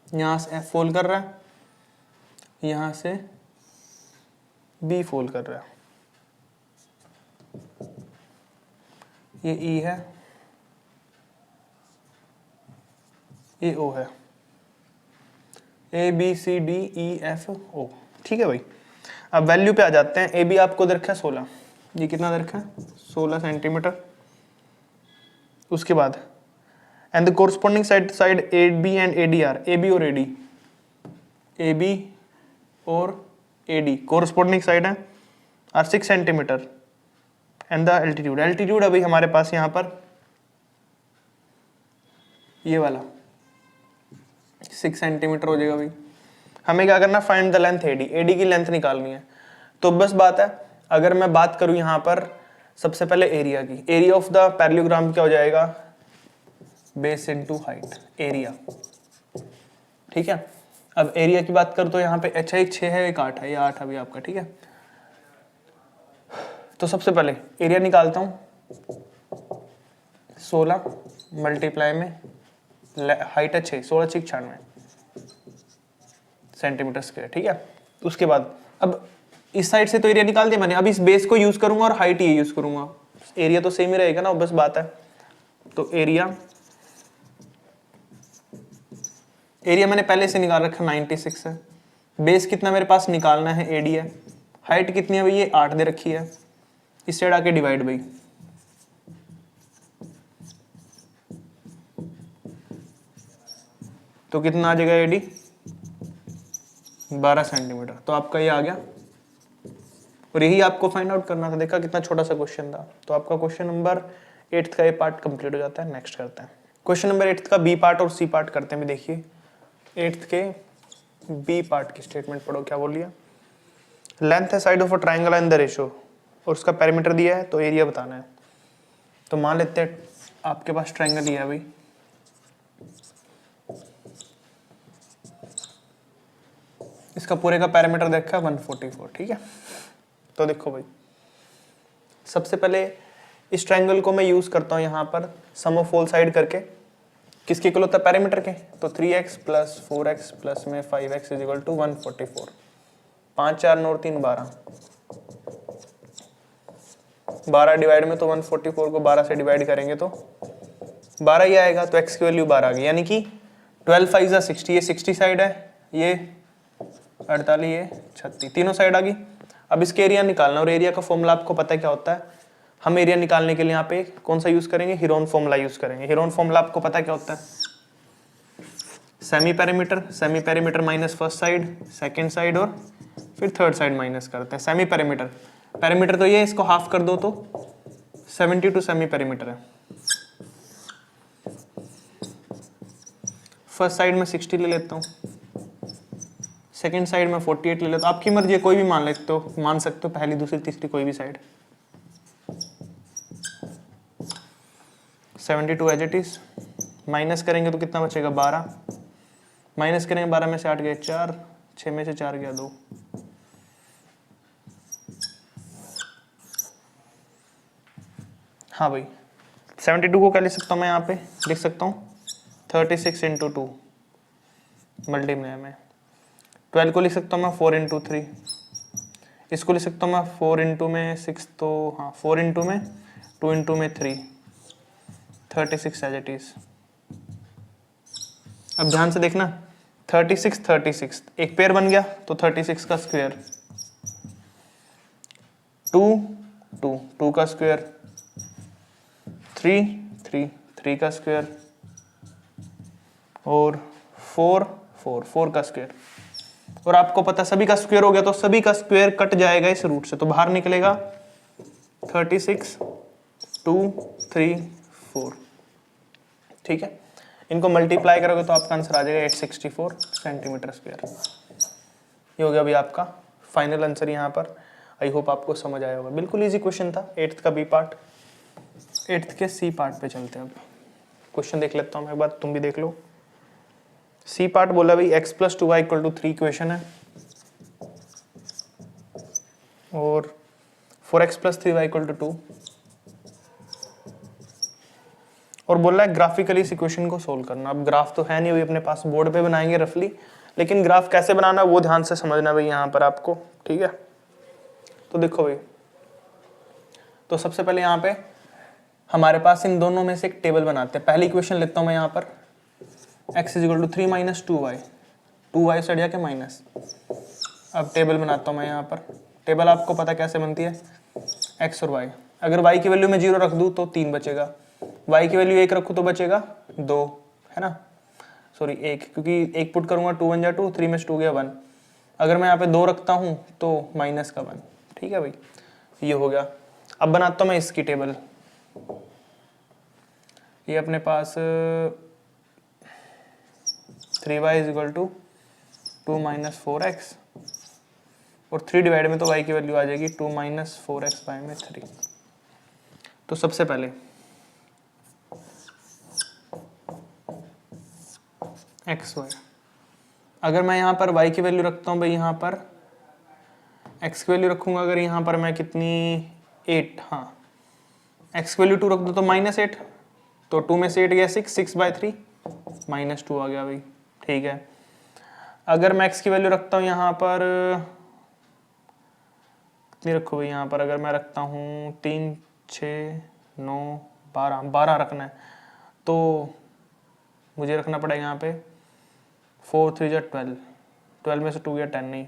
यहां से F फोल्ड कर रहा है, यहां से B फोल्ड कर रहा है, ये E है, ये O है। ABCDEFO, ठीक है भाई। अब वैल्यू पे आ जाते हैं। AB आपको दे रखा है 16, ये कितना दे रखा है? 16 सेंटीमीटर। उसके बाद and the corresponding side AB and ADR, AB और AD, AB और AD कोरस्पॉन्डिंग साइड है, और 6 centimetre. And the altitude, altitude अभी हमारे पास यहाँ पर ये वाला 6 सेंटीमीटर हो जाएगा भाई। हमें क्या करना? Find the length AD, AD की लेंथ निकालनी है। तो बस बात है, अगर मैं बात करूं यहाँ पर सबसे पहले एरिया की, एरिया ऑफ द पैरेललोग्राम क्या हो जाएगा? बेस इनटू हाइट, एरिया, ठीक है। अब एरिया की बात करूं तो यहाँ पे अच्छा एक 6 है, एक 8 है, ये 8 अभी आपका, ठीक है। तो सबसे पहले एरिया निकालता हूं, 16 मल्टीप्लाई में हाइट है 6, 16 6 96 सेंटीमीटर स्क्वायर, ठीक है। उसके बाद अब इस साइड से तो एरिया निकाल दिया मैंने, अब इस बेस को यूज करूंगा और हाइट ये यूज करूंगा, एरिया तो सेम ही रहेगा ना, बस बात है। तो एरिया मैंने पहले से निकाल रखा 96 है। बेस कितना मेरे पास निकालना है? AD है। हाइट कितनी है भाई? ये 8 दे रखी है। इस साइड आके डिवाइड भाई, तो कितना आ जाएगा AD? 12 सेंटीमीटर। तो आपका ये आ गया, और यही आपको फाइंड आउट करना था। देखा कितना छोटा सा क्वेश्चन था। तो आपका क्वेश्चन नंबर 8th का ये पार्ट कंप्लीट हो जाता है। नेक्स्ट करते हैं क्वेश्चन नंबर 8th का B पार्ट और C पार्ट करते हैं। देखिए 8th के B पार्ट की स्टेटमेंट पढ़ो, क्या बोल लिया? लेंथ है side of a triangle and the ratio, और उसका पैरामीटर दिया है तो एरिया बताना है। तो मान लेते हैं आपके पास ट्राइंगल ही है भाई, इसका पूरे का पैरामीटर देखा 144, ठीक है। तो देखो भाई, सबसे पहले इस ट्रायंगल को मैं यूज करता हूं यहां पर सम ऑफ ऑल साइड करके, किसके इक्वल होता है, पैरामीटर के। तो 3x प्लस 4x प्लस में 5x is equal to 144, 5 4 9 3 12, 12 divide में तो 144 को 12 से डिवाइड करेंगे तो 12 ही आएगा, तो x की वैल्यू 12 आ गई, यानी कि 12 5 जा 60, ये 60 साइड है, ये 48, ये 36, तीनों साइड आ गई। अब इसके एरिया निकालना, और एरिया का फॉर्मूला आपको पता है क्या होता है। हम एरिया निकालने के लिए यहाँ पे कौन सा यूज करेंगे, हीरोन फॉर्मूला यूज करेंगे। हीरोन फॉर्मूला आपको पता है क्या होता है, semi perimeter, semi perimeter minus first side, second side और फिर थर्ड साइड माइनस करते हैं। सेमी पेरीमीटर, पेरीमीटर तो ये, इसको हाफ कर दो तो 72 सेमी पेरीमीटर है। फर्स्ट साइड में 60 ले लेता हूँ, सेकंड साइड में 48 ले लेता हूँ, आपकी मर्जी है, कोई भी मान सकते हो, पहली दूसरी तीसरी कोई भी side. 72 as it is, minus करेंगे तो कितना बचेगा 12, माइनस करेंगे 12 में से 8 गए 4, 6 में से 4 गया 2, हाँ भाई 72 को क्या लिख सकता हूँ मैं, यहाँ पे लिख सकता हूँ 36 इंटू 2 मल्टीप्लाई में, 12 को लिख सकता हूँ मैं 4 इंटू 3, इसको लिख सकता हूँ मैं 4 इंटू में 6, तो हाँ 4 इंटू में 2 इंटू में 3, 36 एज इट इज। अब ध्यान से देखना, 36 36 एक पेयर बन गया तो 36 का स्क्वायर, 2 2 2 का स्क्वायर, 3 3 3 का स्क्वायर और 4 4 4 का स्क्वायर। और आपको पता सभी का स्क्वायर हो गया तो सभी का स्क्वायर कट जाएगा इस रूट से, तो बाहर निकलेगा 36 2 3 4, ठीक है। इनको मल्टीप्लाई करोगे तो आपका आंसर आ जाएगा 864 सेंटीमीटर स्क्वायर। ये हो गया अभी आपका फाइनल आंसर यहाँ पर। आई होप आपको समझ आया होगा, बिल्कुल इजी क्वेश्चन था। 8th का बी पार्ट, 8th के सी पार्ट पे चलते हैं। अब क्वेश्चन देख लेता हूँ मैं, एक बार तुम भी देख लो। सी पार्ट बोला भाई x plus 2y equal to 3 equation है और 4x plus 3y equal to 2, और बोल रहा है ग्राफिकली इस इक्वेशन को सोल्व करना। अब ग्राफ तो है नहीं अभी अपने पास, बोर्ड पे बनाएंगे रफली, लेकिन ग्राफ कैसे बनाना वो ध्यान से समझना भाई यहाँ पर आपको, ठीक है। तो देखो भाई, तो सबसे पहले यहाँ पे हमारे पास इन दोनों में से एक टेबल बनाते हैं। पहली इक्वेशन लेता हूँ मैं यहाँ पर, x is equal to 3 minus 2y सड़ जाके माइनस। अब टेबल बनाता हूँ मैं यहाँ पर। टेबल आपको पता कैसे बनती है, x और y। अगर y की वैल्यू में 0 रख दूँ तो 3 बचेगा, y की वैल्यू 1 रखूँ तो बचेगा 2, है ना, सॉरी 1, क्योंकि 1 पुट करूँगा 2 1 जा 2, 3 में से 2 गया 1। अगर मैं यहाँ पे 2 रखता हूँ तो माइनस का 1, ठीक है भाई, ये हो गया। अब बनाता हूँ मैं इसकी टेबल। ये अपने पास 3y is equal to 2 minus 4x और 3 डिवाइड में तो y की वैल्यू आ जाएगी 2 माइनस 4x बाय में 3। तो सबसे पहले x y, अगर मैं यहाँ पर y की वैल्यू रखता हूँ भाई, यहाँ पर x की वैल्यू रखूँगा अगर यहाँ पर मैं कितनी 8, हाँ x की वैल्यू 2 रख दो तो माइनस 8, तो 2 में से 8 गया 6, 6 बाय 3 माइनस 2 आ गया भाई, ठीक है। अगर मैं x की वैल्यू रखता हूँ यहाँ पर कितनी रखो भाई, यहाँ पर अगर मैं रखता हूँ 3 6 9 12 रखना है तो मुझे रखना पड़ेगा यहाँ पे 4 3 जा 12, 12 में से 2 गया 10, नहीं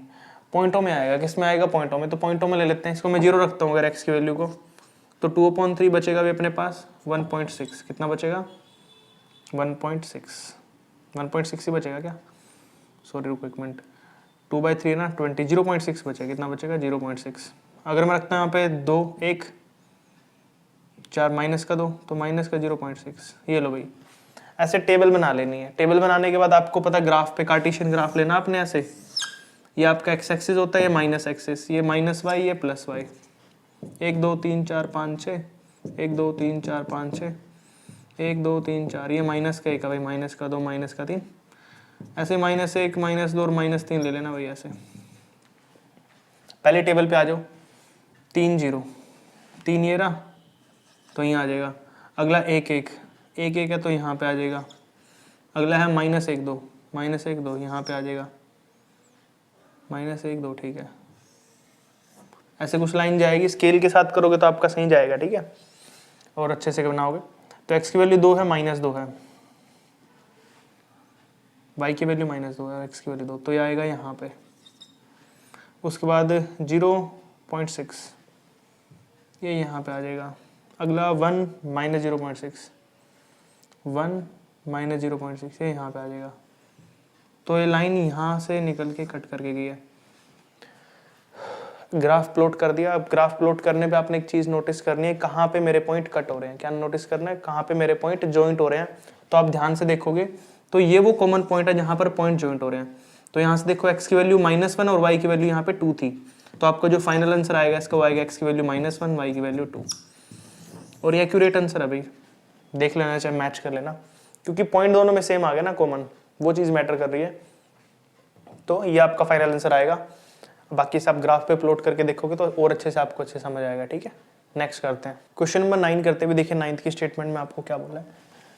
पॉइंटों में आएगा, किस में आएगा, पॉइंटों में। तो पॉइंटों में ले लेते हैं इसको, मैं 0 रखता हूँ अगर x की वैल्यू को, तो 2/3 बचेगा भी अपने पास 1.6, कितना बचेगा 1.6 ही बचेगा क्या, सॉरी रुको एक मिनट, 2/3 ना 20, 0.6 बचेगा, कितना बचेगा 0.6। अगर मैं रखता हूँ यहाँ पे 2 1 4 माइनस का 2 तो माइनस का 0.6, ये लो भाई। ऐसे टेबल बना लेनी है। टेबल बनाने के बाद आपको पता ग्राफ पे कार्टेशियन ग्राफ लेना आपने, ऐसे ये आपका एक्स एक्सिस होता है, ये माइनस एक्सिस, ये माइनस वाई, ये प्लस वाई। 1 2 3 4 5 6, 1 2 3 4 5 6, 1 2 3 4, ये माइनस का 1 है भाई, माइनस का 2, माइनस का 3, ऐसे माइनस 1 माइनस 2 और माइनस 3 ले लेना भाई ऐसे। पहले टेबल पे आ जाओ, 3 0, 3 ये रहा तो यहाँ आ जाएगा। अगला 1 1, 1 1 है तो यहाँ पे आ जाएगा। अगला है माइनस 1 2, माइनस 1 2 यहाँ पे आ जाएगा, माइनस 1 2, ठीक है। ऐसे कुछ लाइन जाएगी, स्केल के साथ करोगे तो आपका सही जाएगा, ठीक है, और अच्छे से बनाओगे। तो x की वैल्यू 2 है, माइनस 2 है, y की वैल्यू माइनस 2 है, x की वैल्यू 2, तो ये आएगा यहाँ पे। उसके बाद 0.6, ये यहाँ पे आ जाएगा। अगला 1 माइनस 0.6, 1 माइनस 0.6, ये यहाँ पे आ जाएगा। तो ये लाइन यहाँ से निकल के कट करके गई है। ग्राफ प्लॉट कर दिया। अब ग्राफ प्लॉट करने पे आपने एक चीज़ नोटिस करनी है, कहाँ पे मेरे पॉइंट कट हो रहे हैं। क्या नोटिस करना है? कहाँ पे मेरे पॉइंट जॉइंट हो रहे हैं। तो आप ध्यान से देखोगे तो ये वो कॉमन पॉइंट है जहाँ पर पॉइंट जॉइंट हो रहे हैं। तो यहाँ से देखो x की वैल्यू -1 और y की वैल्यू यहाँ पे 2 थी, तो आपका जो फाइनल आंसर आएगा इसका वो आएगा x की वैल्यू -1, y की वैल्यू 2। और ये एक्यूरेट आंसर है भाई, देख लेना, चाहे मैच कर लेना, क्योंकि पॉइंट दोनों में सेम आ गया ना कॉमन, वो चीज़ मैटर कर रही है। तो ये आपका फाइनल आंसर आएगा। बाकी से आप ग्राफ पे प्लॉट करके देखोगे तो और अच्छे से आपको अच्छे समझ आएगा, ठीक है। नेक्स्ट करते हैं क्वेश्चन नंबर 9 करते हुए। देखिए 9th की स्टेटमेंट में आपको क्या बोला है।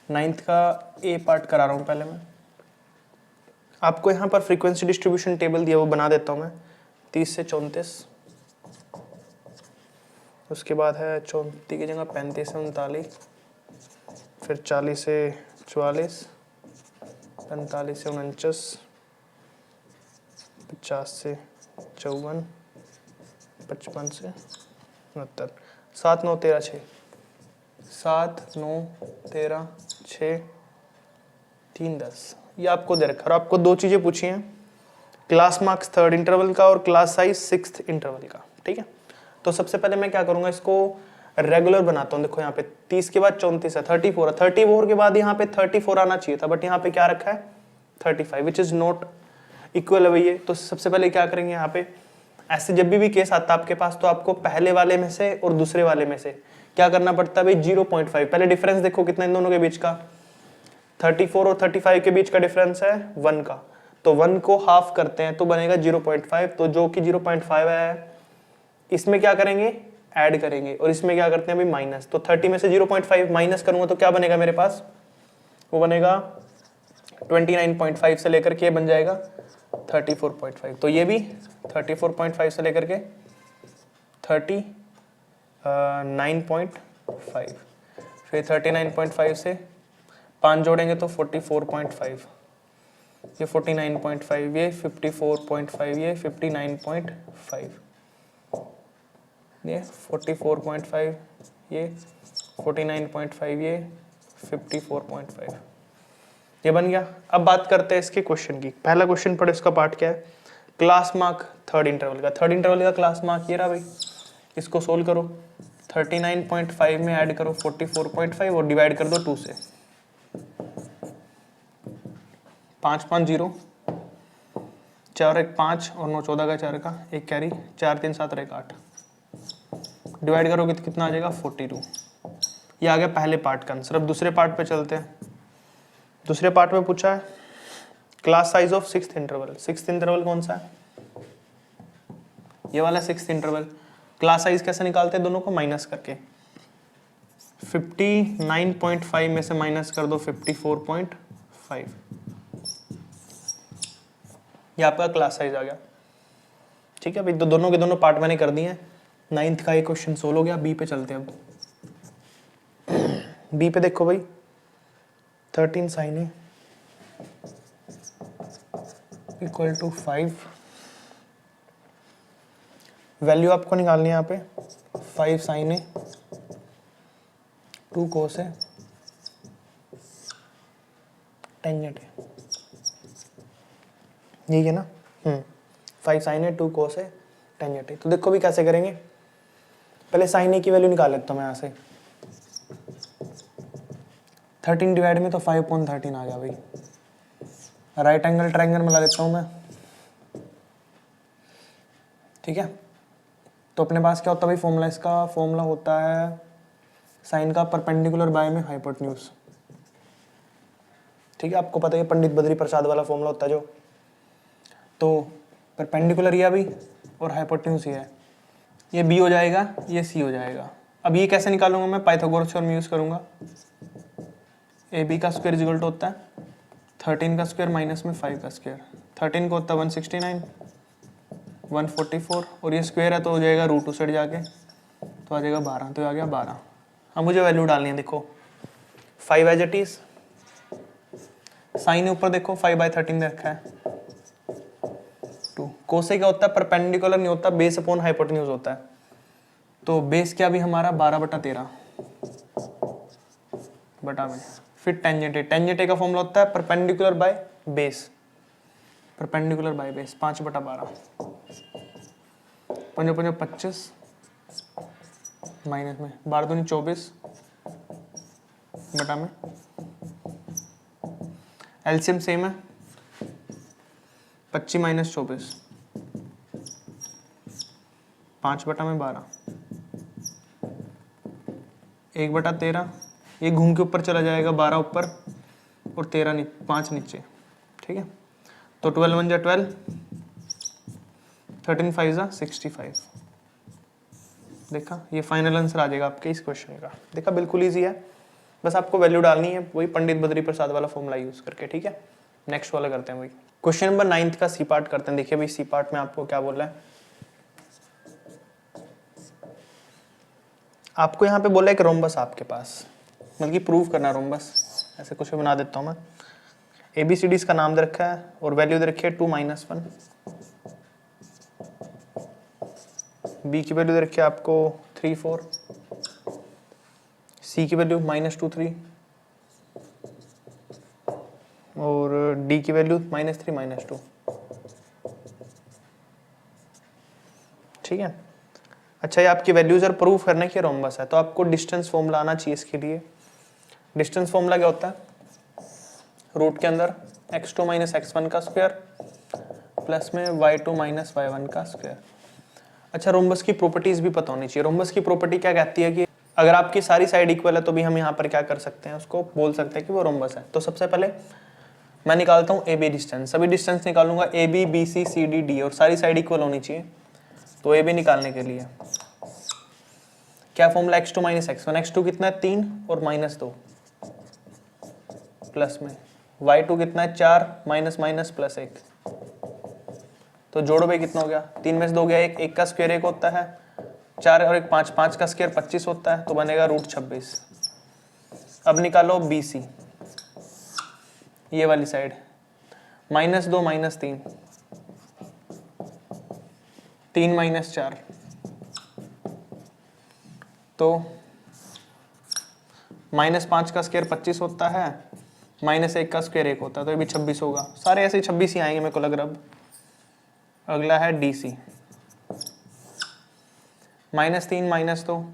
9th का ए पार्ट करा रहा हूँ पहले मैं आपको। यहाँ पर फ्रीक्वेंसी डिस्ट्रीब्यूशन टेबल दिया, वो बना देता हूँ मैं। 30 से 34, उसके बाद है 34 की जगह 35 से 39, फिर 40 से 44, 45 से 49, 50 से 54, 55 से 69, 7 9 13 6, 7 9 13 6 3 10, ये आपको दे रखा। और आपको दो चीज़ें पूछी हैं, क्लास मार्क्स 3rd इंटरवल का और क्लास साइज 6th इंटरवल का, ठीक है। तो सबसे पहले मैं क्या करूँगा, इसको रेगुलर बनाता हूँ। देखो यहाँ पे 30 के बाद 34 है, 34 है, 34 के बाद यहाँ पे 34 आना चाहिए था, बट यहाँ पे क्या रखा है 35, विच इज़ नॉट इक्वल है भैया। तो सबसे पहले क्या करेंगे यहाँ पे, ऐसे जब भी केस आता है आपके पास, तो आपको पहले वाले में से और दूसरे वाले में से क्या करना पड़ता है भाई, 0.5। पहले डिफरेंस देखो कितना इन दोनों के बीच का, 34 और 35 के बीच का डिफरेंस है 1 का, तो 1 को हाफ करते हैं तो बनेगा 0.5। तो जो कि 0.5 है, इसमें क्या करेंगे, ऐड करेंगे, और इसमें क्या करते हैं भाई माइनस। तो 30 में से 0.5 माइनस करूंगा तो क्या बनेगा मेरे पास, वो बनेगा 29.5 से लेकर के बन जाएगा 34.5। तो ये भी 34.5 से लेकर के 39.5, फिर 39.5 से 5 जोड़ेंगे तो 44.5, ये 49.5, ये 54.5, ये 59.5, ये 44.5, ये 49.5, ये 54.5, ये बन गया। अब बात करते हैं इसके क्वेश्चन की। पहला क्वेश्चन पढ़े, इसका पार्ट क्या है, क्लास मार्क 3rd इंटरवल का। 3rd इंटरवल का क्लास मार्क ये रहा भाई, इसको सोल्व करो। 39.5 में ऐड करो 44.5 और डिवाइड कर दो 2 से। 5 5 0, 4 1 5 और 9 14 का 4 का 1 कैरी, 4 3 7 और 1 8, डिवाइड करोगे तो कितना आ जाएगा 42। ये आ गया पहले पार्ट का आंसर। अब दूसरे पार्ट पे चलते हैं। दूसरे पार्ट में पूछा है class size of 6th interval. 6th interval कौन सा है, ये वाला 6th इंटरवल। क्लास साइज कैसे निकालते हैं, दोनों को माइनस करके। 59.5 में से माइनस कर दो 54.5, ये आपका क्लास साइज आ गया, ठीक है भाई। तो दोनों के दोनों पार्ट मैंने कर दिए हैं। 9th का एक क्वेश्चन सोल्व हो गया। बी पे चलते हैं अब। बी पे देखो भाई, 13 sin A equal to 5, value आपको निकालनी है यहाँ पे 5 sin A 2 cos A tangent है, यही है ना। 5 sin A 2 cos A tangent है। तो देखो भी कैसे करेंगे, पहले sin A की वैल्यू निकाल लेता हूँ मैं यहाँ से। 13 डिवाइड में तो 5/13 आ गया भाई। राइट एंगल ट्रायंगल मिला लेता हूँ मैं, ठीक है। तो अपने पास क्या होता है भाई फॉर्मूला, इसका फॉर्मूला होता है साइन का परपेंडिकुलर बाय में हाइपोटेन्यूज। ठीक है, आपको पता है पंडित बद्री प्रसाद वाला फॉर्मूला होता है जो, तो परपेंडिकुलर ये भी और हाइपोटेन्यूज ये है, ये बी हो जाएगा, ये सी हो जाएगा। अब ये कैसे निकालूंगा मैं, पाइथागोरस थ्योरम यूज करूंगा। ए बी का स्क्वायर इक्वल टू होता है 13 का स्क्वायर माइनस में 5 का स्क्वायर। 13 को होता है 169, 144 और ये स्क्वायर है तो हो जाएगा रूट उस साइड जाके तो आ जाएगा 12, तो आ गया 12। अब मुझे वैल्यू डालनी है, देखो 5 एज इट इज, साइन ऊपर देखो 5/13 दे रखा है 2। कोसे क्या होता है, परपेंडिकुलर नहीं होता, बेस अपॉन हाइपोटेन्यूज होता है। तो बेस क्या भी हमारा 12/13 बटा में, फिर टेंजेंट ए, टेंजेंट ए का फॉर्मूला होता है perpendicular by base, perpendicular by base 5/12, 5 25 minus में 12 दूनी 24 बटा में, एलसीएम सेम है 25 माइनस 24, 5/12, 1/13, ये घूम के ऊपर चला जाएगा, 12 ऊपर और 5 नीचे। ठीक है, तो 12 1 जा 12, 13 5 जा 65। देखा, ये फाइनल आंसर आ जाएगा आपके इस क्वेश्चन का। देखा, बिल्कुल इजी है, बस आपको वैल्यू डालनी है वही पंडित बद्री प्रसाद वाला फॉर्मूला यूज करके। ठीक है, नेक्स्ट वाला करते हैं वही। क्वेश्चन नंबर 9 का सी पार्ट करते हैं। देखिए भाई सी पार्ट में आपको क्या बोल रहा है, आपको यहाँ पे बोला है कि रोम्बस आपके पास, मतलब कि प्रूव करना रोम्बस, ऐसे कुछ बना देता हूँ मैं। ABCD का नाम दे रखा है और वैल्यू दे रखी है 2 - 1, B की वैल्यू दे रखी है आपको 3 4, C की वैल्यू -2 3 और D की वैल्यू -3 -2। ठीक है, अच्छा ये आपकी वैल्यूज और प्रूफ करने की रोम्बस है, तो आपको डिस्टेंस फॉर्मूला आना चाहिए इसके लिए। डिस्टेंस फॉर्मूला क्या होता है, रूट के अंदर x2 - x1 का स्क्वायर प्लस में y2 - y1 का स्क्वायर। अच्छा, रोम्बस की प्रॉपर्टीज भी पता होनी चाहिए। रोम्बस की प्रॉपर्टी क्या कहती है कि अगर आपकी सारी साइड इक्वल है तो भी हम यहाँ पर क्या कर सकते हैं, उसको बोल सकते हैं कि वो रोम्बस है। तो सबसे पहले मैं निकालता हूँ AB डिस्टेंस, सभी डिस्टेंस निकालूंगा AB BC CD D और सारी साइड इक्वल होनी चाहिए। तो AB निकालने के लिए क्या फॉर्मूला, x2 - x1, x2 कितना है 3 और -2 प्लस में y2 कितना है 4 माइनस प्लस 1, तो जोड़ो भाई कितना हो गया, 3 में से 2 गया 1, 1 का स्क्वायर 1 होता है, 4 और 1 5, 5 का स्क्वायर 25 होता है, तो बनेगा रूट 26। अब निकालो BC, ये वाली साइड -2 -3, 3 - 4, तो -5 का स्क्वायर 25 होता है, -1 का स्क्वायर 1 होता है, तो ये भी 26 होगा। सारे ऐसे 26 ही आएंगे मेरे को लग रहा। अब अगला है DC, -3 -2,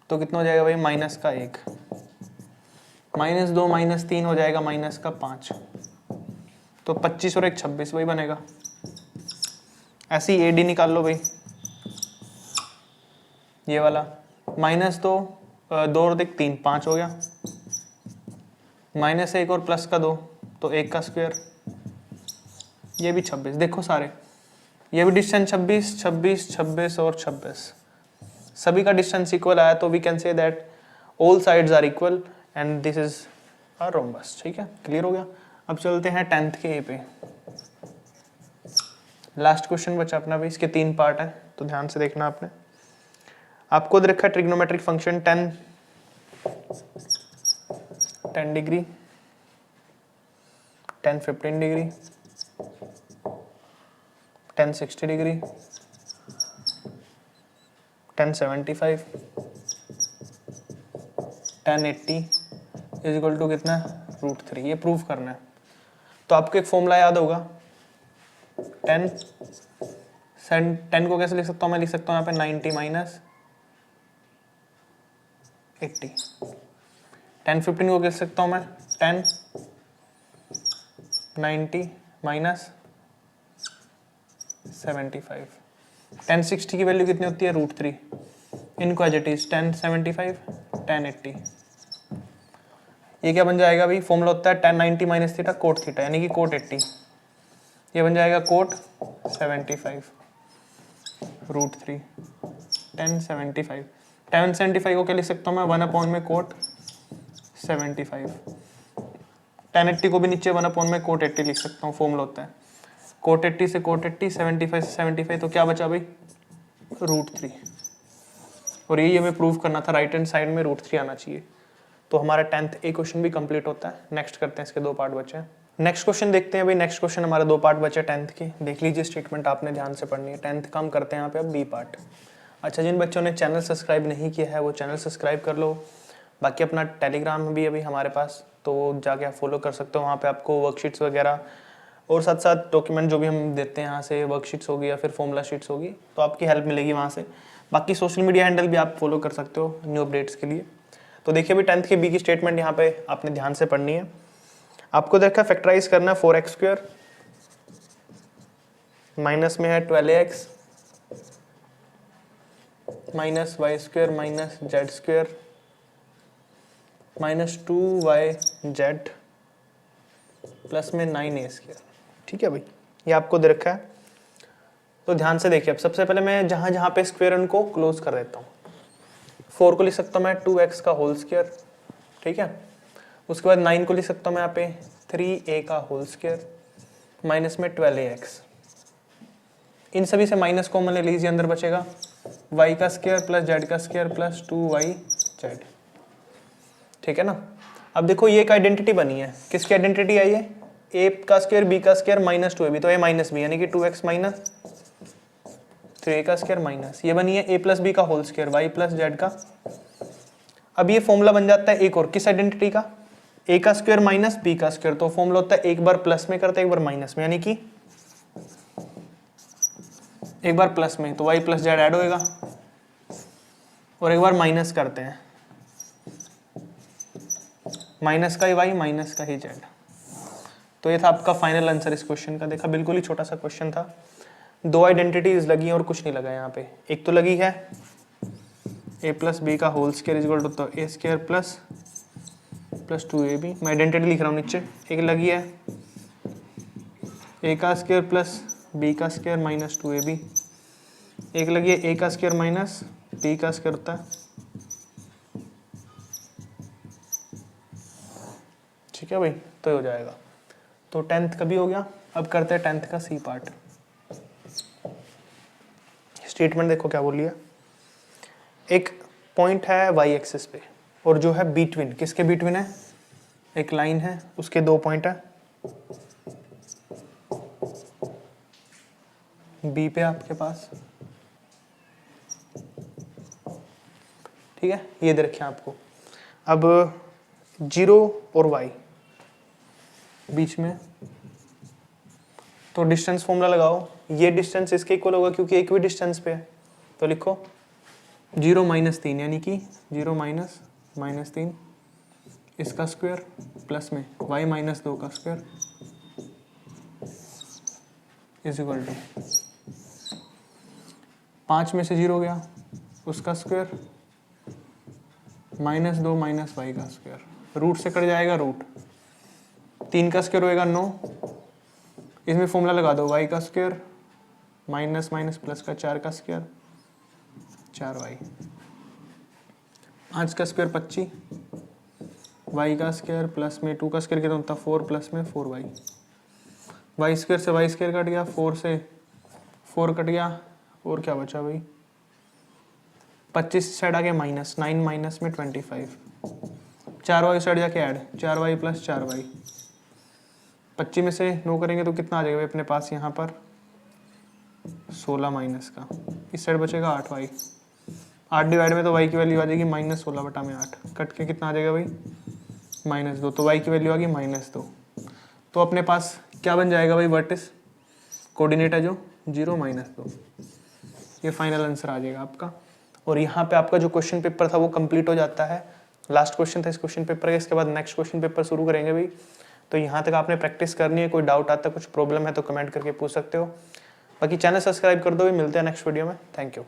तो कितना हो जाएगा भाई, -1, -2 -3 हो जाएगा -5, तो 25 और 1 26 वही बनेगा। ऐसे ही AD निकाल लो भाई, ये वाला -2 2 और 3 5 हो गया, -1 और प्लस का 2 तो 1 का स्क्वायर, ये भी 26। देखो सारे ये भी डिस्टेंस 26 26 26 और 26, सभी का डिस्टेंस इक्वल आया, तो we can say that all sides are equal and this is a rhombus. ठीक है, क्लियर हो गया। अब चलते हैं 10th के A पे, लास्ट क्वेश्चन बचा अपना भी, इसके 3 पार्ट है तो ध्यान से देखना आपने। आपको दे रखा है trigonometric function 10 degree, 10 15 degree, 10 60 degree, 10 75, 10 80 is equal to कितना, √3। ये प्रूफ करना है, तो आपको एक फॉर्मूला याद होगा 10 को कैसे लिख सकता हूँ मैं, लिख सकता हूँ यहाँ पे 90 - 80। 10 15 को कैसे सकता हूँ मैं, 10 90 - 75। 1060 की वैल्यू कितनी होती है √3, इनको एज इट इज 1075 1080। ये क्या बन जाएगा भाई, फॉर्मूला होता है tan 90 minus theta cot theta, यानी कि कोट 80, ये बन जाएगा कोट 75 √3 1075। 1075 को क्या लिख सकता हूँ मैं, 1 में कोट 75। 1080 को भी नीचे 1 में कोट 80 लिख सकता हूँ, फॉर्मूला होता है कोट 80 से कोट 80, 75 से 75, तो क्या बचा भाई √3। और यही हमें प्रूव करना था, राइट हैंड साइड में √3 आना चाहिए। तो हमारा 10th ए क्वेश्चन भी कंप्लीट होता है। नेक्स्ट करते हैं, इसके 2 पार्ट बचे हैं। नेक्स्ट क्वेश्चन देखते हैं भाई। नेक्स्ट क्वेश्चन हमारे 2 पार्ट बचे 10th के, देख लीजिए स्टेटमेंट आपने ध्यान से पढ़नी है। 10th का हम करते हैं यहाँ पे अब बी पार्ट। अच्छा, जिन बच्चों ने चैनल सब्सक्राइब नहीं किया है वो चैनल सब्सक्राइब कर लो। बाकी अपना टेलीग्राम भी अभी हमारे पास, तो जाके आप फॉलो कर सकते हो। वहाँ पे आपको वर्कशीट्स वगैरह और साथ साथ डॉक्यूमेंट जो भी हम देते हैं यहाँ से, वर्कशीट्स होगी या फिर फॉर्मूला शीट्स होगी, तो आपकी हेल्प मिलेगी वहाँ से। बाकी सोशल मीडिया हैंडल भी आप फॉलो कर सकते हो न्यू अपडेट्स के लिए। तो देखिए भाई 10th के बी की स्टेटमेंट यहाँ पे आपने ध्यान से पढ़नी है। आपको देखा फैक्टराइज करना है 4x² माइनस में है 12x minus y² minus z² minus 2yz plus में 9a²। ठीक है भाई, ये आपको दे रखा है। तो ध्यान से देखिए, अब सबसे पहले मैं जहां जहां पे स्क्वायर उनको क्लोज कर देता हूँ। 4 को लिख सकता हूँ मैं 2x का होल स्क्वायर, ठीक है। उसके बाद 9 को लिख सकता हूँ मैं यहाँ पे 3a का होल स्क्वायर माइनस में 12ax। इन सभी से माइनस कॉमन ले लीजिए, अंदर बचेगा y का स्क्वायर प्लस z का स्क्वायर प्लस 2yz। ठीक है ना। अब देखो ये एक आइडेंटिटी बनी है, किसकी आइडेंटिटी आई है, a का स्क्वायर b का स्क्वायर माइनस 2ab, तो a माइनस b यानी कि 2x माइनस 3a का स्क्वायर माइनस, ये बनी है a प्लस b का whole square y plus z का। अब ये फॉर्मूला बन जाता है एक और, किस आइडेंटिटी का, a का स्क्वायर माइनस b का स्क्वायर। तो फॉर्मूला होता है एक बार प्लस में करते हैं, एक बार माइनस में, यानी कि एक बार प्लस में तो y प्लस z ऐड होएगा, और एक बार माइनस करते हैं, माइनस का ही y माइनस का ही z। तो ये था आपका फाइनल आंसर इस क्वेश्चन का। देखा बिल्कुल ही छोटा सा क्वेश्चन था, 2 आइडेंटिटीज लगी हैं और कुछ नहीं लगा यहाँ पे। एक तो लगी है a प्लस बी का whole square is equal to a square plus 2ab, मैं आइडेंटिटी लिख रहा हूँ नीचे। एक लगी है a का स्क्वायर प्लस b का स्क्वायर माइनस 2ab। एक लगी है a का स्क्वायर माइनस b का स्क्वायर होता है, ठीक है भाई। तो ये हो जाएगा। तो 10th का भी हो गया। अब करते हैं 10th का सी पार्ट। स्टेटमेंट देखो क्या बोली है, एक पॉइंट है y एक्सिस पे और जो है बिटवीन, किसके बिटवीन है, एक लाइन है उसके 2 पॉइंट है बी पे आपके पास, ठीक है। ये दे रखे हैं आपको। अब 0 और y बीच में, तो डिस्टेंस फॉर्मूला लगाओ। ये डिस्टेंस इसके इक्वल होगा क्योंकि एक भी डिस्टेंस पे है, तो लिखो 0 माइनस 3, यानी कि 0 माइनस -3 इसका स्क्वायर प्लस में y माइनस 2 का स्क्वायर इज इक्वल टू 5 में से 0 गया उसका स्क्वायर -2 माइनस y का स्क्वायर, रूट से कट जाएगा रूट, 3 का स्क्वायर होएगा 9, इसमें फॉर्मूला लगा दो y का स्क्वायर माइनस माइनस प्लस का 4 का स्क्वायर 4y, 5 का स्क्वायर 25, y का स्क्वायर प्लस में 2 का स्क्वायर कितना होता है 4 प्लस में 4y, y स्क्वायर से y स्क्वायर कट गया, 4 से 4 कट गया, और क्या बचा भाई 25 साइड आ गया माइनस, 9 माइनस में 25, 4y साइड जाके ऐड 4y प्लस 4y, 25 में से 9 करेंगे तो कितना आ जाएगा भाई अपने पास यहाँ पर 16 माइनस का, इस साइड बचेगा 8y, 8 डिवाइड में तो y की वैल्यू आ जाएगी -16/8, कट के कितना आ जाएगा भाई -2, तो y की वैल्यू आ गई -2। तो अपने पास क्या बन जाएगा भाई, वर्टिस कोऑर्डिनेट है जो 0 -2, ये फाइनल आंसर आ जाएगा आपका। और यहाँ पे आपका जो क्वेश्चन पेपर था वो कंप्लीट हो जाता है। लास्ट क्वेश्चन था इस क्वेश्चन पेपर का, इसके बाद नेक्स्ट क्वेश्चन पेपर शुरू करेंगे भाई। तो यहाँ तक आपने प्रैक्टिस करनी है, कोई डाउट आता है, कुछ प्रॉब्लम है तो कमेंट करके पूछ सकते हो। बाकी चैनल सब्सक्राइब कर दो, मिलते हैं नेक्स्ट वीडियो में। Thank you.